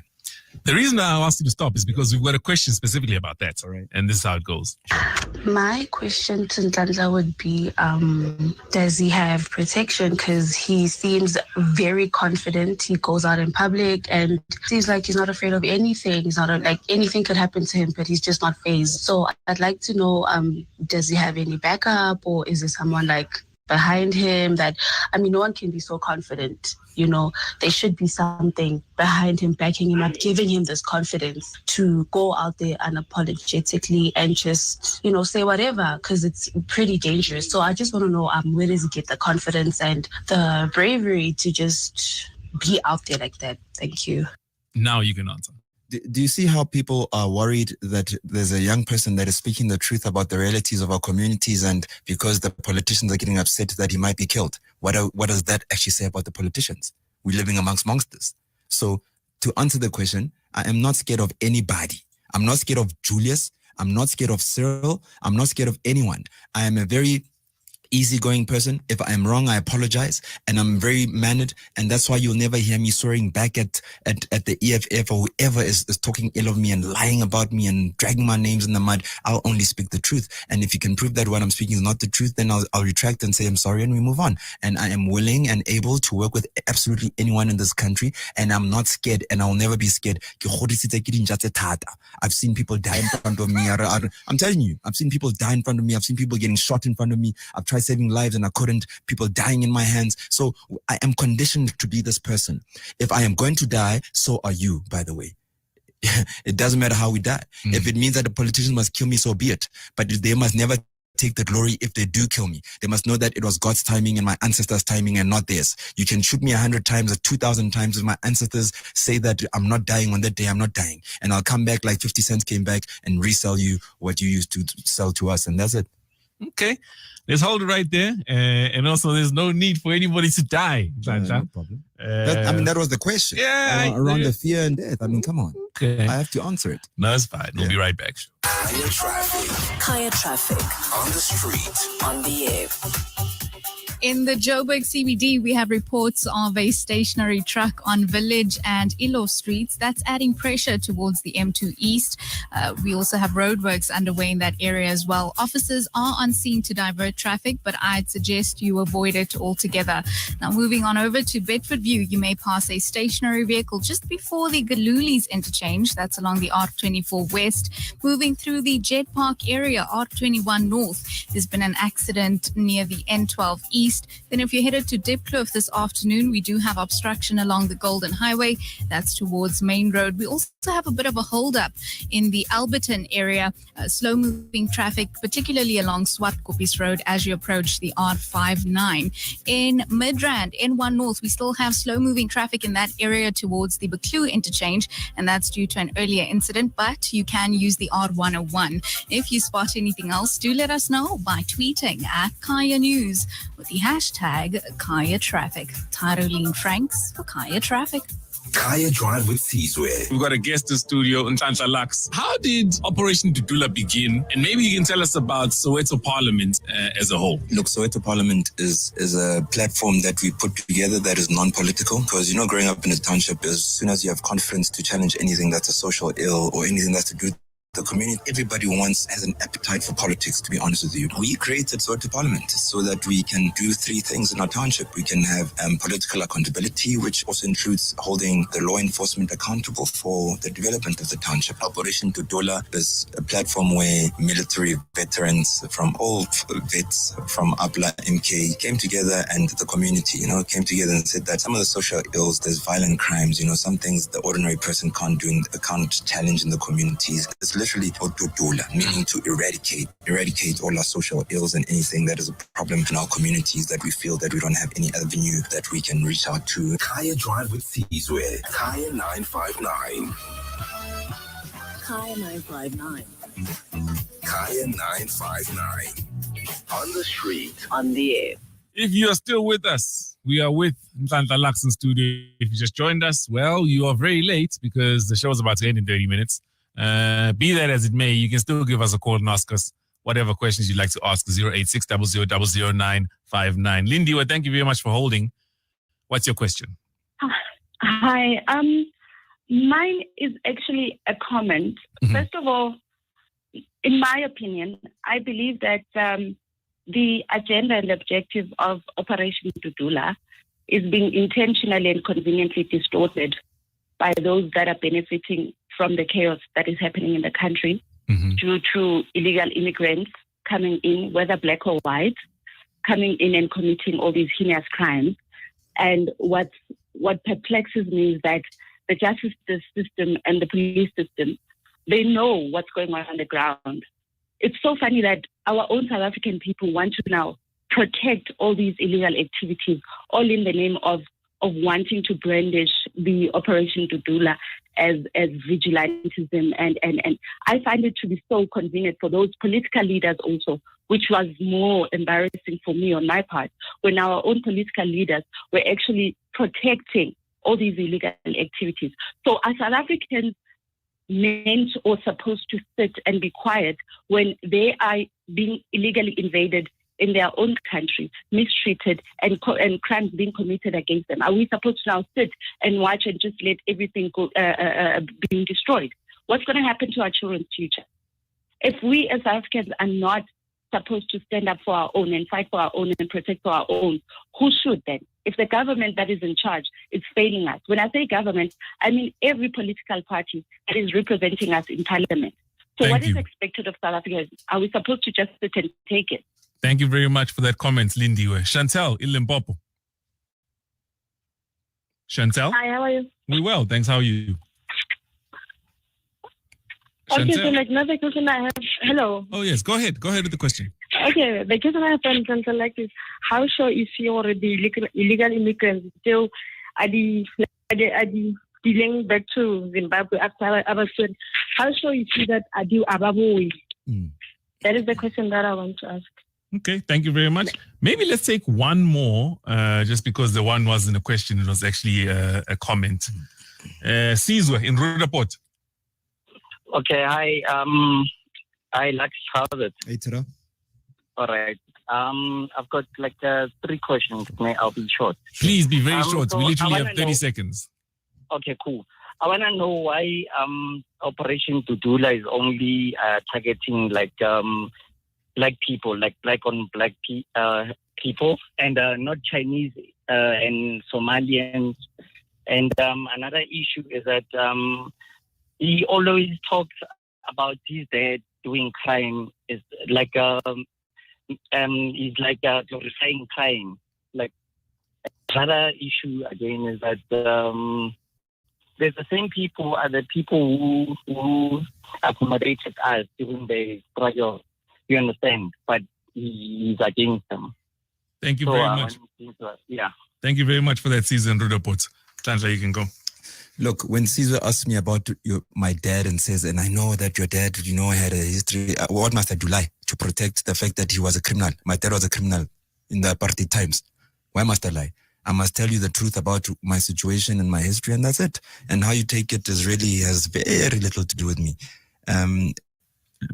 The reason I asked you to stop is because we've got a question specifically about that. All right. And this is how it goes. My question to Nhlanhla would be, does he have protection? Because he seems very confident. He goes out in public and seems like he's not afraid of anything. He's not like anything could happen to him, but he's just not fazed. So I'd like to know, does he have any backup, or is there someone like behind him that, no one can be so confident. There should be something behind him, backing him up, giving him this confidence to go out there unapologetically and just, say whatever, because it's pretty dangerous. So I just want to know, where does he get the confidence and the bravery to just be out there like that? Thank you. Now you can answer. Do you see how people are worried that there's a young person that is speaking the truth about the realities of our communities, and because the politicians are getting upset that he might be killed? What does that actually say about the politicians? We're living amongst monsters. So to answer the question, I am not scared of anybody. I'm not scared of Julius. I'm not scared of Cyril. I'm not scared of anyone. I am a very easygoing person. If I am wrong, I apologize, and I'm very mannered, and that's why you'll never hear me swearing back at the EFF or whoever is talking ill of me and lying about me and dragging my names in the mud. I'll only speak the truth, and if you can prove that what I'm speaking is not the truth, then I'll retract and say I'm sorry, and we move on. And I am willing and able to work with absolutely anyone in this country, and I'm not scared, and I'll never be scared. I've seen people die in front of me. I'm telling you, I've seen people die in front of me. I've seen people getting shot in front of me. I've tried saving lives and I couldn't. People dying in my hands. So I am conditioned to be this person. If I am going to die, so are you, by the way. It doesn't matter how we die. If it means that the politicians must kill me, so be it. But they must never take the glory if they do kill me. They must know that it was God's timing and my ancestors' timing and not theirs. You can shoot me 100 times or 2,000 times if my ancestors say that I'm not dying on that day, I'm not dying. And I'll come back like 50 cents came back and resell you what you used to sell to us. And that's it. Okay. Let's hold it right there. And also, there's no need for anybody to die. No problem. That was the question. Yeah. Around the fear and death. Come on. Okay. I have to answer it. No, it's fine. We'll be right back. Kaya Traffic. On the street. On the air. In the Joburg CBD, we have reports of a stationary truck on Village and Ilo streets. That's adding pressure towards the M2 East. We also have roadworks underway in that area as well. Officers are on scene to divert traffic, but I'd suggest you avoid it altogether. Now, moving on over to Bedford View, you may pass a stationary vehicle just before the Galulis interchange. That's along the R24 West. Moving through the Jet Park area, R21 North, there's been an accident near the N12 East. Then if you're headed to Dipkloof this afternoon, we do have obstruction along the Golden Highway. That's towards Main Road. We also have a bit of a hold-up in the Alberton area. Slow-moving traffic, particularly along Swartkoppies Road as you approach the R59. In Midrand, N1 North, we still have slow-moving traffic in that area towards the Buccleuch interchange, and that's due to an earlier incident, but you can use the R101. If you spot anything else, do let us know by tweeting at Kaya News with the hashtag Kaya Traffic. Tyroline Franks for Kaya Traffic. Kaya Drive with Sizwe. We've got a guest in studio, Nhlanhla-LUX. How did Operation Dudula begin? And maybe you can tell us about Soweto Parliament as a whole. Look, Soweto Parliament is a platform that we put together that is non-political. Because, growing up in a township, as soon as you have confidence to challenge anything that's a social ill or anything that's to do the community, everybody has an appetite for politics, to be honest with you. We created Soweto Parliament so that we can do three things in our township. We can have political accountability, which also includes holding the law enforcement accountable for the development of the township. Operation Dudula is a platform where military veterans from all vets from Abla MK came together, and the community, came together and said that some of the social ills, there's violent crimes, some things the ordinary person can't do, can't challenge in the communities. It's literally Dudula, meaning to eradicate all our social ills and anything that is a problem in our communities that we feel that we don't have any avenue that we can reach out to. Kaya Drive with Sizwe. Kaya 959. Kaya 959. Kaya 959. On the street. On the air. If you are still with us, we are with Nhlanhla-LUX in studio. If you just joined us, well, you are very late because the show is about to end in 30 minutes. Be that as it may, you can still give us a call and ask us whatever questions you'd like to ask. 086 00959. Lindy, well, thank you very much for holding. What's your question? Hi. Mine is actually a comment. Mm-hmm. First of all, in my opinion, I believe that the agenda and objective of Operation Dudula is being intentionally and conveniently distorted by those that are benefiting from the chaos that is happening in the country due to illegal immigrants coming in, whether black or white, coming in and committing all these heinous crimes. And what perplexes me is that the justice system and the police system, they know what's going on the ground. It's so funny that our own South African people want to now protect all these illegal activities, all in the name of wanting to brandish the Operation Dudula as vigilantism. And I find it to be so convenient for those political leaders also, which was more embarrassing for me on my part, when our own political leaders were actually protecting all these illegal activities. So are South Africans meant or supposed to sit and be quiet when they are being illegally invaded in their own country, mistreated, and crimes being committed against them? Are we supposed to now sit and watch and just let everything go being destroyed? What's going to happen to our children's future? If we as Africans are not supposed to stand up for our own and fight for our own and protect for our own, who should then? If the government that is in charge is failing us. When I say government, I mean every political party that is representing us in parliament. So what is expected of South Africans? Are we supposed to just sit and take it? Thank you very much for that comment, Lindy. Chantel, in Limpopo. Chantel? Hi, how are you? We well, thanks. How are you? Okay, so another question I have. Hello. Oh, yes. Go ahead. Go ahead with the question. Okay, the question I have on something like this: how sure is he already illegal immigrants still are the dealing back to Zimbabwe after our story? How sure is he that Adi Ababui? That is the question that I want to ask. Okay, thank you very much. Maybe let's take one more, just because the one wasn't a question, it was actually a comment. Sizwe in Rudaport. Okay, hi. Lux, how's it? Hey, Tara. All right. I've got like 3 questions. I'll be short. Please be very short. So We literally I have wanna 30 know- seconds. Okay, cool. I want to know why Operation Dudula is only targeting like people, like on black people, and not Chinese and Somalians. And another issue is that he always talks about his dad doing crime. Is like he's like glorifying crime. Like another issue again is that there's the same people are the people who accommodated us during the struggle. You understand? But he's against them. Thank you So, very much. Yeah. Thank you very much for that season, Rudapot. Nhlanhla, you can go. Look, when Sizwe asks me about my dad and says, and I know that your dad, had a history, what must I do? Lie to protect the fact that he was a criminal. My dad was a criminal in the apartheid times. Why must I lie? I must tell you the truth about my situation and my history, and that's it. And how you take it has very little to do with me.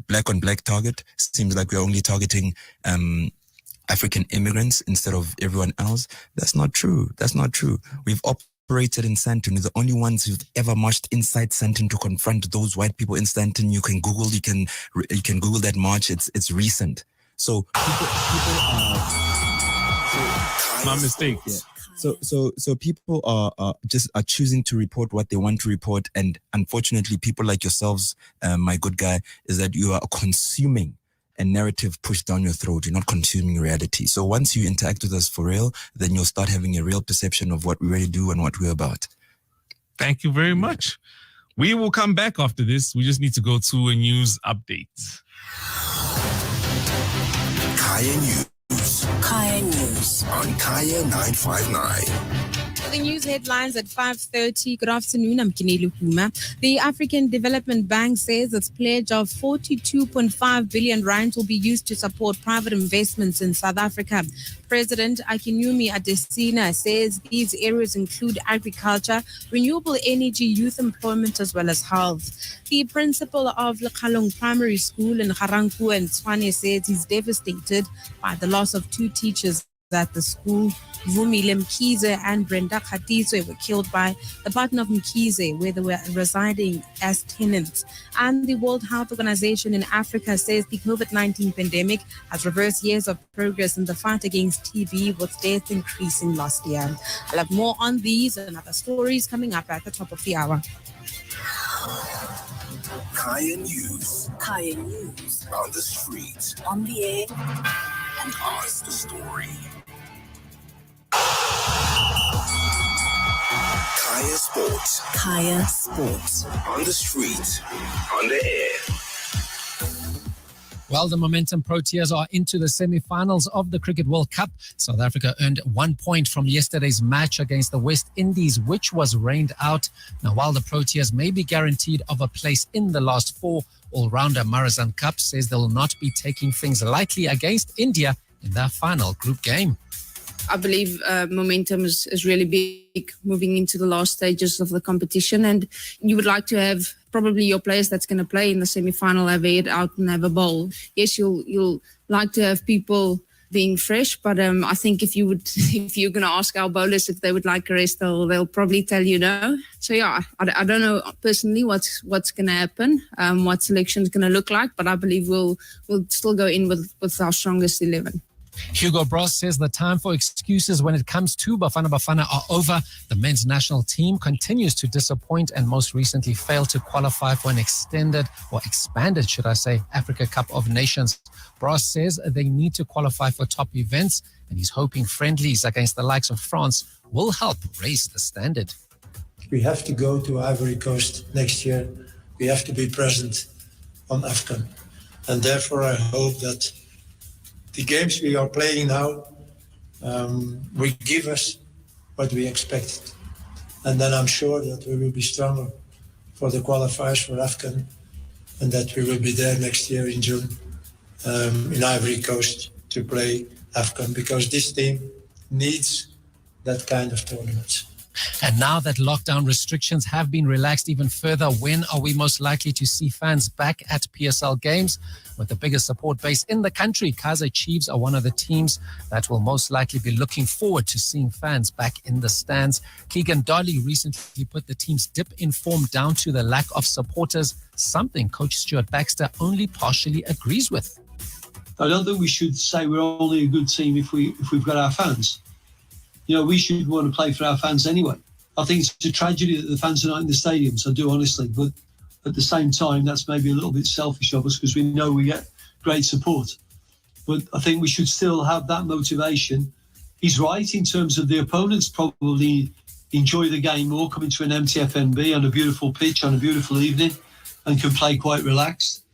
Black on black target seems like we're only targeting African immigrants instead of everyone else. That's not true. We've operated in Sandton. We're the only ones who've ever marched inside Sandton to confront those white people in Sandton. You can Google that march. It's recent. So people are. My mistake. Yeah. So people are choosing to report what they want to report, and unfortunately, people like yourselves, my good guy, is that you are consuming a narrative pushed down your throat. You're not consuming reality. So once you interact with us for real, then you'll start having a real perception of what we really do and what we're about. Thank you very much. We will come back after this. We just need to go to a news update. Kaya News. Kaya News On Kaya 959. The news headlines at 5:30. Good afternoon, I'm Kinelu Puma. The African Development Bank says its pledge of 42.5 billion rand will be used to support private investments in South Africa. President Akinwumi Adesina says these areas include agriculture, renewable energy, youth employment, as well as health. The principal of Lekhalong Primary School in Garanku and Tshwane says he's devastated by the loss of 2 teachers at the school. Vumile Mkhize and Brenda Khatizwe were killed by the button of Mkhize, where they were residing as tenants. And the World Health Organization in Africa says the COVID-19 pandemic has reversed years of progress in the fight against TB, with deaths increasing last year. I'll have more on these and other stories coming up at the top of the hour. Kaya News. Kaya News. On the street. On the air. And on the story. Kaya Sports. Kaya Sports. On the street. On the air. Well, the Momentum Proteas are into the semi-finals of the Cricket World Cup. South Africa earned 1 point from yesterday's match against the West Indies, which was rained out. Now, while the Proteas may be guaranteed of a place in the last 4, all-rounder Marizan Kapp says they will not be taking things lightly against India in their final group game. I believe momentum is really big moving into the last stages of the competition, and you would like to have probably your players that's going to play in the semi-final have a head out and have a bowl. Yes, you'll like to have people being fresh, but I think if you're going to ask our bowlers if they would like a rest, they'll probably tell you no. So yeah, I don't know personally what's going to happen, what selection is going to look like, but I believe we'll still go in with our strongest 11. Hugo Bross says the time for excuses when it comes to Bafana Bafana are over. The men's national team continues to disappoint and most recently failed to qualify for an expanded, Africa Cup of Nations. Bross says they need to qualify for top events, and he's hoping friendlies against the likes of France will help raise the standard. We have to go to Ivory Coast next year. We have to be present on AFCON. And therefore I hope that the games we are playing now will give us what we expected. And then I'm sure that we will be stronger for the qualifiers for AFCON, and that we will be there next year in June in Ivory Coast to play AFCON, because this team needs that kind of tournament. And now that lockdown restrictions have been relaxed even further, when are we most likely to see fans back at PSL games? With the biggest support base in the country, Kaizer Chiefs are one of the teams that will most likely be looking forward to seeing fans back in the stands. Keegan Dolly recently put the team's dip in form down to the lack of supporters, something Coach Stuart Baxter only partially agrees with. I don't think we should say we're only a good team if we've got our fans. We should want to play for our fans anyway. I think it's a tragedy that the fans are not in the stadiums. I do, honestly. But at the same time, that's maybe a little bit selfish of us because we know we get great support. But I think we should still have that motivation. He's right in terms of the opponents probably enjoy the game more coming to an empty FNB on a beautiful pitch on a beautiful evening and can play quite relaxed.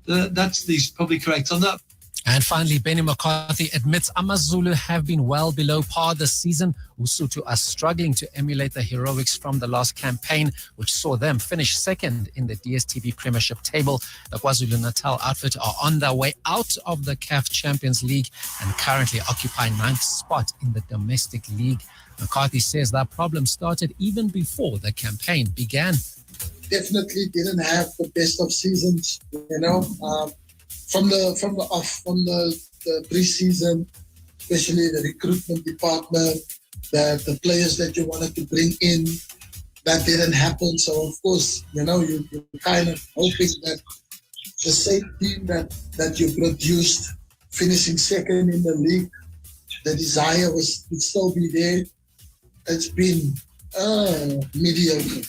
He's probably correct on that. And finally, Benny McCarthy admits AmaZulu have been well below par this season. Usuthu are struggling to emulate the heroics from the last campaign, which saw them finish second in the DSTV Premiership table. The KwaZulu-Natal outfit are on their way out of the CAF Champions League and currently occupy 9th spot in the domestic league. McCarthy says that problem started even before the campaign began. Definitely didn't have the best of seasons, From the pre-season, especially the recruitment department, the players that you wanted to bring in, that didn't happen. So of course, you're kind of hoping that the same team that you produced, finishing second in the league, the desire would still be there. It's been mediocre.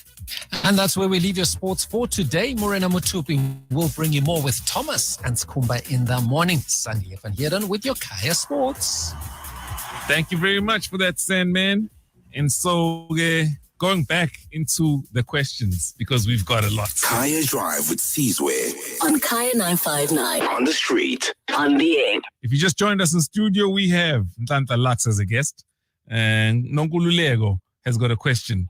And that's where we leave your sports for today. Morena Mutupi will bring you more with Thomas and Skumba in the morning. Sandy van Heerden with your Kaya Sports. Thank you very much for that, Sandman. And so going back into the questions, because we've got a lot. Kaya Drive with Sizwe. On Kaya 959. On the street. On the air. If you just joined us in studio, we have Nhlanhla-LUX as a guest. And Nonkululeko has got a question.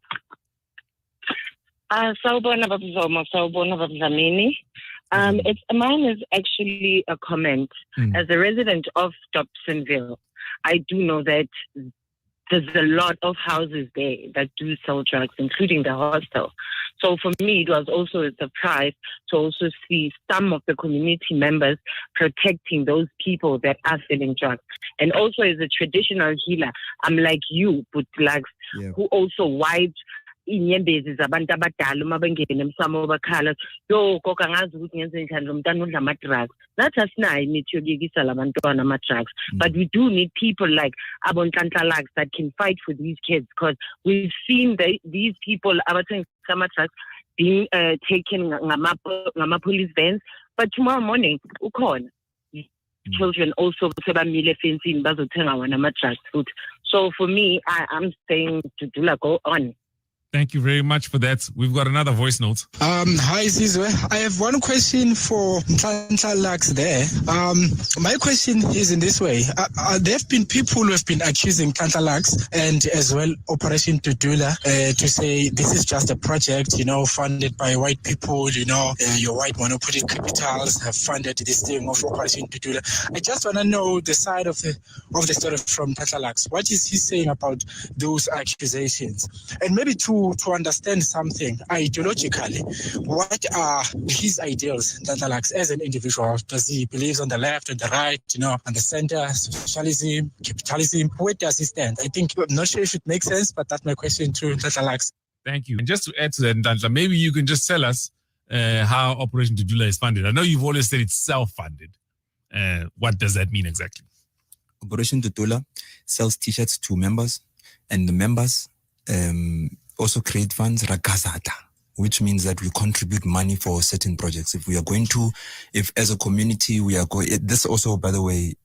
Sawubona babazoma, sawubona babzamini. Mine is actually a comment. As a resident of Dobsonville, I do know that there's a lot of houses there that do sell drugs, including the hostel. So for me, it was also a surprise to also see some of the community members protecting those people that are selling drugs. And also as a traditional healer, I'm like you, Butlaks, who also wiped inyembezi zabantu abadala uma bengena emsamo bakhala yo gogo angazi ukuthi ngenze njani lo mntana udla ama-drugs. Nathi asinayo imithi yokuyekisa labantwana ama-drugs, but we do need people like Nhlanhla-LUX that can fight for these kids, because we've seen these people abathengisa ama-drugs being taken ngama-police vans, but tomorrow morning ukhona children also sebamile efensini bazothenga wona ama-drugs futhi. So for me, I'm saying to Dula, go on. Thank you very much for that. We've got another voice note. Hi, Sizwe. I have one question for Nhlanhla-LUX there. My question is in this way. There have been people who have been accusing Nhlanhla-LUX and as well Operation Dudula to say this is just a project, funded by white people, your white monopoly capitals have funded this thing of Operation Dudula. I just want to know the side of the story from Nhlanhla-LUX. What is he saying about those accusations? And maybe to understand something ideologically, what are his ideals, Nhlanhla-LUX, as an individual? Does he believe on the left, on the right, on the center, socialism, capitalism? Where does he stand? I'm not sure if it makes sense, but that's my question to Nhlanhla-LUX. Thank you. And just to add to that, Nhlanhla, maybe you can just tell us how Operation Dudula is funded. I know you've always said it's self-funded. What does that mean exactly? Operation Dudula sells t-shirts to members, and the members also create funds, rakazata, which means that we contribute money for certain projects. If as a community we are going, this also, by the way,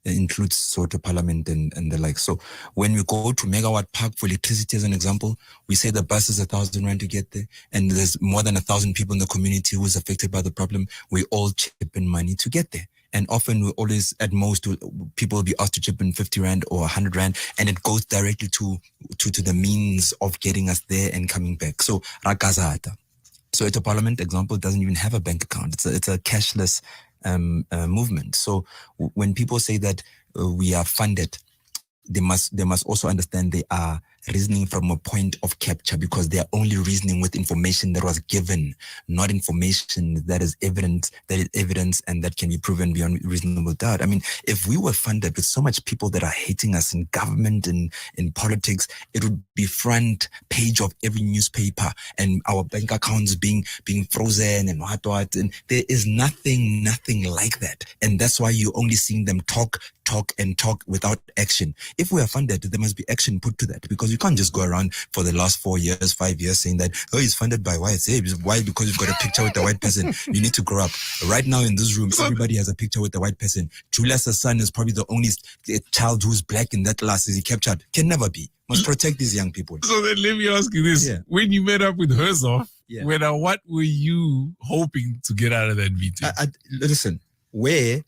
includes sort of parliament and the like. So when we go to Megawatt Park for electricity, as an example, we say the bus is 1,000 rand to get there, and there's more than 1,000 people in the community who's affected by the problem. We all chip in money to get there. And often we always, at most, people will be asked to chip in 50 rand or 100 rand, and it goes directly to the means of getting us there and coming back. So, rakazata. So at a parliament example, it doesn't even have a bank account. It's a cashless movement. So when people say that we are funded, they must also understand they are reasoning from a point of capture because they are only reasoning with information that was given, not information that is evidence and that can be proven beyond reasonable doubt. I mean, if we were funded with so much people that are hating us in government and in politics, it would be front page of every newspaper and our bank accounts being frozen and what. And there is nothing like that. And that's why you're only seeing them talk without action. If we are funded, there must be action put to that, because you can't just go around for the last 4 years, 5 years saying that, oh, he's funded by whites. Hey, why? Because you've got a picture with a white person. You need to grow up. Right now in this room, everybody has a picture with a white person. Julius' son is probably the only child who's black in that class. Is he captured? Can never be. Must protect these young people. So then let me ask you this. Yeah. When you met up with Herzog, what were you hoping to get out of that meeting? Listen, where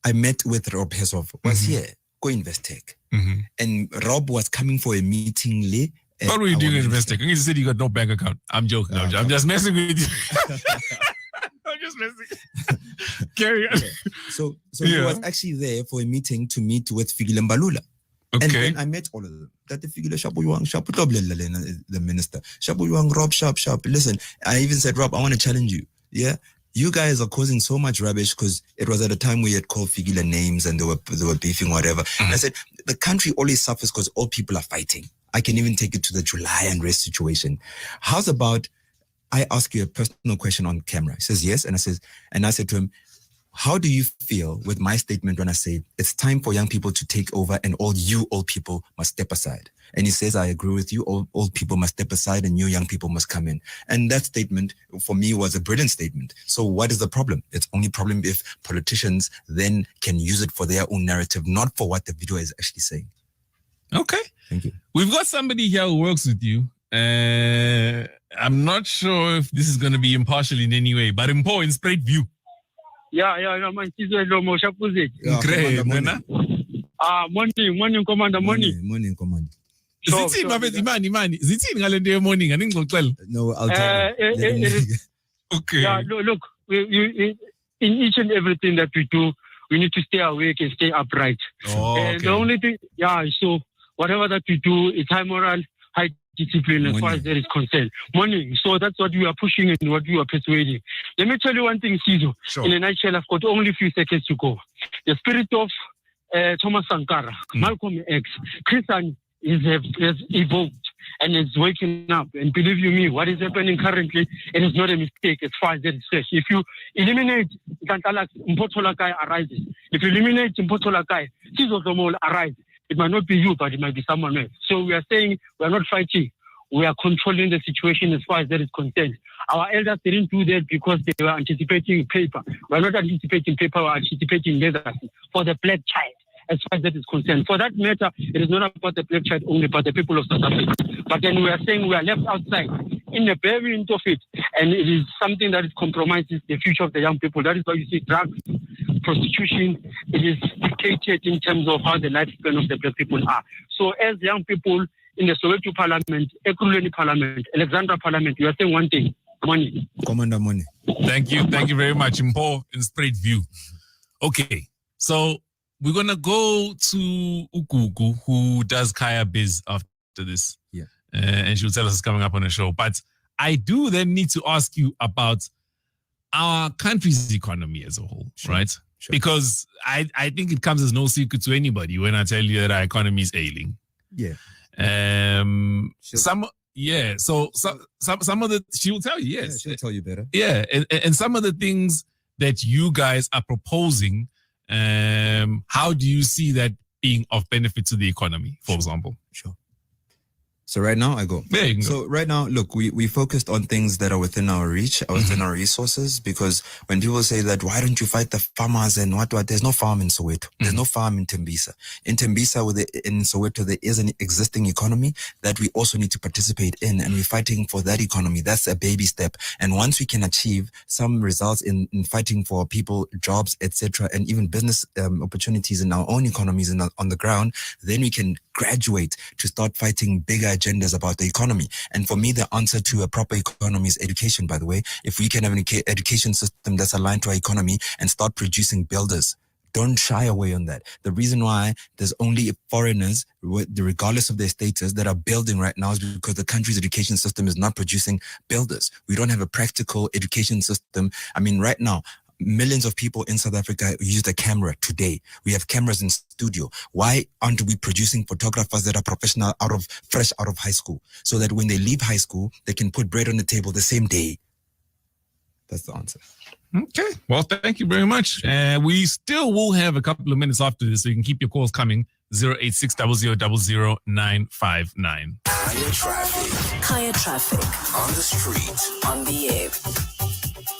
I met with Rob Herzog was here, Go Investec. And Rob was coming for a meeting late. What were you doing in Investec? You said you got no bank account. I'm joking. I'm just messing with you. I'm just messing. Carry on. Okay. So he was actually there for a meeting to meet with Fikile Mbalula. Okay. And then I met all of them. That the Fikile Shabuyuang, the minister. Shabuyuang, Rob, sharp. Listen, I even said, Rob, I want to challenge you. Yeah. You guys are causing so much rubbish because it was at a time we had called Fikile names and they were beefing, whatever. And I said, the country always suffers because all people are fighting. I can even take it to the July unrest situation. How's about I ask you a personal question on camera? He says yes. And I said to him, how do you feel with my statement when I say it's time for young people to take over and all you old people must step aside? And he says, I agree with you. All old people must step aside and new young people must come in. And that statement for me was a brilliant statement. So what is the problem? It's only problem if politicians then can use it for their own narrative, not for what the video is actually saying. Okay. Thank you. We've got somebody here who works with you. I'm not sure if this is going to be impartial in any way, but in straight view. Yeah, man. Sizwe, Ndlomo, Shapuzi. Great, Morning, Commander, morning. Morning, Commander. Zithini mafethu zithini ngale nto ye-morning aningixoxele? No, I'll tell you. Okay. Yeah, look, in each and everything that we do, we need to stay awake and stay upright. And the only thing, so whatever that we do, it's high moral, high discipline as far as that is concerned. Morning. So that's what we are pushing and what we are persuading. Let me tell you one thing, Sizwe. Sure. In a nutshell, I've got only a few seconds to go. The spirit of Thomas Sankara, Malcolm X, Christian is evolved and is waking up. And believe you me, what is happening currently, it is not a mistake as far as that is said. If you eliminate Nhlanhla-LUX, Mpotolakai arises. If you eliminate Mpotolakai, Sizwe arises. It might not be you, but it might be someone else. So we are saying we are not fighting. We are controlling the situation as far as that is concerned. Our elders didn't do that because they were anticipating paper. We are not anticipating paper, we are anticipating legacy for the black child as far as that is concerned. For that matter, it is not about the black child only, but the people of South Africa. But then we are saying we are left outside in the very end of it, and it is something that compromises the future of the young people. That is why you see drugs, prostitution, it is dictated in terms of how the lifespan of the black people are. So as young people in the Soweto Parliament, Ekurhuleni Parliament, Alexandra Parliament, we are saying one thing, money. Commander, money. Thank you very much, Mpo, in straight view. Okay, so we're going to go to Ukuku, who does Kaya Biz after this. Yeah. And she'll tell us it's coming up on the show. But I do then need to ask you about our country's economy as a whole, right? Sure. Because I think it comes as no secret to anybody when I tell you that our economy is ailing. Yeah. Some of the, she will tell you, yes. Yeah, she'll tell you better. Yeah. And some of the things that you guys are proposing, how do you see that being of benefit to the economy, for example? Sure. So right now I go. There you go. So right now, look, we focused on things that are within our reach, within our resources, because when people say that, why don't you fight the farmers and what, there's no farm in Soweto. There's no farm in Tembisa. In Tembisa, in Soweto, there is an existing economy that we also need to participate in, and we're fighting for that economy. That's a baby step. And once we can achieve some results in fighting for people, jobs, etc., and even business opportunities in our own economies and on the ground, then we can graduate to start fighting bigger agendas about the economy. And for me, the answer to a proper economy is education, by the way. If we can have an education system that's aligned to our economy and start producing builders, Don't shy away on that. The reason why there's only foreigners, regardless of their status, that are building right now is because the country's education system is not producing builders. We don't have a practical education system. I mean, right now, millions of people in South Africa use a camera today. We have cameras in studio. Why aren't we producing photographers that are professional fresh out of high school, so that when they leave high school, they can put bread on the table the same day? That's the answer. Okay. Well, thank you very much. We still will have a couple of minutes after this, so you can keep your calls coming. 086 0000 959. Kaya Traffic. Kaya Traffic. On the street. On the air.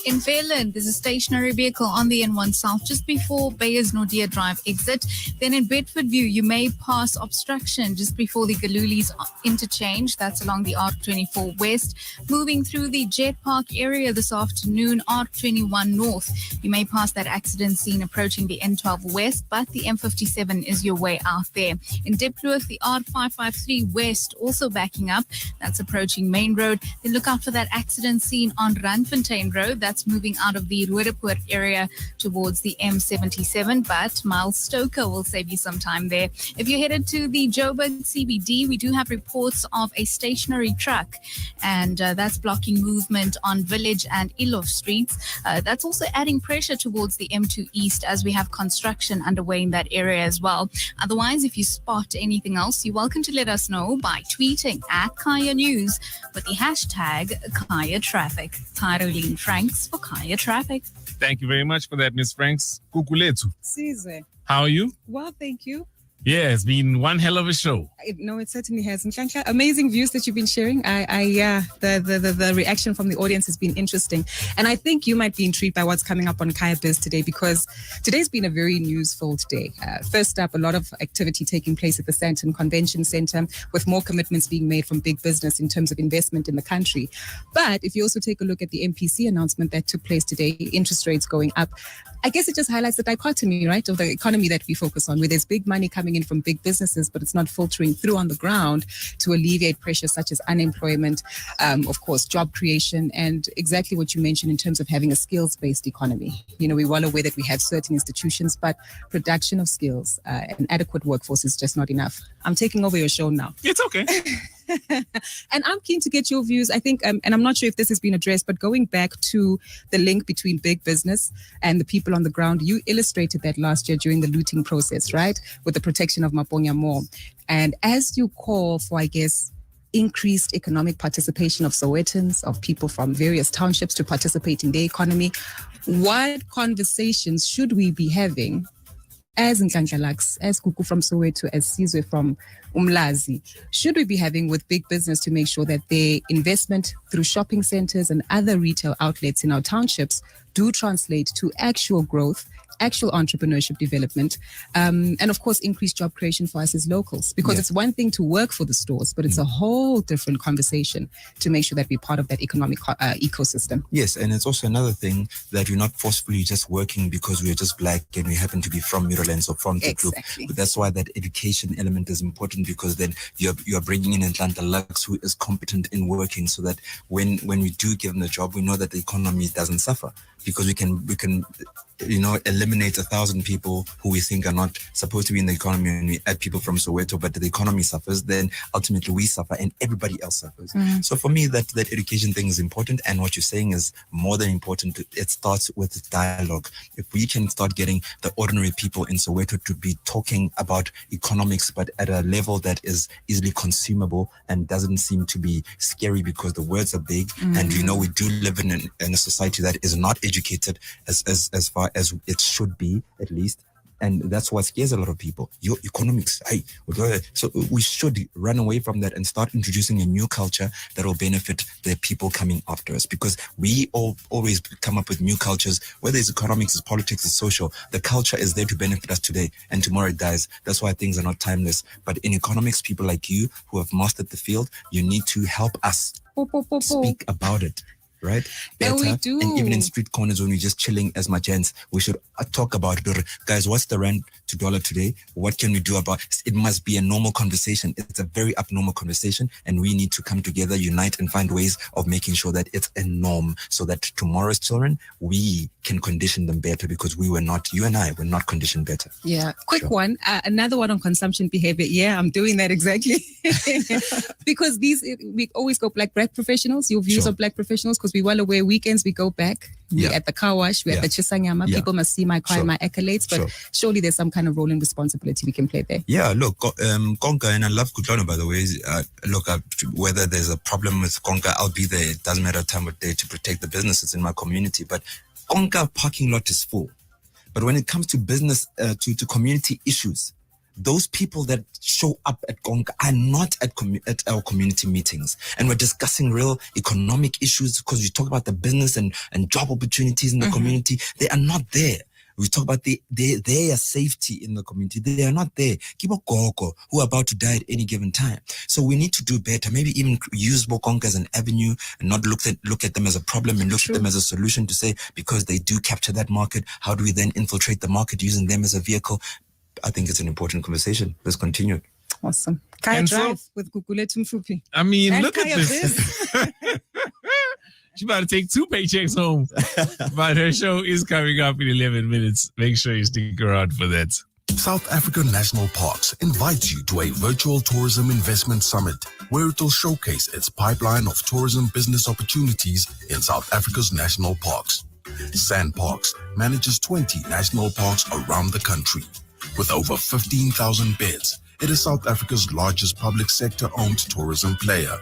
In Fairland, there's a stationary vehicle on the N1 South just before Bayers Nordia Drive exit. Then in Bedfordview, you may pass obstruction just before the Galulis interchange. That's along the R24 West. Moving through the Jet Park area this afternoon, R21 North. You may pass that accident scene approaching the N12 West, but the M57 is your way out there. In Diepkloof, the R553 West also backing up. That's approaching Main Road. Then look out for that accident scene on Randfontein Road. That's moving out of the Roodepoort area towards the M77, but Miles Stoker will save you some time there. If you're headed to the Joburg CBD, we do have reports of a stationary truck, and that's blocking movement on Village and Ilof streets. That's also adding pressure towards the M2 East as we have construction underway in that area as well. Otherwise, if you spot anything else, you're welcome to let us know by tweeting at Kaya News with the hashtag Kaya Traffic. Caroline Franks for Kaya Traffic. Thank you very much for that, Miss Franks. Kukuletu. Sizwe. How are you? Well, thank you. Yeah, it's been one hell of a show. No, it certainly has. Nhlanhla, amazing views that you've been sharing. The reaction from the audience has been interesting. And I think you might be intrigued by what's coming up on Kaya Biz today, because today's been a very news-filled day. First up, a lot of activity taking place at the Sandton Convention Center, with more commitments being made from big business in terms of investment in the country. But if you also take a look at the MPC announcement that took place today, interest rates going up, I guess it just highlights the dichotomy, right, of the economy that we focus on, where there's big money coming in from big businesses, but it's not filtering through on the ground to alleviate pressures such as unemployment, of course, job creation, and exactly what you mentioned in terms of having a skills-based economy. You know, we're well aware that we have certain institutions, but production of skills, an adequate workforce is just not enough. I'm taking over your show now. It's okay. And I'm keen to get your views. I think, and I'm not sure if this has been addressed, but going back to the link between big business and the people on the ground, you illustrated that last year during the looting process, right? With the protection of Maponya Mall. And as you call for, I guess, increased economic participation of Sowetans, of people from various townships to participate in the economy, what conversations should we be having as Nhlanhla-LUX, as Kuku from Soweto, as Sizwe from Umlazi, should we be having with big business to make sure that their investment through shopping centers and other retail outlets in our townships do translate to actual growth, actual entrepreneurship development, and of course, increased job creation for us as locals. Because it's one thing to work for the stores, but it's a whole different conversation to make sure that we're part of that economic ecosystem. Yes, and it's also another thing that we're not forcefully just working because we're just black and we happen to be from Middlelands or from the group. But that's why that education element is important, because then you're bringing in Nhlanhla-LUX who is competent in working, so that when we do give them the job, we know that the economy doesn't suffer, because we can eliminate 1,000 people who we think are not supposed to be in the economy, and we add people from Soweto, but the economy suffers, then ultimately we suffer and everybody else suffers. So for me, that education thing is important, and what you're saying is more than important. It starts with dialogue. If we can start getting the ordinary people in Soweto to be talking about economics, but at a level that is easily consumable and doesn't seem to be scary because the words are big, and we do live in a society that is not educated as far as it should be, at least. And that's what scares a lot of people. Your economics. So we should run away from that and start introducing a new culture that will benefit the people coming after us. Because we always come up with new cultures, whether it's economics, it's politics, it's social. The culture is there to benefit us today, and tomorrow it dies. That's why things are not timeless. But in economics, people like you who have mastered the field, you need to help us speak about it. right? Yeah, we do. And even in street corners when we're just chilling as my gents, we should talk about it. Guys, what's the rand to dollar today? What can we do about it? It must be a normal conversation. It's a very abnormal conversation, and we need to come together, unite, and find ways of making sure that it's a norm, so that tomorrow's children, we can condition them better, because you and I were not conditioned better. Yeah. Quick one. Another one on consumption behavior. Yeah, I'm doing that exactly. Because we always go black professionals, your views on black professionals, because we're well aware weekends we go back. We're at the car wash, we're at the Chisanyama. People must see my car and my accolades, but surely there's some kind of role and responsibility we can play there. Yeah, look, Konka, and I love Kutlana, by the way. Look, whether there's a problem with Konka, I'll be there. It doesn't matter time of day to protect the businesses in my community. But Konka parking lot is full. But when it comes to business, to community issues, those people that show up at Konka are not at our community meetings. And we're discussing real economic issues, because we talk about the business and job opportunities in the community. They are not there. We talk about their safety in the community. They are not there. Kibo Koko, who are about to die at any given time. So we need to do better. Maybe even use Bokonka as an avenue and not look at them as a problem, and look at them as a solution to say, because they do capture that market, how do we then infiltrate the market using them as a vehicle? I think it's an important conversation. Let's continue. Awesome. Kaya Drive with Gugulethu Mfupi. I mean, And look at Kaya this. She's about to take 2 paychecks home. But her show is coming up in 11 minutes. Make sure you stick around for that. South Africa National Parks invites you to a virtual tourism investment summit, where it will showcase its pipeline of tourism business opportunities in South Africa's national parks. SANParks manages 20 national parks around the country. With over 15,000 beds, it is South Africa's largest public sector-owned tourism player.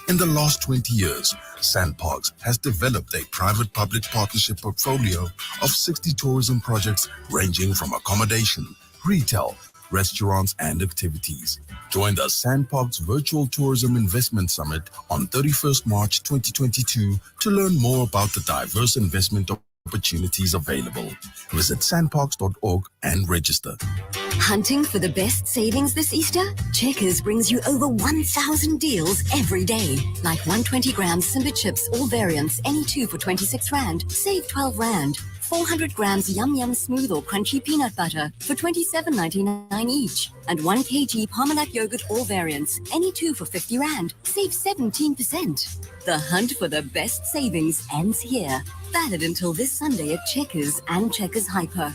In the last 20 years, SANParks has developed a private-public partnership portfolio of 60 tourism projects ranging from accommodation, retail, restaurants, and activities. Join the SANParks Virtual Tourism Investment Summit on 31st March 2022 to learn more about the diverse investment opportunities available. Visit sandparks.org and register. Hunting for the best savings this Easter? Checkers brings you over 1,000 deals every day. Like 120 grams Simba chips, all variants, any two for 26 Rand. Save 12 Rand. 400 grams Yum Yum Smooth or Crunchy Peanut Butter for 27.99 each. And 1 kg Parmalat Yogurt, all variants, any two for 50 Rand. Save 17%. The hunt for the best savings ends here. Valid until this Sunday at Checkers and Checkers Hyper.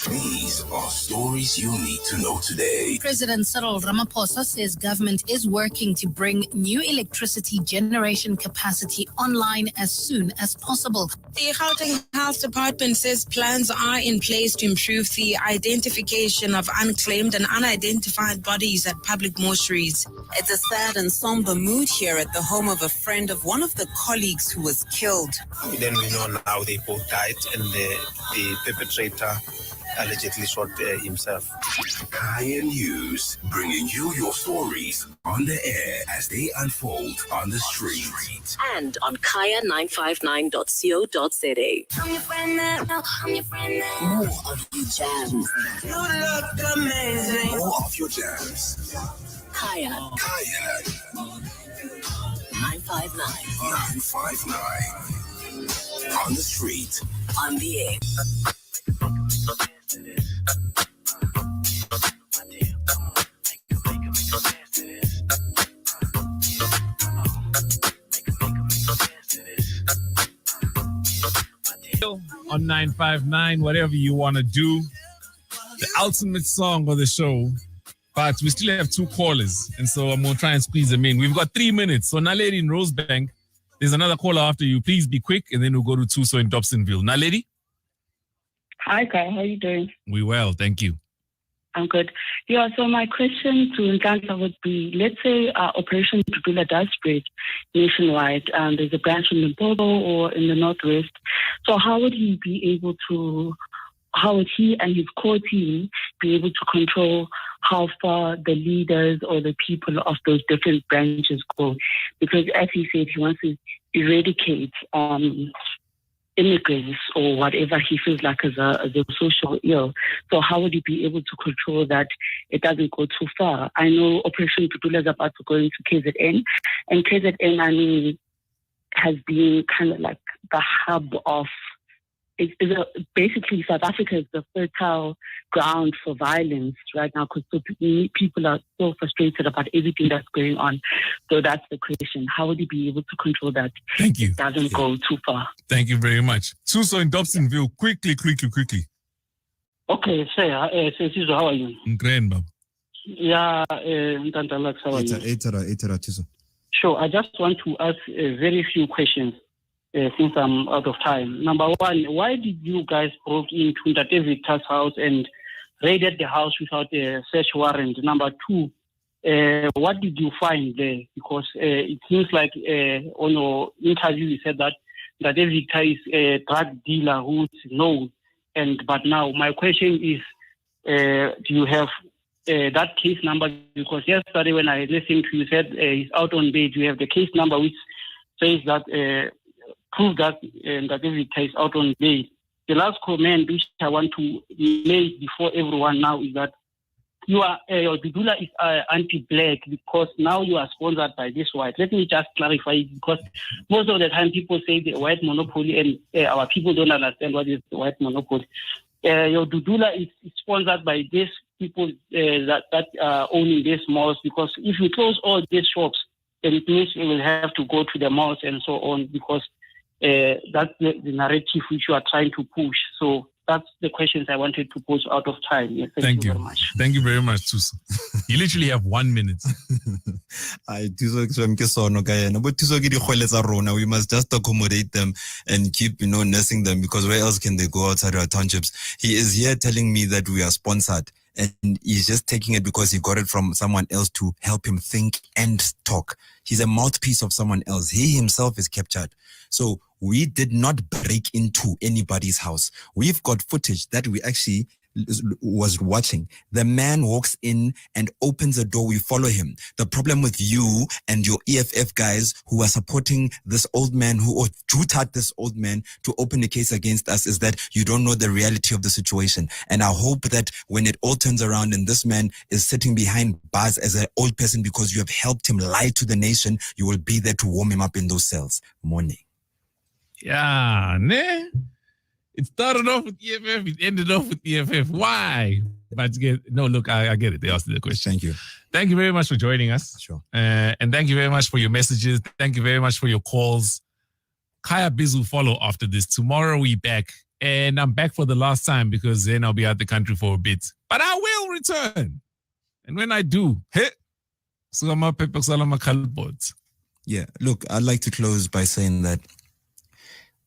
These are stories you need to know today. President Cyril Ramaphosa says government is working to bring new electricity generation capacity online as soon as possible. The Gauteng Health Department says plans are in place to improve the identification of unclaimed and unidentified bodies at public mortuaries. It's a sad and somber mood here at the home of a friend of one of the colleagues who was killed. Then we know now they both died, and the perpetrator allegedly shot himself. Kaya News, bringing you your stories on the air as they unfold on the street. And on kaya959.co.za. I'm your friend now, I'm your friend now. More of your jams. You look amazing. More of your jams. Kaya. 959. On the street. On the air. On 959, whatever you want to do, the ultimate song of the show. But we still have 2 callers, and so I'm going to try and squeeze them in. We've got 3 minutes. So Naledi in Rosebank, there's another caller after you. Please be quick, and then we'll go to Tuso in Dobsonville. Naledi? Hi, Kai. How are you doing? We well, thank you. I'm good. Yeah, so my question to Nhlanhla would be, let's say Operation Tutula does spread nationwide. There's a branch in Limpopo or in the Northwest. So how would he and his core team be able to control how far the leaders or the people of those different branches go? Because as he said, he wants to eradicate immigrants or whatever he feels like as a social ill. So how would he be able to control that it doesn't go too far? I know Operation Tutula is about to go into KZN, and KZN, I mean, has been kind of like the hub of. Basically, South Africa is the fertile ground for violence right now because people are so frustrated about everything that's going on. So that's the question. How would you be able to control that? Thank you. It doesn't go too far. Thank you very much. Suso in Dobsonville, quickly. Okay, Sizwe, how are you? Grand, Bob. Yeah, Nhlanhla-LUX, how are you? Sure, I just want to ask very few questions. Since I'm out of time. Number one, why did you guys broke into Ndate Victor's house and raided the house without a search warrant? Number two, what did you find there? Because it seems like on your interview you said that Ndate Victor is a drug dealer who's known. But now my question is, do you have that case number? Because yesterday when I listened to you said he's out on bail. Do you have the case number which says that prove that Ndate Victor is out on bail? The last comment which I want to make before everyone now is that your Dudula is anti-black because now you are sponsored by this white. Let me just clarify because most of the time people say the white monopoly and our people don't understand what is the white monopoly. Your Dudula is sponsored by these people that are owning these malls because if you close all these shops, then it means you will have to go to the malls and so on because that's the narrative which you are trying to push. So that's the questions I wanted to pose out of time. Yes, thank you very much. Thank you very much, Susan. You literally have 1 minute. We must just accommodate them and keep, nursing them because where else can they go outside our townships? He is here telling me that we are sponsored. And he's just taking it because he got it from someone else to help him think and talk. He's a mouthpiece of someone else. He himself is captured. So we did not break into anybody's house. We've got footage that we actually was watching. The man walks in and opens a door. We follow him. The problem with you and your EFF guys who are supporting this old man or jutat this old man to open a case against us is that you don't know the reality of the situation. And I hope that when it all turns around and this man is sitting behind bars as an old person because you have helped him lie to the nation, you will be there to warm him up in those cells. Morning. Yeah, ne? It started off with EFF, it ended off with EFF. Why? But no, look, I get it. They asked the question. Thank you. Thank you very much for joining us. Sure. And thank you very much for your messages. Thank you very much for your calls. Kaya Biz will follow after this. Tomorrow we back. And I'm back for the last time because then I'll be out the country for a bit. But I will return. And when I do, yeah, look, I'd like to close by saying that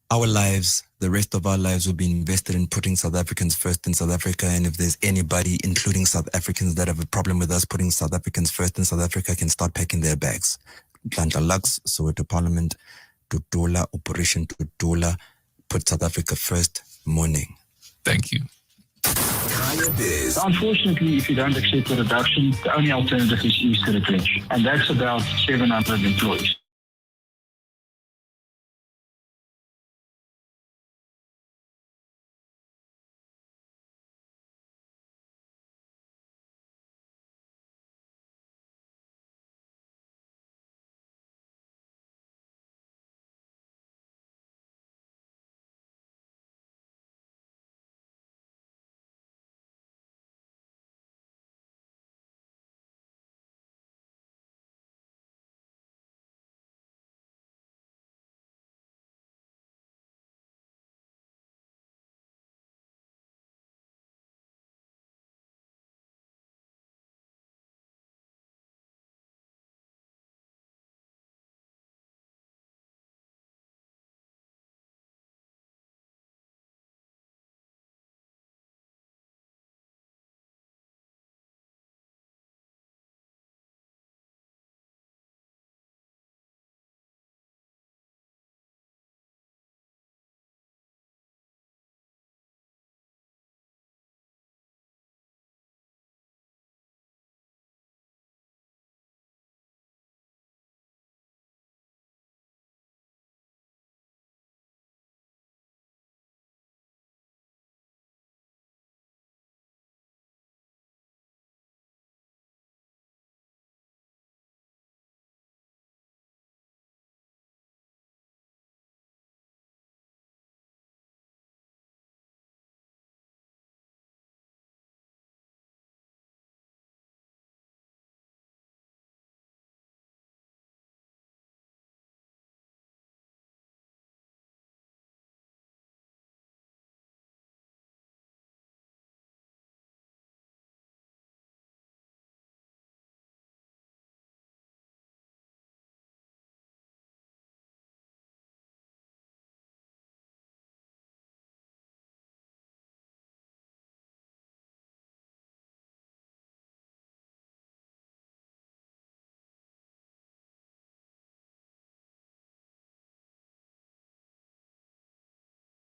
our lives, the rest of our lives will be invested in putting South Africans first in South Africa. And if there's anybody, including South Africans, that have a problem with us putting South Africans first in South Africa, can start packing their bags. Nhlanhla-LUX, Soweto Parliament, Tutola, Operation Tutola, put South Africa first. Morning. Thank you. Unfortunately, if you don't accept the reduction, the only alternative is to retrench. And that's about 700 employees.